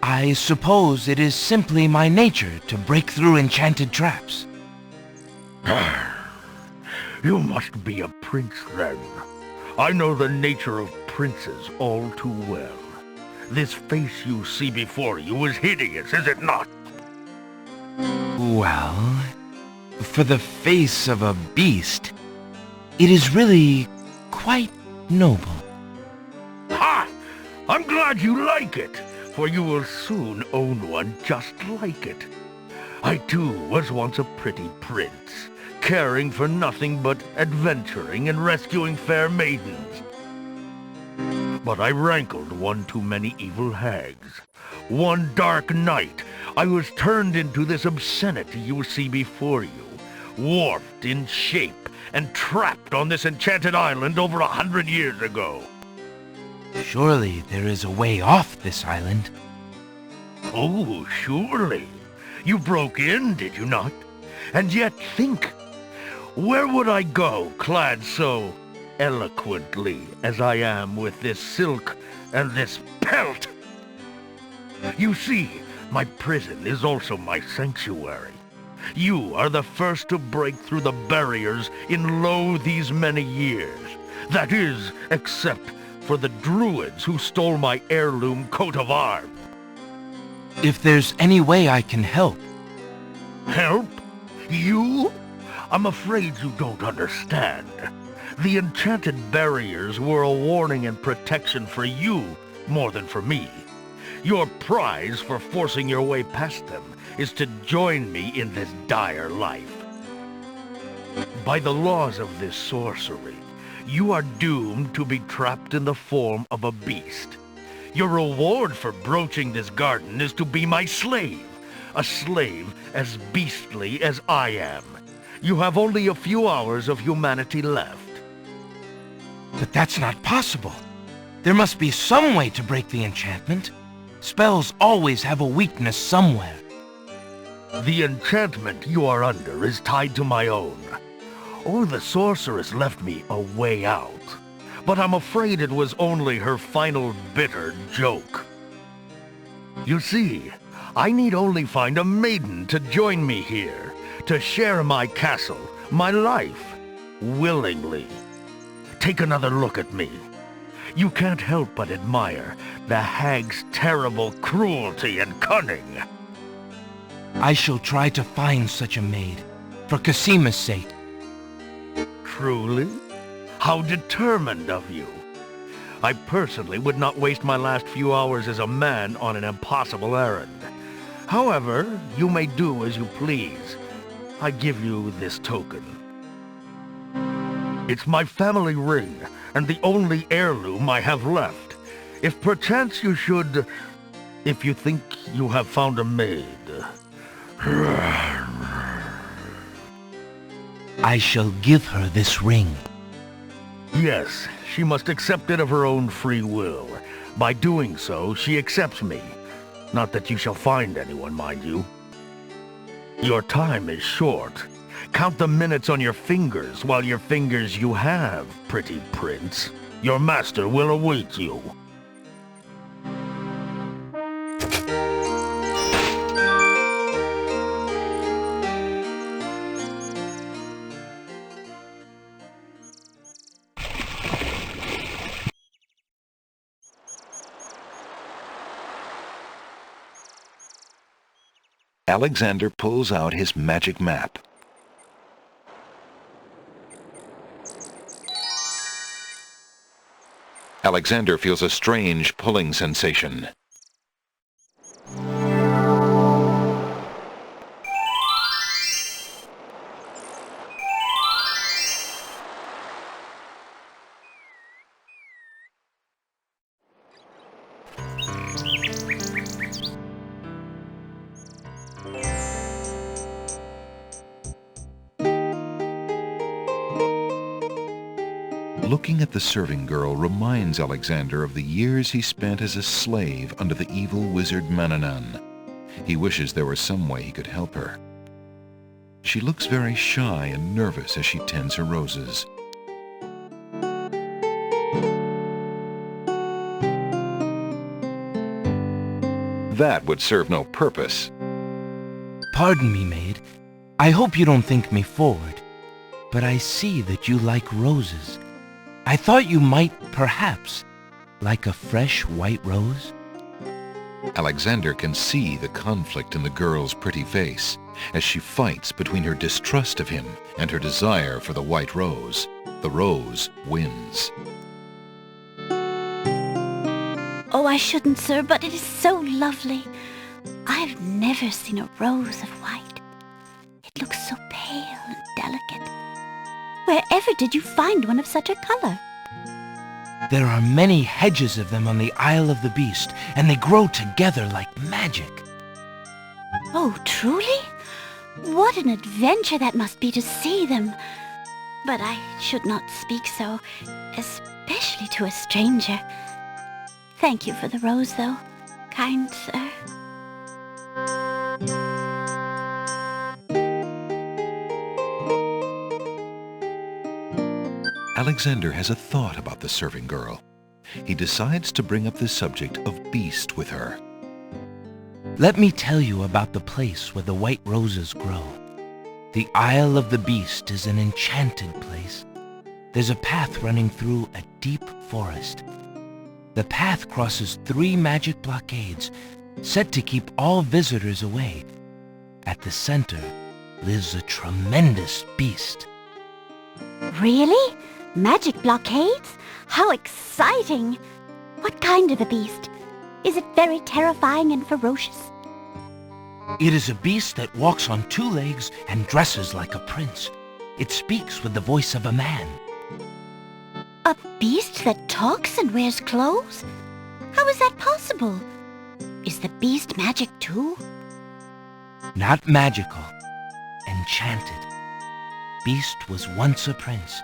I suppose it is simply my nature to break through enchanted traps. You must be a prince, then. I know the nature of princes all too well. This face you see before you is hideous, is it not? Well, for the face of a beast, it is really quite noble. Ha! I'm glad you like it, for you will soon own one just like it. I too was once a pretty prince, caring for nothing but adventuring and rescuing fair maidens. But I rankled one too many evil hags. One dark night, I was turned into this obscenity you see before you, warped in shape and trapped on this enchanted island over 100 years ago. Surely there is a way off this island. Oh, surely. You broke in, did you not? And yet think, where would I go clad so eloquently as I am with this silk and this pelt? You see, my prison is also my sanctuary. You are the first to break through the barriers in lo these many years. That is, except for the druids who stole my heirloom coat of arms. If there's any way I can help. Help? You? I'm afraid you don't understand. The enchanted barriers were a warning and protection for you more than for me. Your prize for forcing your way past them is to join me in this dire life. By the laws of this sorcery, you are doomed to be trapped in the form of a beast. Your reward for broaching this garden is to be my slave, a slave as beastly as I am. You have only a few hours of humanity left. But that's not possible. There must be some way to break the enchantment. Spells always have a weakness somewhere. The enchantment you are under is tied to my own. Or the sorceress left me a way out. but I'm afraid it was only her final bitter joke. You see, I need only find a maiden to join me here, to share my castle, my life, willingly. Take another look at me. You can't help but admire the hag's terrible cruelty and cunning. I shall try to find such a maid, for Casima's sake. Truly? How determined of you. I personally would not waste my last few hours as a man on an impossible errand. However, you may do as you please. I give you this token. It's my family ring, and the only heirloom I have left. If perchance you should... if you think you have found a maid... I shall give her this ring. Yes, she must accept it of her own free will. By doing so, she accepts me. Not that you shall find anyone, mind you. Your time is short. Count the minutes on your fingers while your fingers you have, pretty prince. Your master will await you. Alexander pulls out his magic map. Alexander feels a strange pulling sensation. Looking at the serving girl reminds Alexander of the years he spent as a slave under the evil wizard Mananan. He wishes there was some way he could help her. She looks very shy and nervous as she tends her roses. That would serve no purpose. Pardon me, maid. I hope you don't think me forward, but I see that you like roses. I thought you might, perhaps, like a fresh white rose. Alexander can see the conflict in the girl's pretty face as she fights between her distrust of him and her desire for the white rose. The rose wins. Oh, I shouldn't, sir, but it is so lovely. I've never seen a rose of white. It looks so pale and delicate. Wherever did you find one of such a color? There are many hedges of them on the Isle of the Beast, and they grow together like magic. Oh, truly? What an adventure that must be to see them. But I should not speak so, especially to a stranger. Thank you for the rose, though, kind sir. Alexander has a thought about the serving girl. He decides to bring up the subject of beast with her. Let me tell you about the place where the white roses grow. The Isle of the Beast is an enchanted place. There's a path running through a deep forest. The path crosses 3 magic blockades, set to keep all visitors away. At the center lives a tremendous beast. Really? Magic blockades? How exciting! What kind of a beast? Is it very terrifying and ferocious? It is a beast that walks on 2 legs and dresses like a prince. It speaks with the voice of a man. A beast that talks and wears clothes? How is that possible? Is the beast magic too? Not magical, enchanted. Beast was once a prince,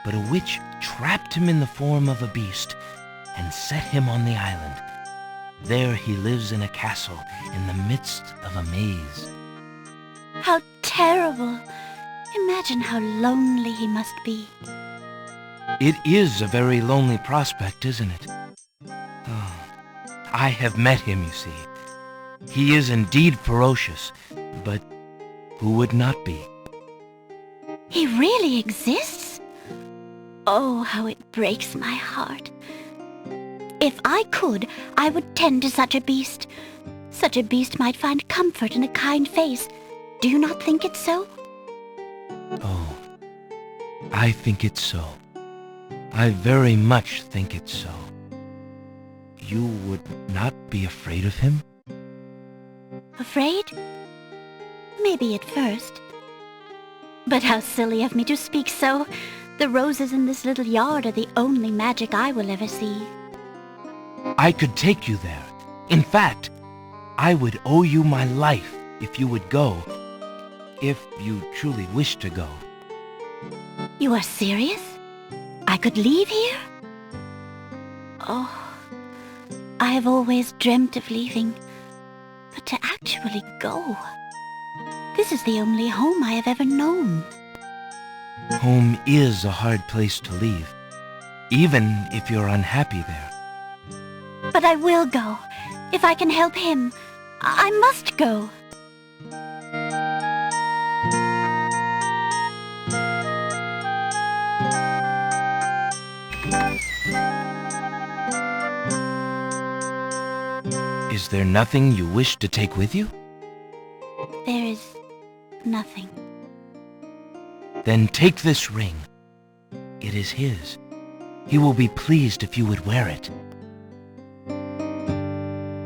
but a witch trapped him in the form of a beast and set him on the island. There he lives in a castle in the midst of a maze. How terrible! Imagine how lonely he must be. It is a very lonely prospect, isn't it? Oh, I have met him, you see. He is indeed ferocious, but who would not be? He really exists? Oh, how it breaks my heart. If I could, I would tend to such a beast. Such a beast might find comfort in a kind face. Do you not think it so? Oh, I think it's so. I very much think it's so. You would not be afraid of him? Afraid? Maybe at first. But how silly of me to speak so. The roses in this little yard are the only magic I will ever see. I could take you there. In fact, I would owe you my life if you would go. If you truly wish to go. You are serious? I could leave here? Oh, I have always dreamt of leaving. But to actually go... This is the only home I have ever known. Home is a hard place to leave, even if you're unhappy there. But I will go. If I can help him, I must go. Is there nothing you wish to take with you? There is nothing. Then take this ring. It is his. He will be pleased if you would wear it.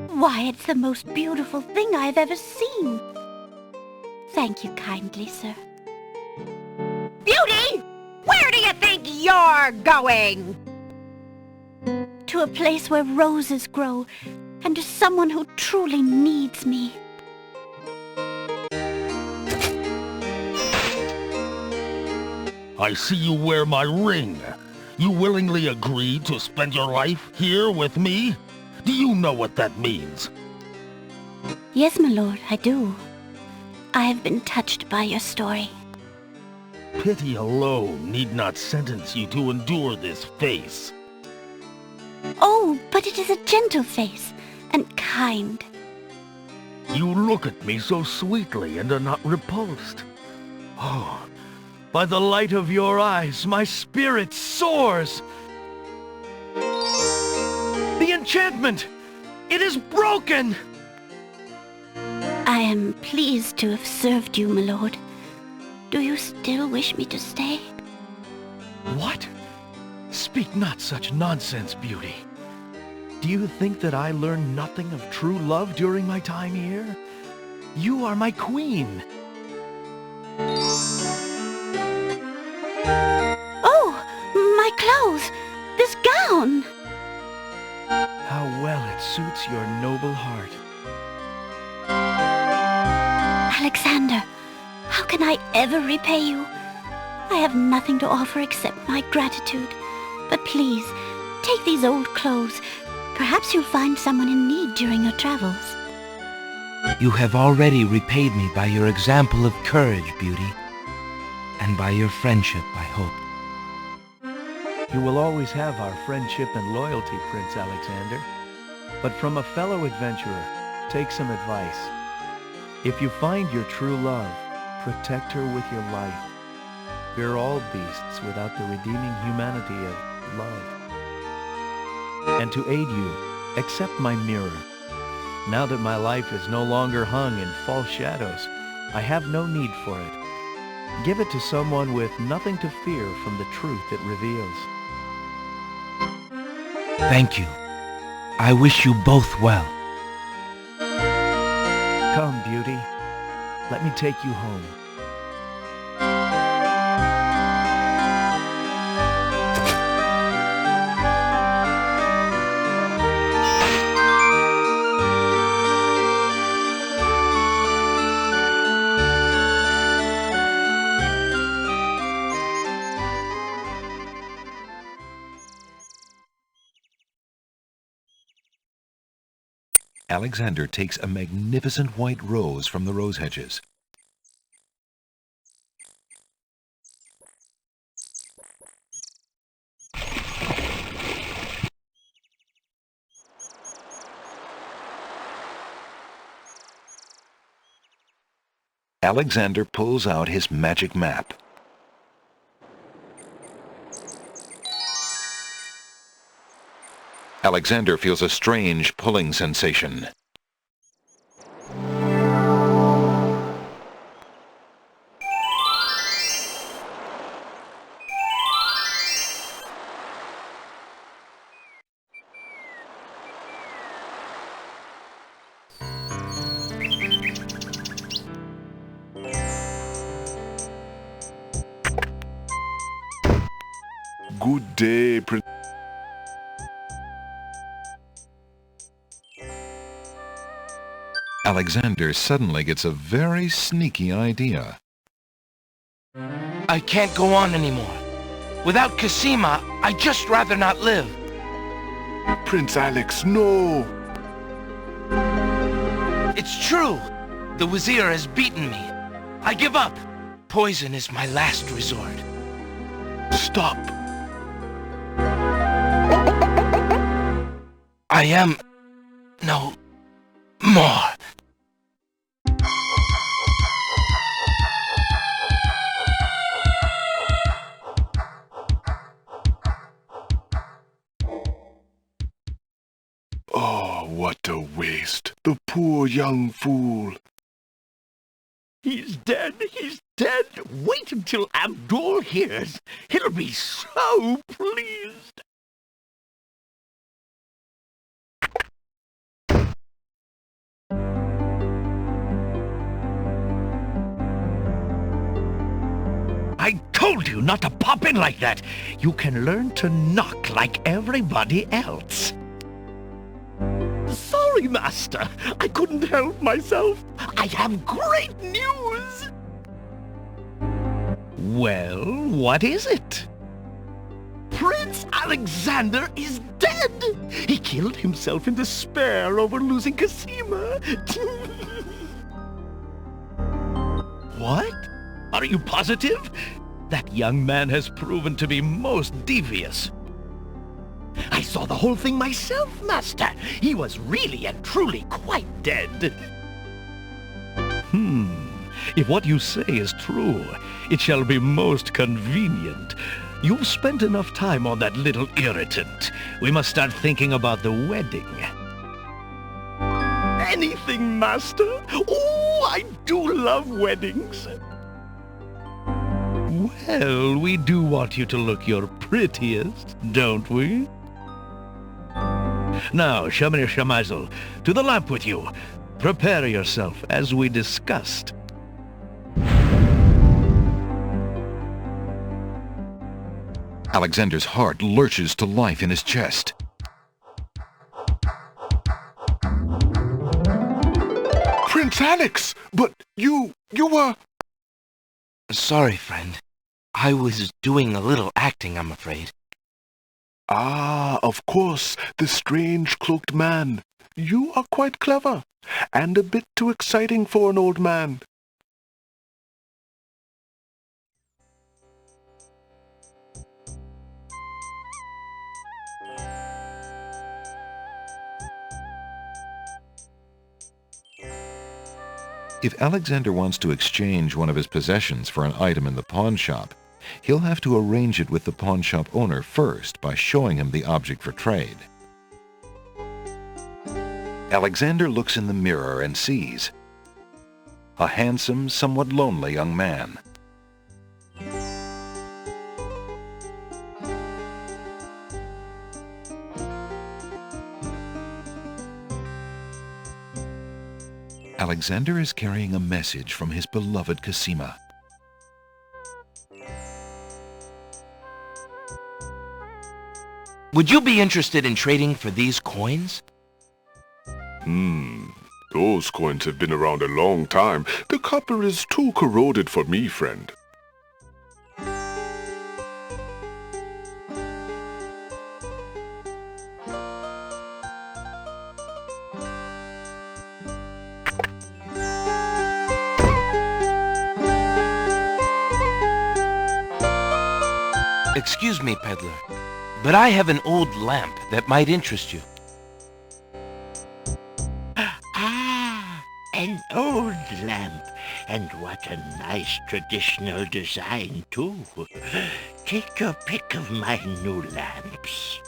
Why, it's the most beautiful thing I have ever seen. Thank you kindly, sir. Beauty! Where do you think you're going? To a place where roses grow, and to someone who truly needs me. I see you wear my ring. You willingly agreed to spend your life here with me? Do you know what that means? Yes, my lord, I do. I have been touched by your story. Pity alone need not sentence you to endure this face. Oh, but it is a gentle face, and kind. You look at me so sweetly and are not repulsed. Oh, by the light of your eyes, my spirit soars! The enchantment! It is broken! I am pleased to have served you, my lord. Do you still wish me to stay? What? Speak not such nonsense, Beauty. Do you think that I learned nothing of true love during my time here? You are my queen. Oh, my clothes! This gown! How well it suits your noble heart. Alexander, how can I ever repay you? I have nothing to offer except my gratitude. But please, take these old clothes. Perhaps you'll find someone in need during your travels. You have already repaid me by your example of courage, Beauty. And by your friendship, I hope. You will always have our friendship and loyalty, Prince Alexander. But from a fellow adventurer, take some advice. If you find your true love, protect her with your life. Fear all beasts without the redeeming humanity of love. And to aid you, accept my mirror. Now that my life is no longer hung in false shadows, I have no need for it. Give it to someone with nothing to fear from the truth it reveals. Thank you. I wish you both well. Come, Beauty. Let me take you home. Alexander takes a magnificent white rose from the rose hedges. Alexander pulls out his magic map. Alexander feels a strange pulling sensation. Good day, Prince. Alexander suddenly gets a very sneaky idea. I can't go on anymore. Without Cosima, I'd just rather not live. Prince Alex, no! It's true. The Wazir has beaten me. I give up. Poison is my last resort. Stop! I am no more. Oh, what a waste. The poor young fool. He's dead. He's dead. Wait until Abdul hears. He'll be so pleased. I told you not to pop in like that. You can learn to knock like everybody else. Sorry, Master. I couldn't help myself. I have great news. Well, what is it? Prince Alexander is dead. He killed himself in despair over losing Cosima. What? Are you positive? That young man has proven to be most devious. I saw the whole thing myself, Master. He was really and truly quite dead. If what you say is true, it shall be most convenient. You've spent enough time on that little irritant. We must start thinking about the wedding. Anything, Master? Oh, I do love weddings. Well, we do want you to look your prettiest, don't we? Now, Shamir Shamazel, to the lamp with you. Prepare yourself, as we discussed. Alexander's heart lurches to life in his chest. Prince Alex! But you were... Sorry, friend. I was doing a little acting, I'm afraid. Ah, of course, the strange cloaked man. You are quite clever, and a bit too exciting for an old man. If Alexander wants to exchange one of his possessions for an item in the pawn shop, he'll have to arrange it with the pawn shop owner first by showing him the object for trade. Alexander looks in the mirror and sees a handsome, somewhat lonely young man. Alexander is carrying a message from his beloved Cosima. Would you be interested in trading for these coins? Those coins have been around a long time. The copper is too corroded for me, friend. Excuse me, peddler, but I have an old lamp that might interest you. An old lamp. And what a nice traditional design, too. Take your pick of my new lamps.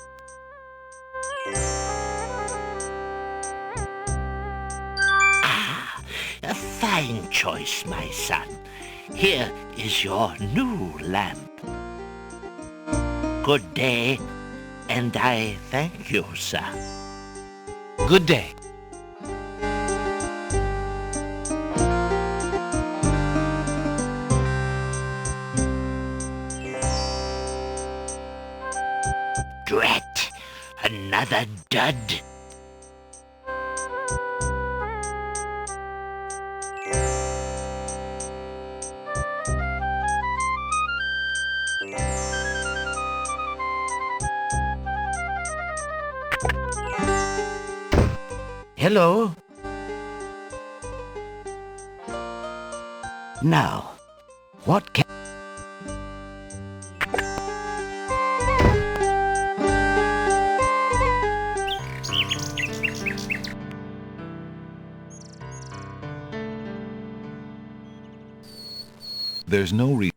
Ah, a fine choice, my son. Here is your new lamp. Good day, and I thank you, sir. Good day. Drat! Another dud. Hello? Now, what can... There's no reason.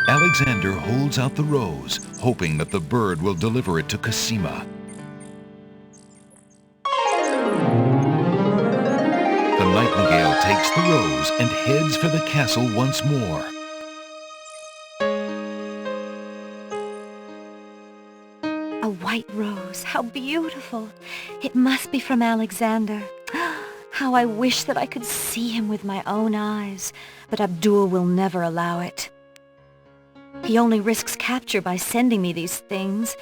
Alexander holds out the rose, hoping that the bird will deliver it to Cosima. The nightingale takes the rose and heads for the castle once more. A white rose, how beautiful. It must be from Alexander. How I wish that I could see him with my own eyes, but Abdul will never allow it. He only risks capture by sending me these things,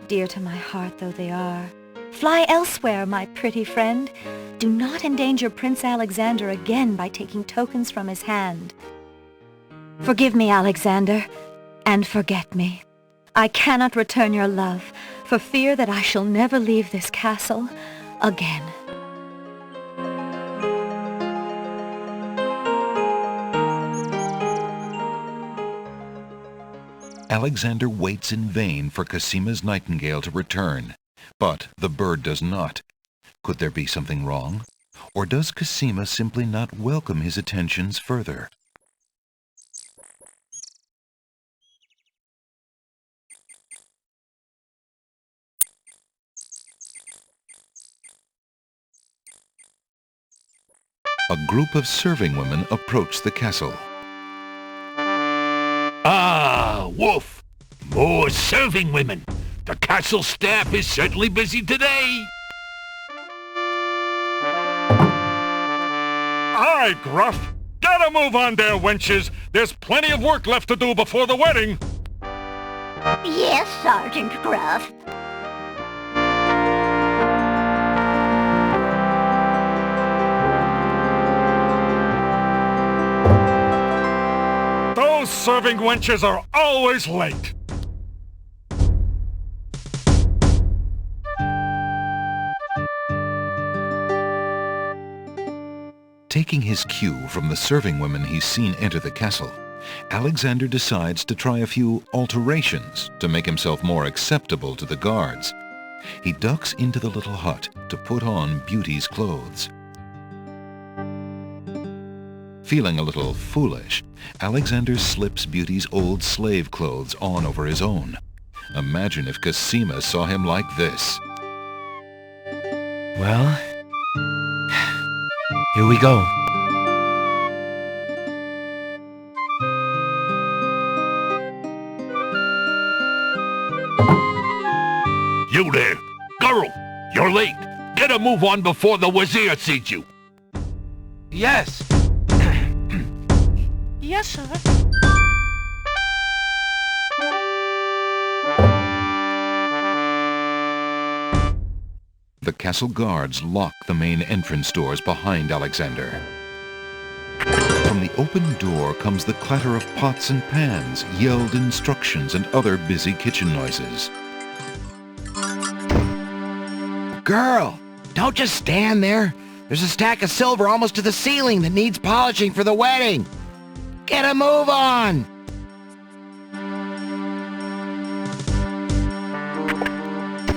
dear to my heart though they are. Fly elsewhere, my pretty friend. Do not endanger Prince Alexander again by taking tokens from his hand. Forgive me, Alexander, and forget me. I cannot return your love, for fear that I shall never leave this castle again. Alexander waits in vain for Cosima's nightingale to return, but the bird does not. Could there be something wrong? Or does Cosima simply not welcome his attentions further? A group of serving women approach the castle. Ah, Wolf! More serving women! The castle staff is certainly busy today! Aye, Gruff! Get a move on there, wenches! There's plenty of work left to do before the wedding! Yes, Sergeant Gruff. Those serving wenches are always late! Taking his cue from the serving women he's seen enter the castle, Alexander decides to try a few alterations to make himself more acceptable to the guards. He ducks into the little hut to put on Beauty's clothes. Feeling a little foolish, Alexander slips Beauty's old slave clothes on over his own. Imagine if Cosima saw him like this. Well, here we go. You there! Girl! You're late! Get a move on before the Wazir sees you! Yes! Yes, sir. The castle guards lock the main entrance doors behind Alexander. From the open door comes the clatter of pots and pans, yelled instructions, and other busy kitchen noises. Girl, don't just stand there. There's a stack of silver almost to the ceiling that needs polishing for the wedding. Get a move on!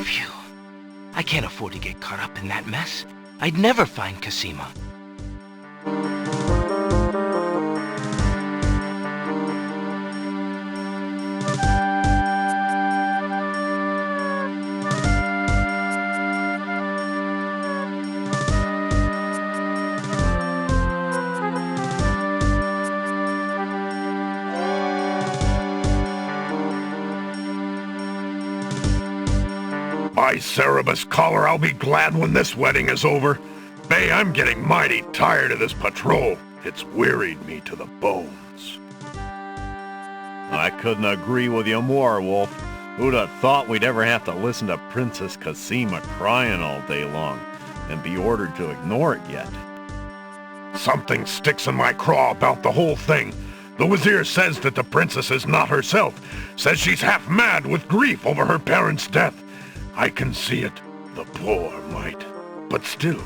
Phew. I can't afford to get caught up in that mess. I'd never find Cosima. By Cerebus collar, I'll be glad when this wedding is over. Bay, I'm getting mighty tired of this patrol. It's wearied me to the bones. I couldn't agree with you more, Wolf. Who'd have thought we'd ever have to listen to Princess Cassima crying all day long and be ordered to ignore it yet? Something sticks in my craw about the whole thing. The Wazir says that the princess is not herself. Says she's half mad with grief over her parents' death. I can see it. The poor mite. But still.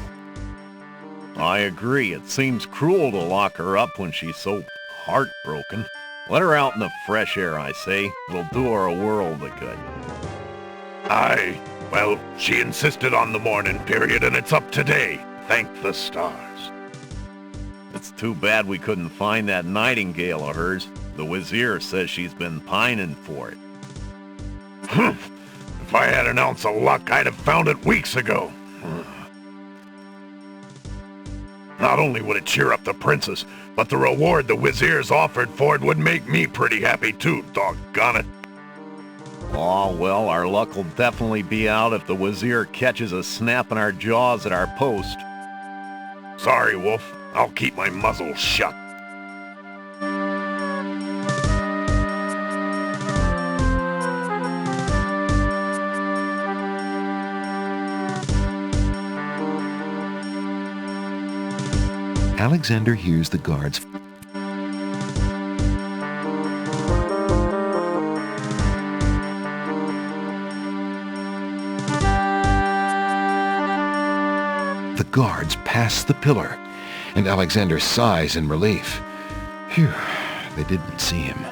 I agree. It seems cruel to lock her up when she's so heartbroken. Let her out in the fresh air, I say. It'll do her a world of good. Aye. Well, she insisted on the mourning period, and it's up today. Thank the stars. It's too bad we couldn't find that nightingale of hers. The Wazir says she's been pining for it. Humph. If I had an ounce of luck, I'd have found it weeks ago. Not only would it cheer up the princess, but the reward the Wazir's offered for it would make me pretty happy too, doggone it. Oh, well, our luck will definitely be out if the Wazir catches us snapping our jaws at our post. Sorry, Wolf. I'll keep my muzzle shut. Alexander hears the guards. The guards pass the pillar, and Alexander sighs in relief. Phew, they didn't see him.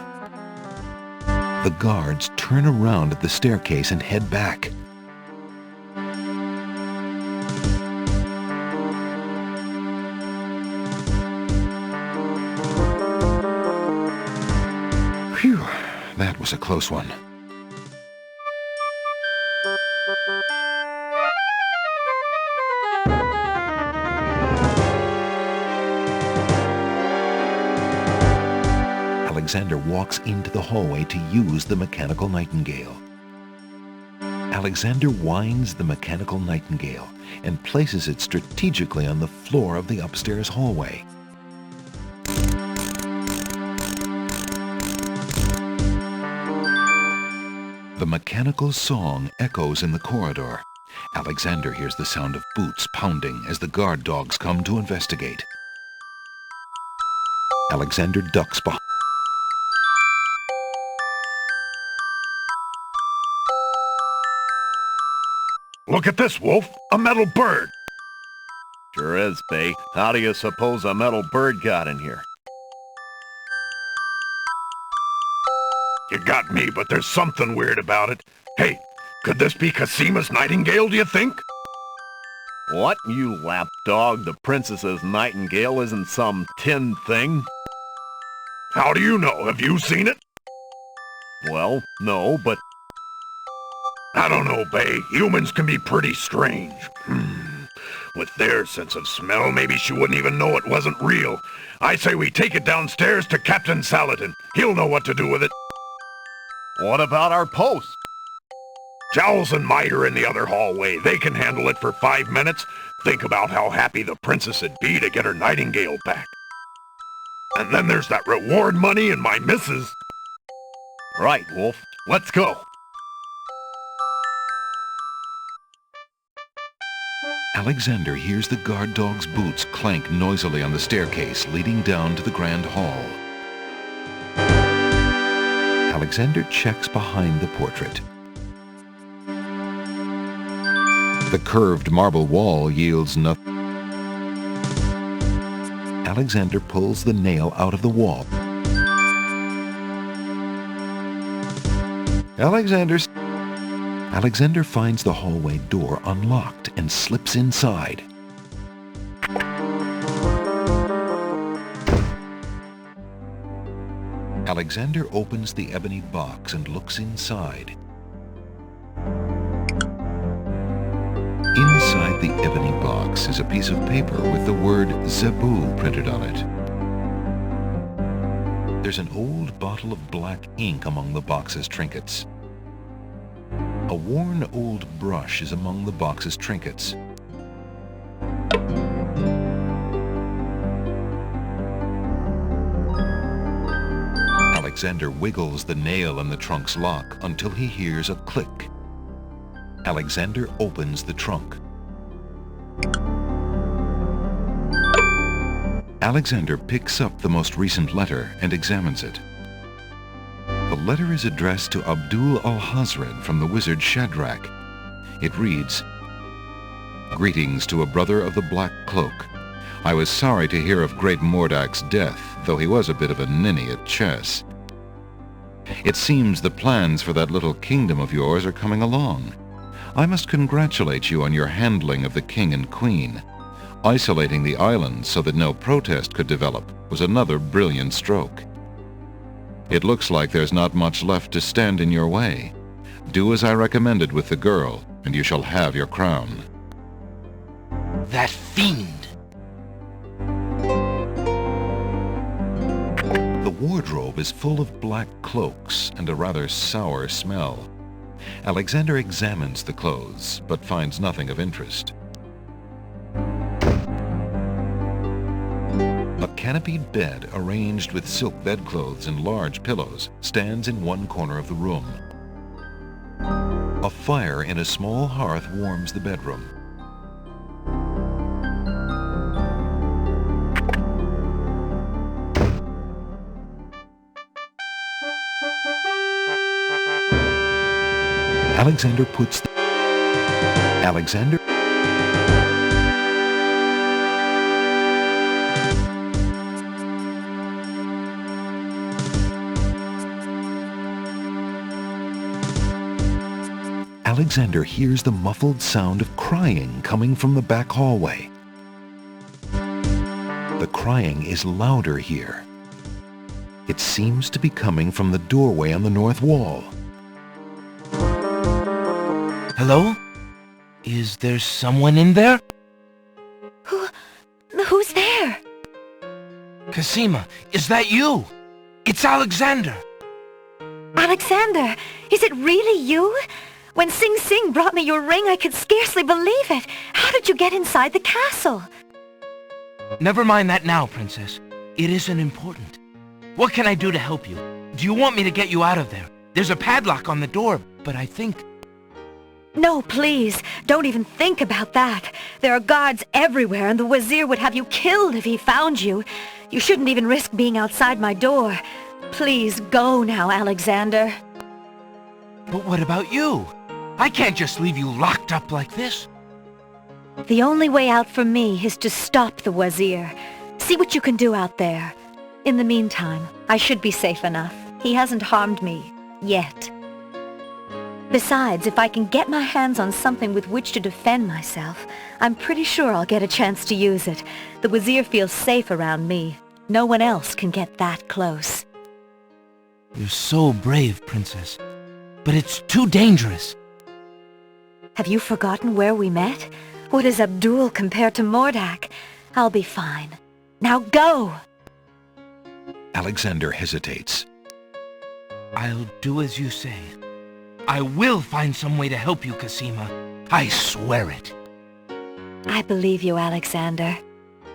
The guards turn around at the staircase and head back. Phew, that was a close one. Alexander walks into the hallway to use the mechanical nightingale. Alexander winds the mechanical nightingale and places it strategically on the floor of the upstairs hallway. The mechanical song echoes in the corridor. Alexander hears the sound of boots pounding as the guard dogs come to investigate. Alexander ducks behind. Look at this, Wolf. A metal bird. Sure is, Bay. How do you suppose a metal bird got in here? You got me, but there's something weird about it. Hey, could this be Cassima's nightingale, do you think? What, you lapdog? The princess's nightingale isn't some tin thing. How do you know? Have you seen it? Well, no, but... I don't know, Bay. Humans can be pretty strange. With their sense of smell, maybe she wouldn't even know it wasn't real. I say we take it downstairs to Captain Saladin. He'll know what to do with it. What about our post? Jowls and Might are in the other hallway. They can handle it for 5 minutes. Think about how happy the princess would be to get her nightingale back. And then there's that reward money and my missus. Right, Wolf. Let's go. Alexander hears the guard dog's boots clank noisily on the staircase leading down to the grand hall. Alexander checks behind the portrait. The curved marble wall yields nothing. Alexander pulls the nail out of the wall. Alexander finds the hallway door unlocked and slips inside. Alexander opens the ebony box and looks inside. Inside the ebony box is a piece of paper with the word Zebu printed on it. There's an old bottle of black ink among the box's trinkets. A worn old brush is among the box's trinkets. Alexander wiggles the nail in the trunk's lock until he hears a click. Alexander opens the trunk. Alexander picks up the most recent letter and examines it. The letter is addressed to Abdul al-Hazred from the wizard Shadrach. It reads, "Greetings to a brother of the Black Cloak. I was sorry to hear of great Mordak's death, though he was a bit of a ninny at chess. It seems the plans for that little kingdom of yours are coming along. I must congratulate you on your handling of the king and queen. Isolating the islands so that no protest could develop was another brilliant stroke. It looks like there's not much left to stand in your way. Do as I recommended with the girl, and you shall have your crown." That fiend! The wardrobe is full of black cloaks and a rather sour smell. Alexander examines the clothes, but finds nothing of interest. A canopied bed arranged with silk bedclothes and large pillows stands in one corner of the room. A fire in a small hearth warms the bedroom. Alexander puts the... Alexander... Alexander hears the muffled sound of crying coming from the back hallway. The crying is louder here. It seems to be coming from the doorway on the north wall. Hello? Is there someone in there? Who's there? Cosima, is that you? It's Alexander. Alexander, is it really you? When Sing Sing brought me your ring, I could scarcely believe it. How did you get inside the castle? Never mind that now, Princess. It isn't important. What can I do to help you? Do you want me to get you out of there? There's a padlock on the door, but I think... No, please. Don't even think about that. There are guards everywhere, and the Wazir would have you killed if he found you. You shouldn't even risk being outside my door. Please go now, Alexander. But what about you? I can't just leave you locked up like this. The only way out for me is to stop the Wazir. See what you can do out there. In the meantime, I should be safe enough. He hasn't harmed me. Yet. Besides, if I can get my hands on something with which to defend myself, I'm pretty sure I'll get a chance to use it. The Wazir feels safe around me. No one else can get that close. You're so brave, Princess. But it's too dangerous. Have you forgotten where we met? What is Abdul compared to Mordak? I'll be fine. Now go! Alexander hesitates. I'll do as you say. I will find some way to help you, Cosima. I swear it. I believe you, Alexander.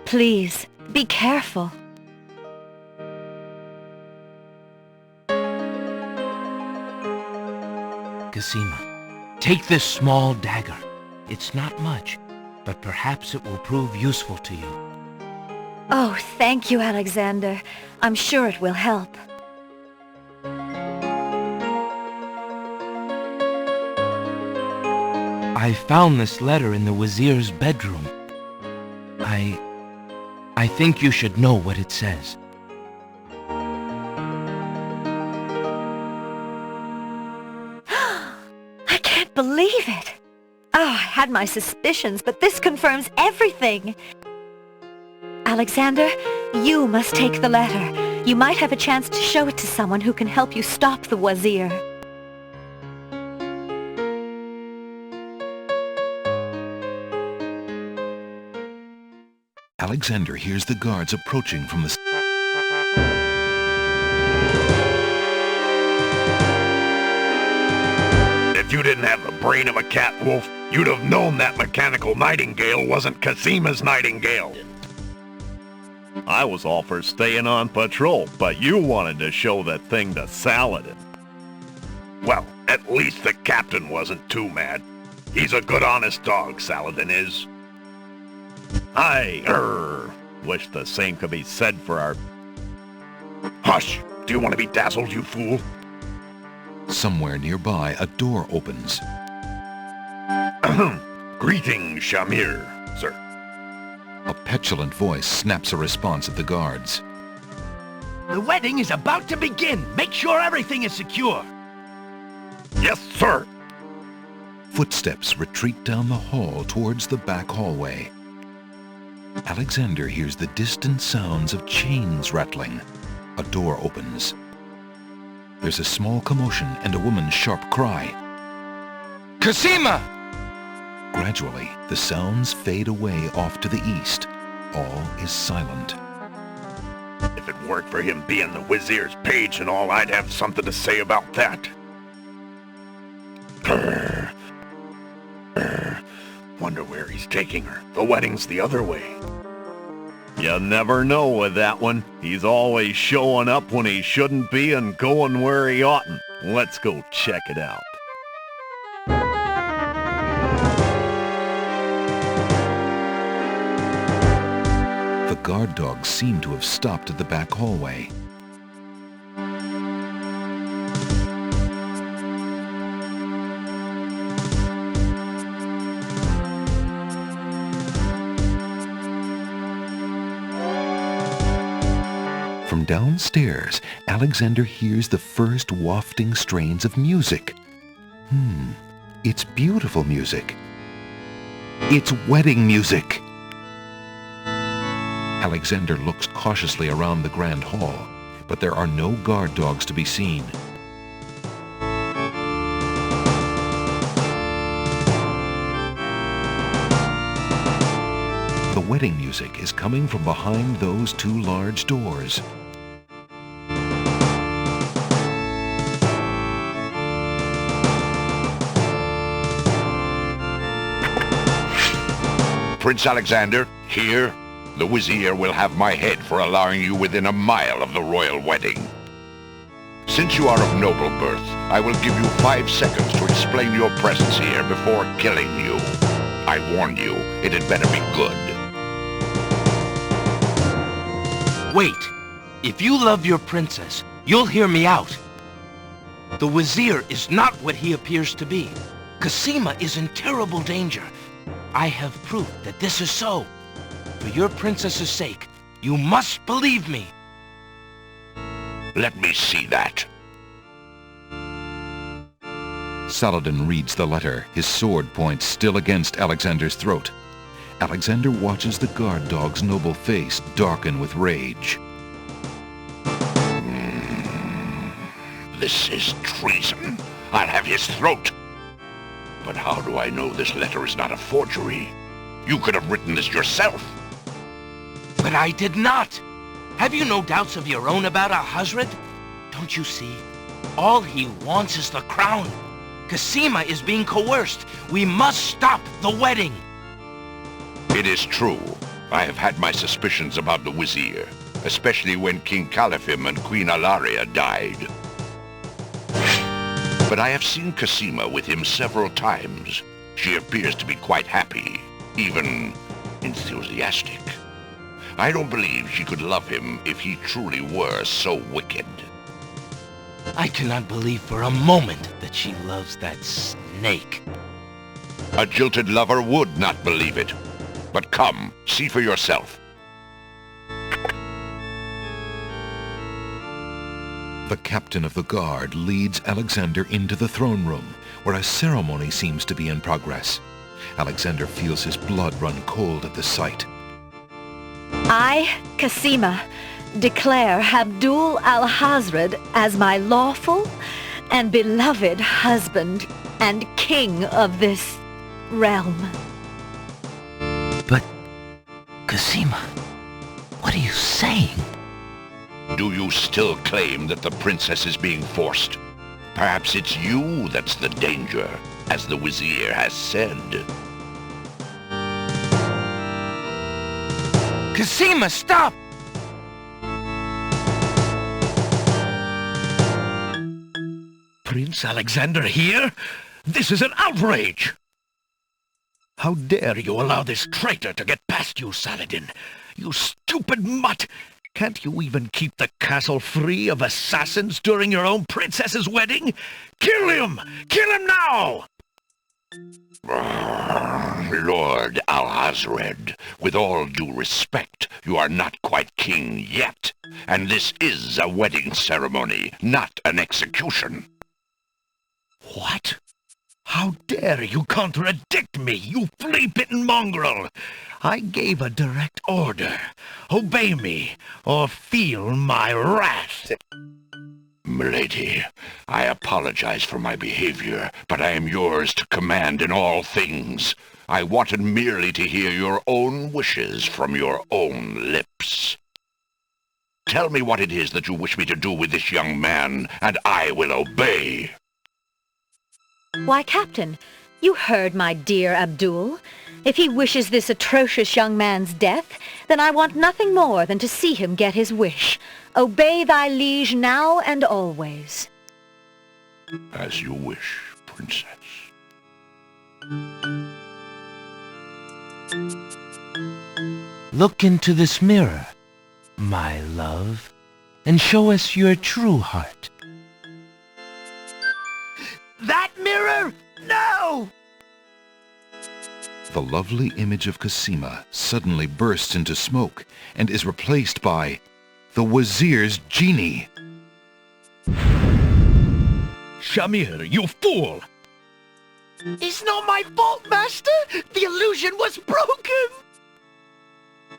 Please, be careful. Cosima, take this small dagger. It's not much, but perhaps it will prove useful to you. Oh, thank you, Alexander. I'm sure it will help. I found this letter in the Wazir's bedroom. I think you should know what it says. I can't believe it. Oh, I had my suspicions, but this confirms everything. Alexander, you must take the letter. You might have a chance to show it to someone who can help you stop the Wazir. Alexander hears the guards approaching from the... If you didn't have the brain of a cat wolf, you'd have known that mechanical nightingale wasn't Casima's nightingale. I was all for staying on patrol, but you wanted to show that thing to Saladin. Well, at least the captain wasn't too mad. He's a good honest dog, Saladin is. I, wish the same could be said for our... Hush! Do you want to be dazzled, you fool? Somewhere nearby, a door opens. Greetings, Shamir, sir. A petulant voice snaps a response at the guards. The wedding is about to begin. Make sure everything is secure. Yes, sir. Footsteps retreat down the hall towards the back hallway. Alexander hears the distant sounds of chains rattling. A door opens. There's a small commotion and a woman's sharp cry. Casima! Gradually, the sounds fade away off to the east. All is silent. If it weren't for him being the Wizier's page and all, I'd have something to say about that. Wonder where he's taking her. The wedding's the other way. You never know with that one. He's always showing up when he shouldn't be and going where he oughtn't. Let's go check it out. The guard dogs seem to have stopped at the back hallway. From downstairs, Alexander hears the first wafting strains of music. It's beautiful music. It's wedding music. Alexander looks cautiously around the grand hall, but there are no guard dogs to be seen. The wedding music is coming from behind those two large doors. Prince Alexander, here, the Vizier will have my head for allowing you within a mile of the royal wedding. Since you are of noble birth, I will give you 5 seconds to explain your presence here before killing you. I warn you, it had better be good. Wait. If you love your princess, you'll hear me out. The Vizier is not what he appears to be. Casima is in terrible danger. I have proof that this is so. For your princess's sake, you must believe me. Let me see that. Saladin reads the letter, his sword point still against Alexander's throat. Alexander watches the guard dog's noble face darken with rage. This is treason. I'll have his throat. But how do I know this letter is not a forgery? You could have written this yourself. But I did not. Have you no doubts of your own about Ahazred? Don't you see? All he wants is the crown. Casima is being coerced. We must stop the wedding. It is true. I have had my suspicions about the Vizier, especially when King Califim and Queen Alaria died. But I have seen Casima with him several times. She appears to be quite happy, even enthusiastic. I don't believe she could love him if he truly were so wicked. I cannot believe for a moment that she loves that snake. A jilted lover would not believe it. But come, see for yourself. The captain of the guard leads Alexander into the throne room, where a ceremony seems to be in progress. Alexander feels his blood run cold at the sight. I, Casima, declare Abdul al-Hazred as my lawful and beloved husband and king of this realm. But, Casima, what are you saying? Do you still claim that the princess is being forced? Perhaps it's you that's the danger, as the Vizier has said. Casima, stop! Prince Alexander here? This is an outrage! How dare you allow this traitor to get past you, Saladin? You stupid mutt! Can't you even keep the castle free of assassins during your own princess's wedding? Kill him! Kill him now! Lord Alhazred, with all due respect, you are not quite king yet, and this is a wedding ceremony, not an execution. What? How dare you contradict me, you flea-bitten mongrel! I gave a direct order. Obey me, or feel my wrath. Milady, I apologize for my behavior, but I am yours to command in all things. I wanted merely to hear your own wishes from your own lips. Tell me what it is that you wish me to do with this young man, and I will obey. Why, Captain, you heard my dear Abdul. If he wishes this atrocious young man's death, then I want nothing more than to see him get his wish. Obey thy liege now and always. As you wish, Princess. Look into this mirror, my love, and show us your true heart. That mirror? No! The lovely image of Casima suddenly bursts into smoke and is replaced by the Wazir's genie. Shamir, you fool! It's not my fault, Master! The illusion was broken!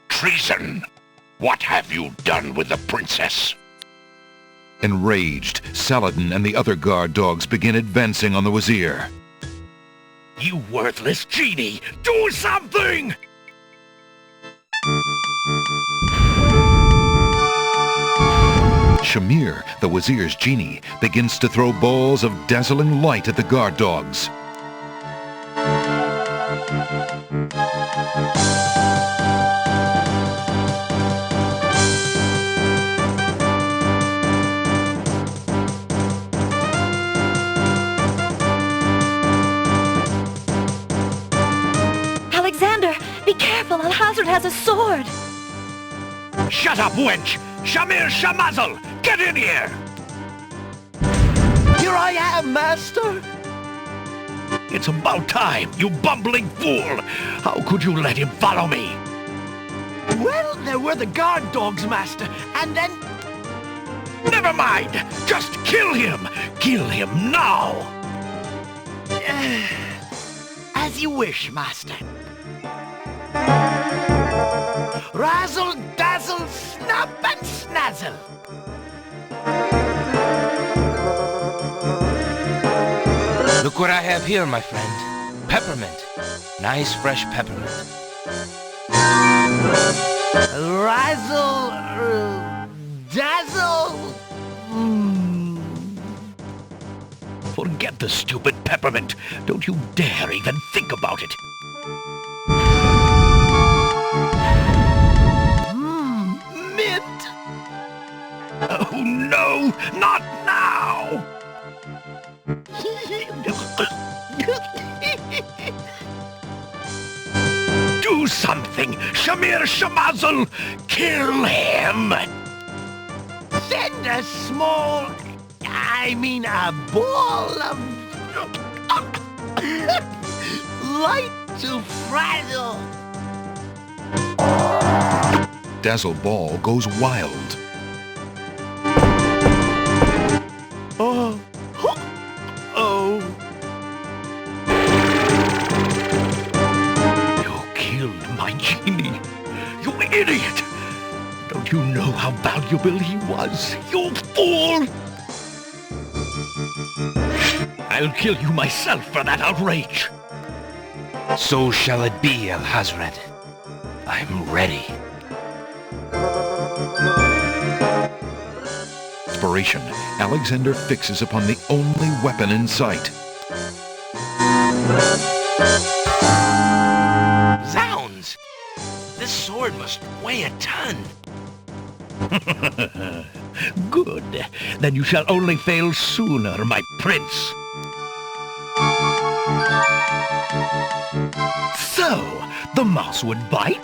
Treason! What have you done with the princess? Enraged, Saladin and the other guard dogs begin advancing on the Wazir. You worthless genie! Do something! Shamir, the Wazir's genie, begins to throw balls of dazzling light at the guard dogs. Alexander, be careful! Alhazred has a sword! Shut up, wench! Shamir Shamazel! Get in here! Here I am, Master! It's about time, you bumbling fool! How could you let him follow me? Well, there were the guard dogs, Master, and then... Never mind! Just kill him! Kill him now! As you wish, Master. Razzle, dazzle, snap and snazzle! Look what I have here, my friend. Peppermint. Nice fresh peppermint. Razzle, dazzle... Forget the stupid peppermint. Don't you dare even think about it. Mint! Oh no, not now! Do something! Shamir Shamazel! Kill him! Send a small... I mean a ball of... light to frazzle! Dazzle Ball goes wild. Oh! Oh! You killed my genie! You idiot! Don't you know how valuable he was, you fool? I'll kill you myself for that outrage. So shall it be, Alhazred. I'm ready. desperation, Alexander fixes upon the only weapon in sight. Zounds! This sword must weigh a ton. Good. Then you shall only fail sooner, my prince. So, the mouse would bite?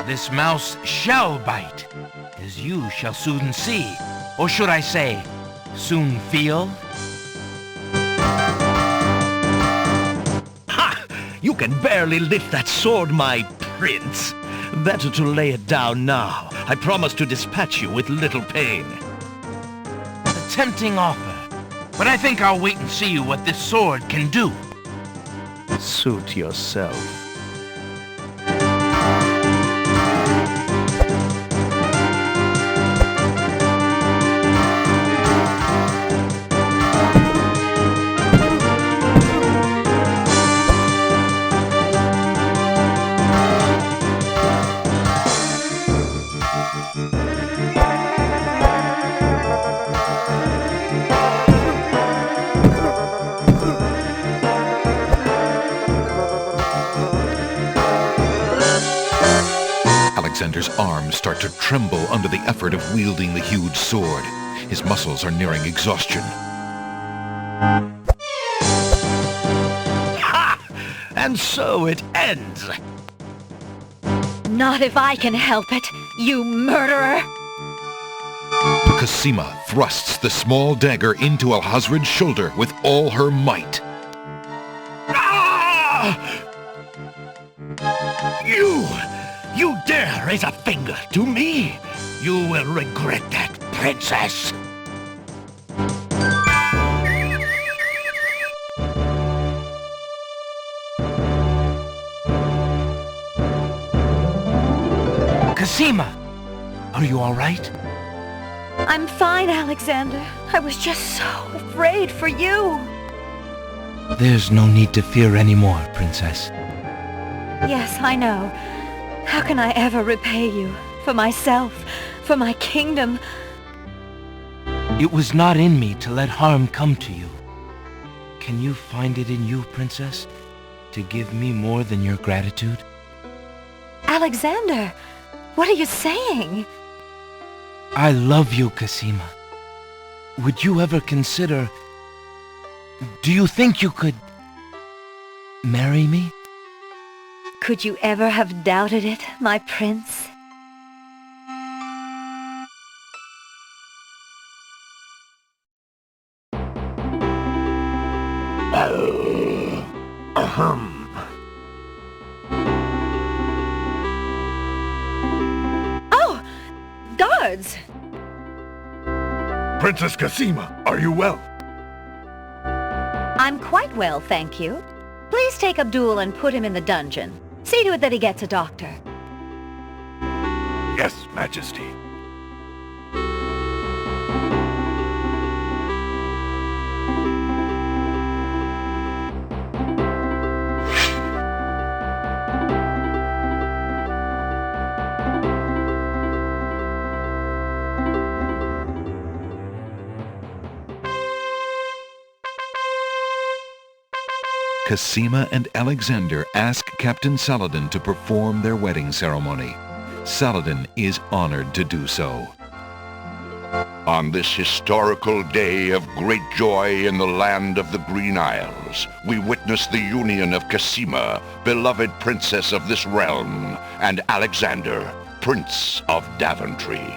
This mouse shall bite, as you shall soon see. Or should I say, soon feel? Ha! You can barely lift that sword, my prince. Better to lay it down now. I promise to dispatch you with little pain. A tempting offer, but I think I'll wait and see what this sword can do. Suit yourself. Alexander's arms start to tremble under the effort of wielding the huge sword. His muscles are nearing exhaustion. Ha! And so it ends. Not if I can help it, you murderer! Cosima thrusts the small dagger into Alhazred's shoulder with all her might. Ah! You dare raise a finger to me? You will regret that, princess. Cosima! Are you all right? I'm fine, Alexander. I was just so afraid for you. There's no need to fear anymore, Princess. Yes, I know. How can I ever repay you? For myself, for my kingdom. It was not in me to let harm come to you. Can you find it in you, Princess, to give me more than your gratitude? Alexander, what are you saying? I love you, Cosima. Would you ever consider... Do you think you could... marry me? Could you ever have doubted it, my prince? Oh! Guards! Princess Cosima, are you well? I'm quite well, thank you. Please take Abdul and put him in the dungeon. See to it that he gets a doctor. Yes, Majesty. Cosima and Alexander ask Captain Saladin to perform their wedding ceremony. Saladin is honored to do so. On this historical day of great joy in the land of the Green Isles, we witness the union of Cosima, beloved princess of this realm, and Alexander, Prince of Daventry.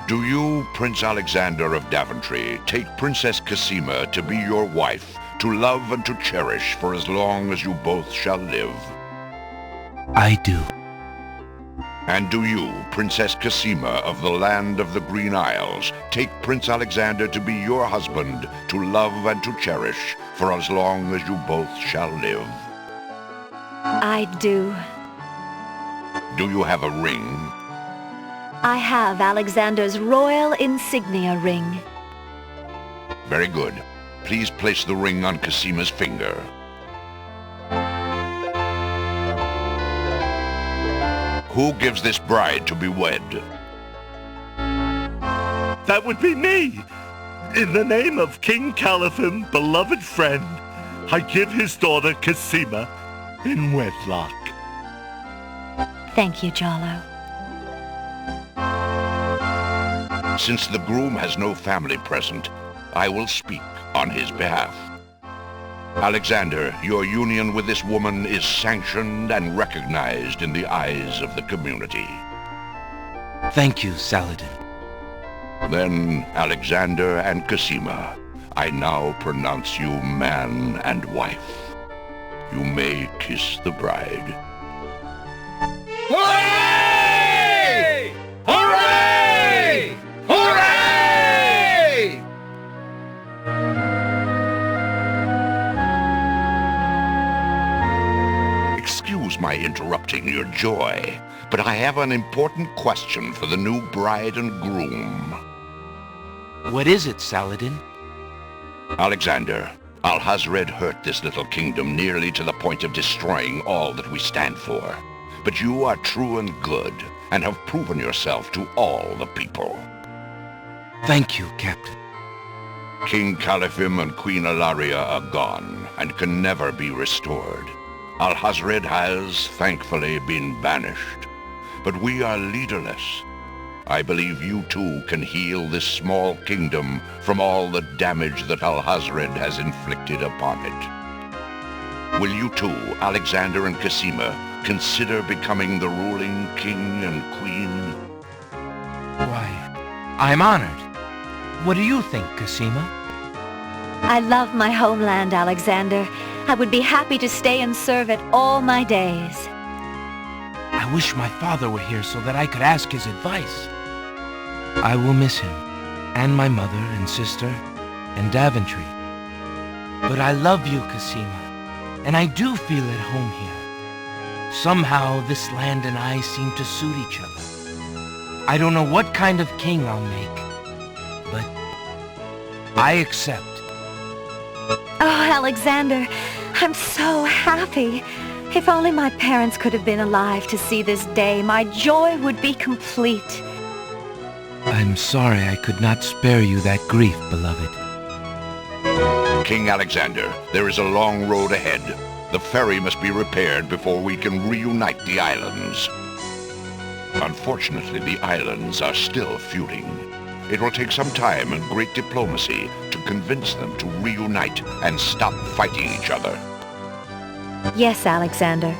Do you, Prince Alexander of Daventry, take Princess Cosima to be your wife, to love and to cherish for as long as you both shall live? I do. And do you, Princess Cosima of the land of the Green Isles, take Prince Alexander to be your husband, to love and to cherish for as long as you both shall live? I do. Do you have a ring? I have Alexander's royal insignia ring. Very good. Please place the ring on Cosima's finger. Who gives this bride to be wed? That would be me. In the name of King Caliphim, beloved friend, I give his daughter Cassima in wedlock. Thank you, Jalo. Since the groom has no family present, I will speak on his behalf. Alexander, your union with this woman is sanctioned and recognized in the eyes of the community. Thank you, Saladin. Then, Alexander and Cassima, I now pronounce you man and wife. You may kiss the bride. Hooray! Hooray! Hooray! Excuse my interrupting your joy, but I have an important question for the new bride and groom. What is it, Saladin? Alexander, Alhazred hurt this little kingdom nearly to the point of destroying all that we stand for. But you are true and good, and have proven yourself to all the people. Thank you, Captain. King Caliphim and Queen Alaria are gone, and can never be restored. Alhazred has, thankfully, been banished. But we are leaderless. I believe you too can heal this small kingdom from all the damage that Alhazred has inflicted upon it. Will you too, Alexander and Cassima, consider becoming the ruling king and queen? Why, I'm honored. What do you think, Cassima? I love my homeland, Alexander. I would be happy to stay and serve it all my days. I wish my father were here so that I could ask his advice. I will miss him, and my mother and sister, and Daventry. But I love you, Cassima, and I do feel at home here. Somehow, this land and I seem to suit each other. I don't know what kind of king I'll make, but I accept. Oh, Alexander, I'm so happy. If only my parents could have been alive to see this day, my joy would be complete. I'm sorry I could not spare you that grief, beloved. King Alexander, there is a long road ahead. The ferry must be repaired before we can reunite the islands. Unfortunately, the islands are still feuding. It will take some time and great diplomacy to convince them to reunite and stop fighting each other. Yes, Alexander.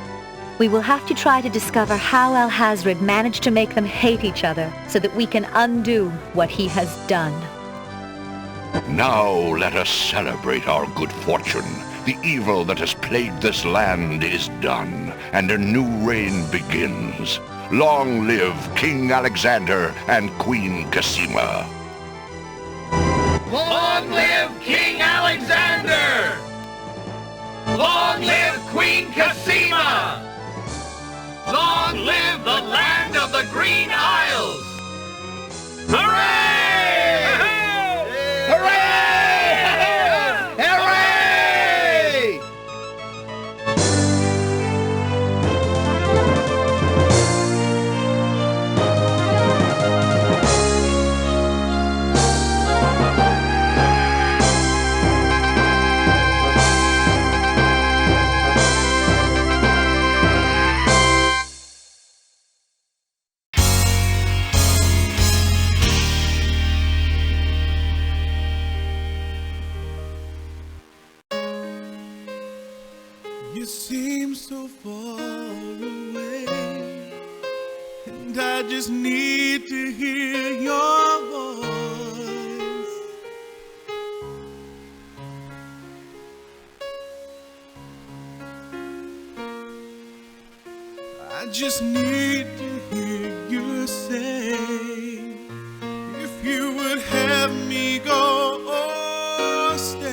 We will have to try to discover how Alhazred managed to make them hate each other so that we can undo what he has done. Now let us celebrate our good fortune. The evil that has plagued this land is done, and a new reign begins. Long live King Alexander and Queen Cassima. Long live King Alexander! Long live Queen Cassima! Long live the land of the Green Isles! Hooray! Hooray! Hooray! You seem so far away, and I just need to hear your voice. I just need to hear you say, if you would have me go or stay.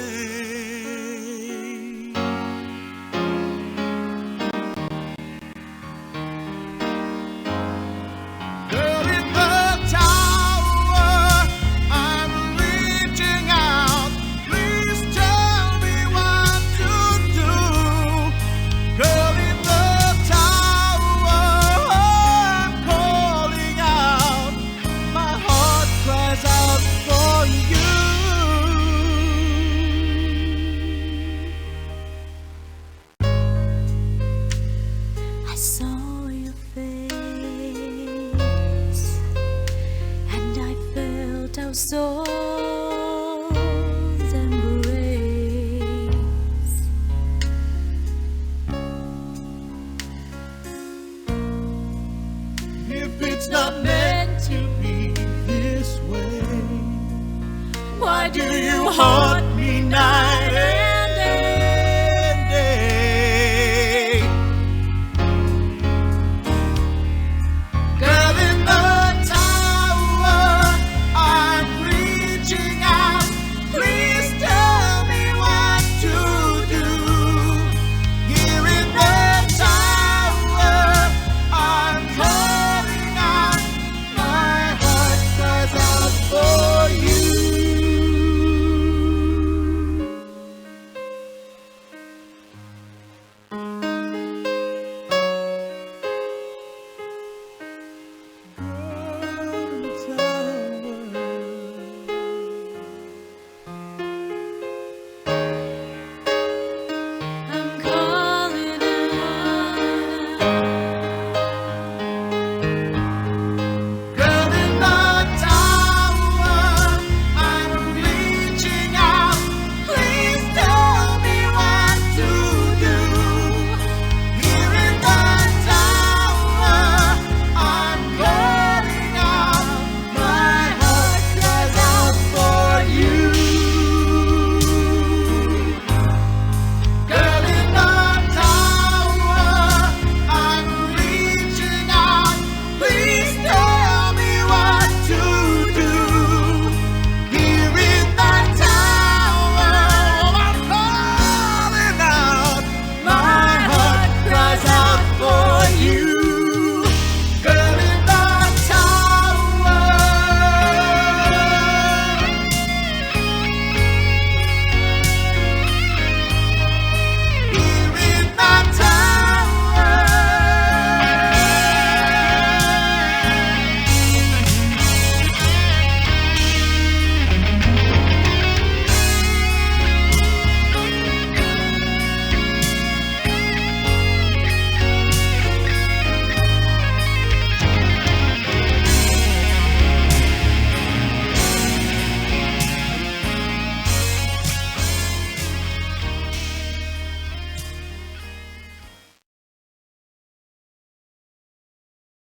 soul's embrace. If it's not meant to be this way, why do you haunt me night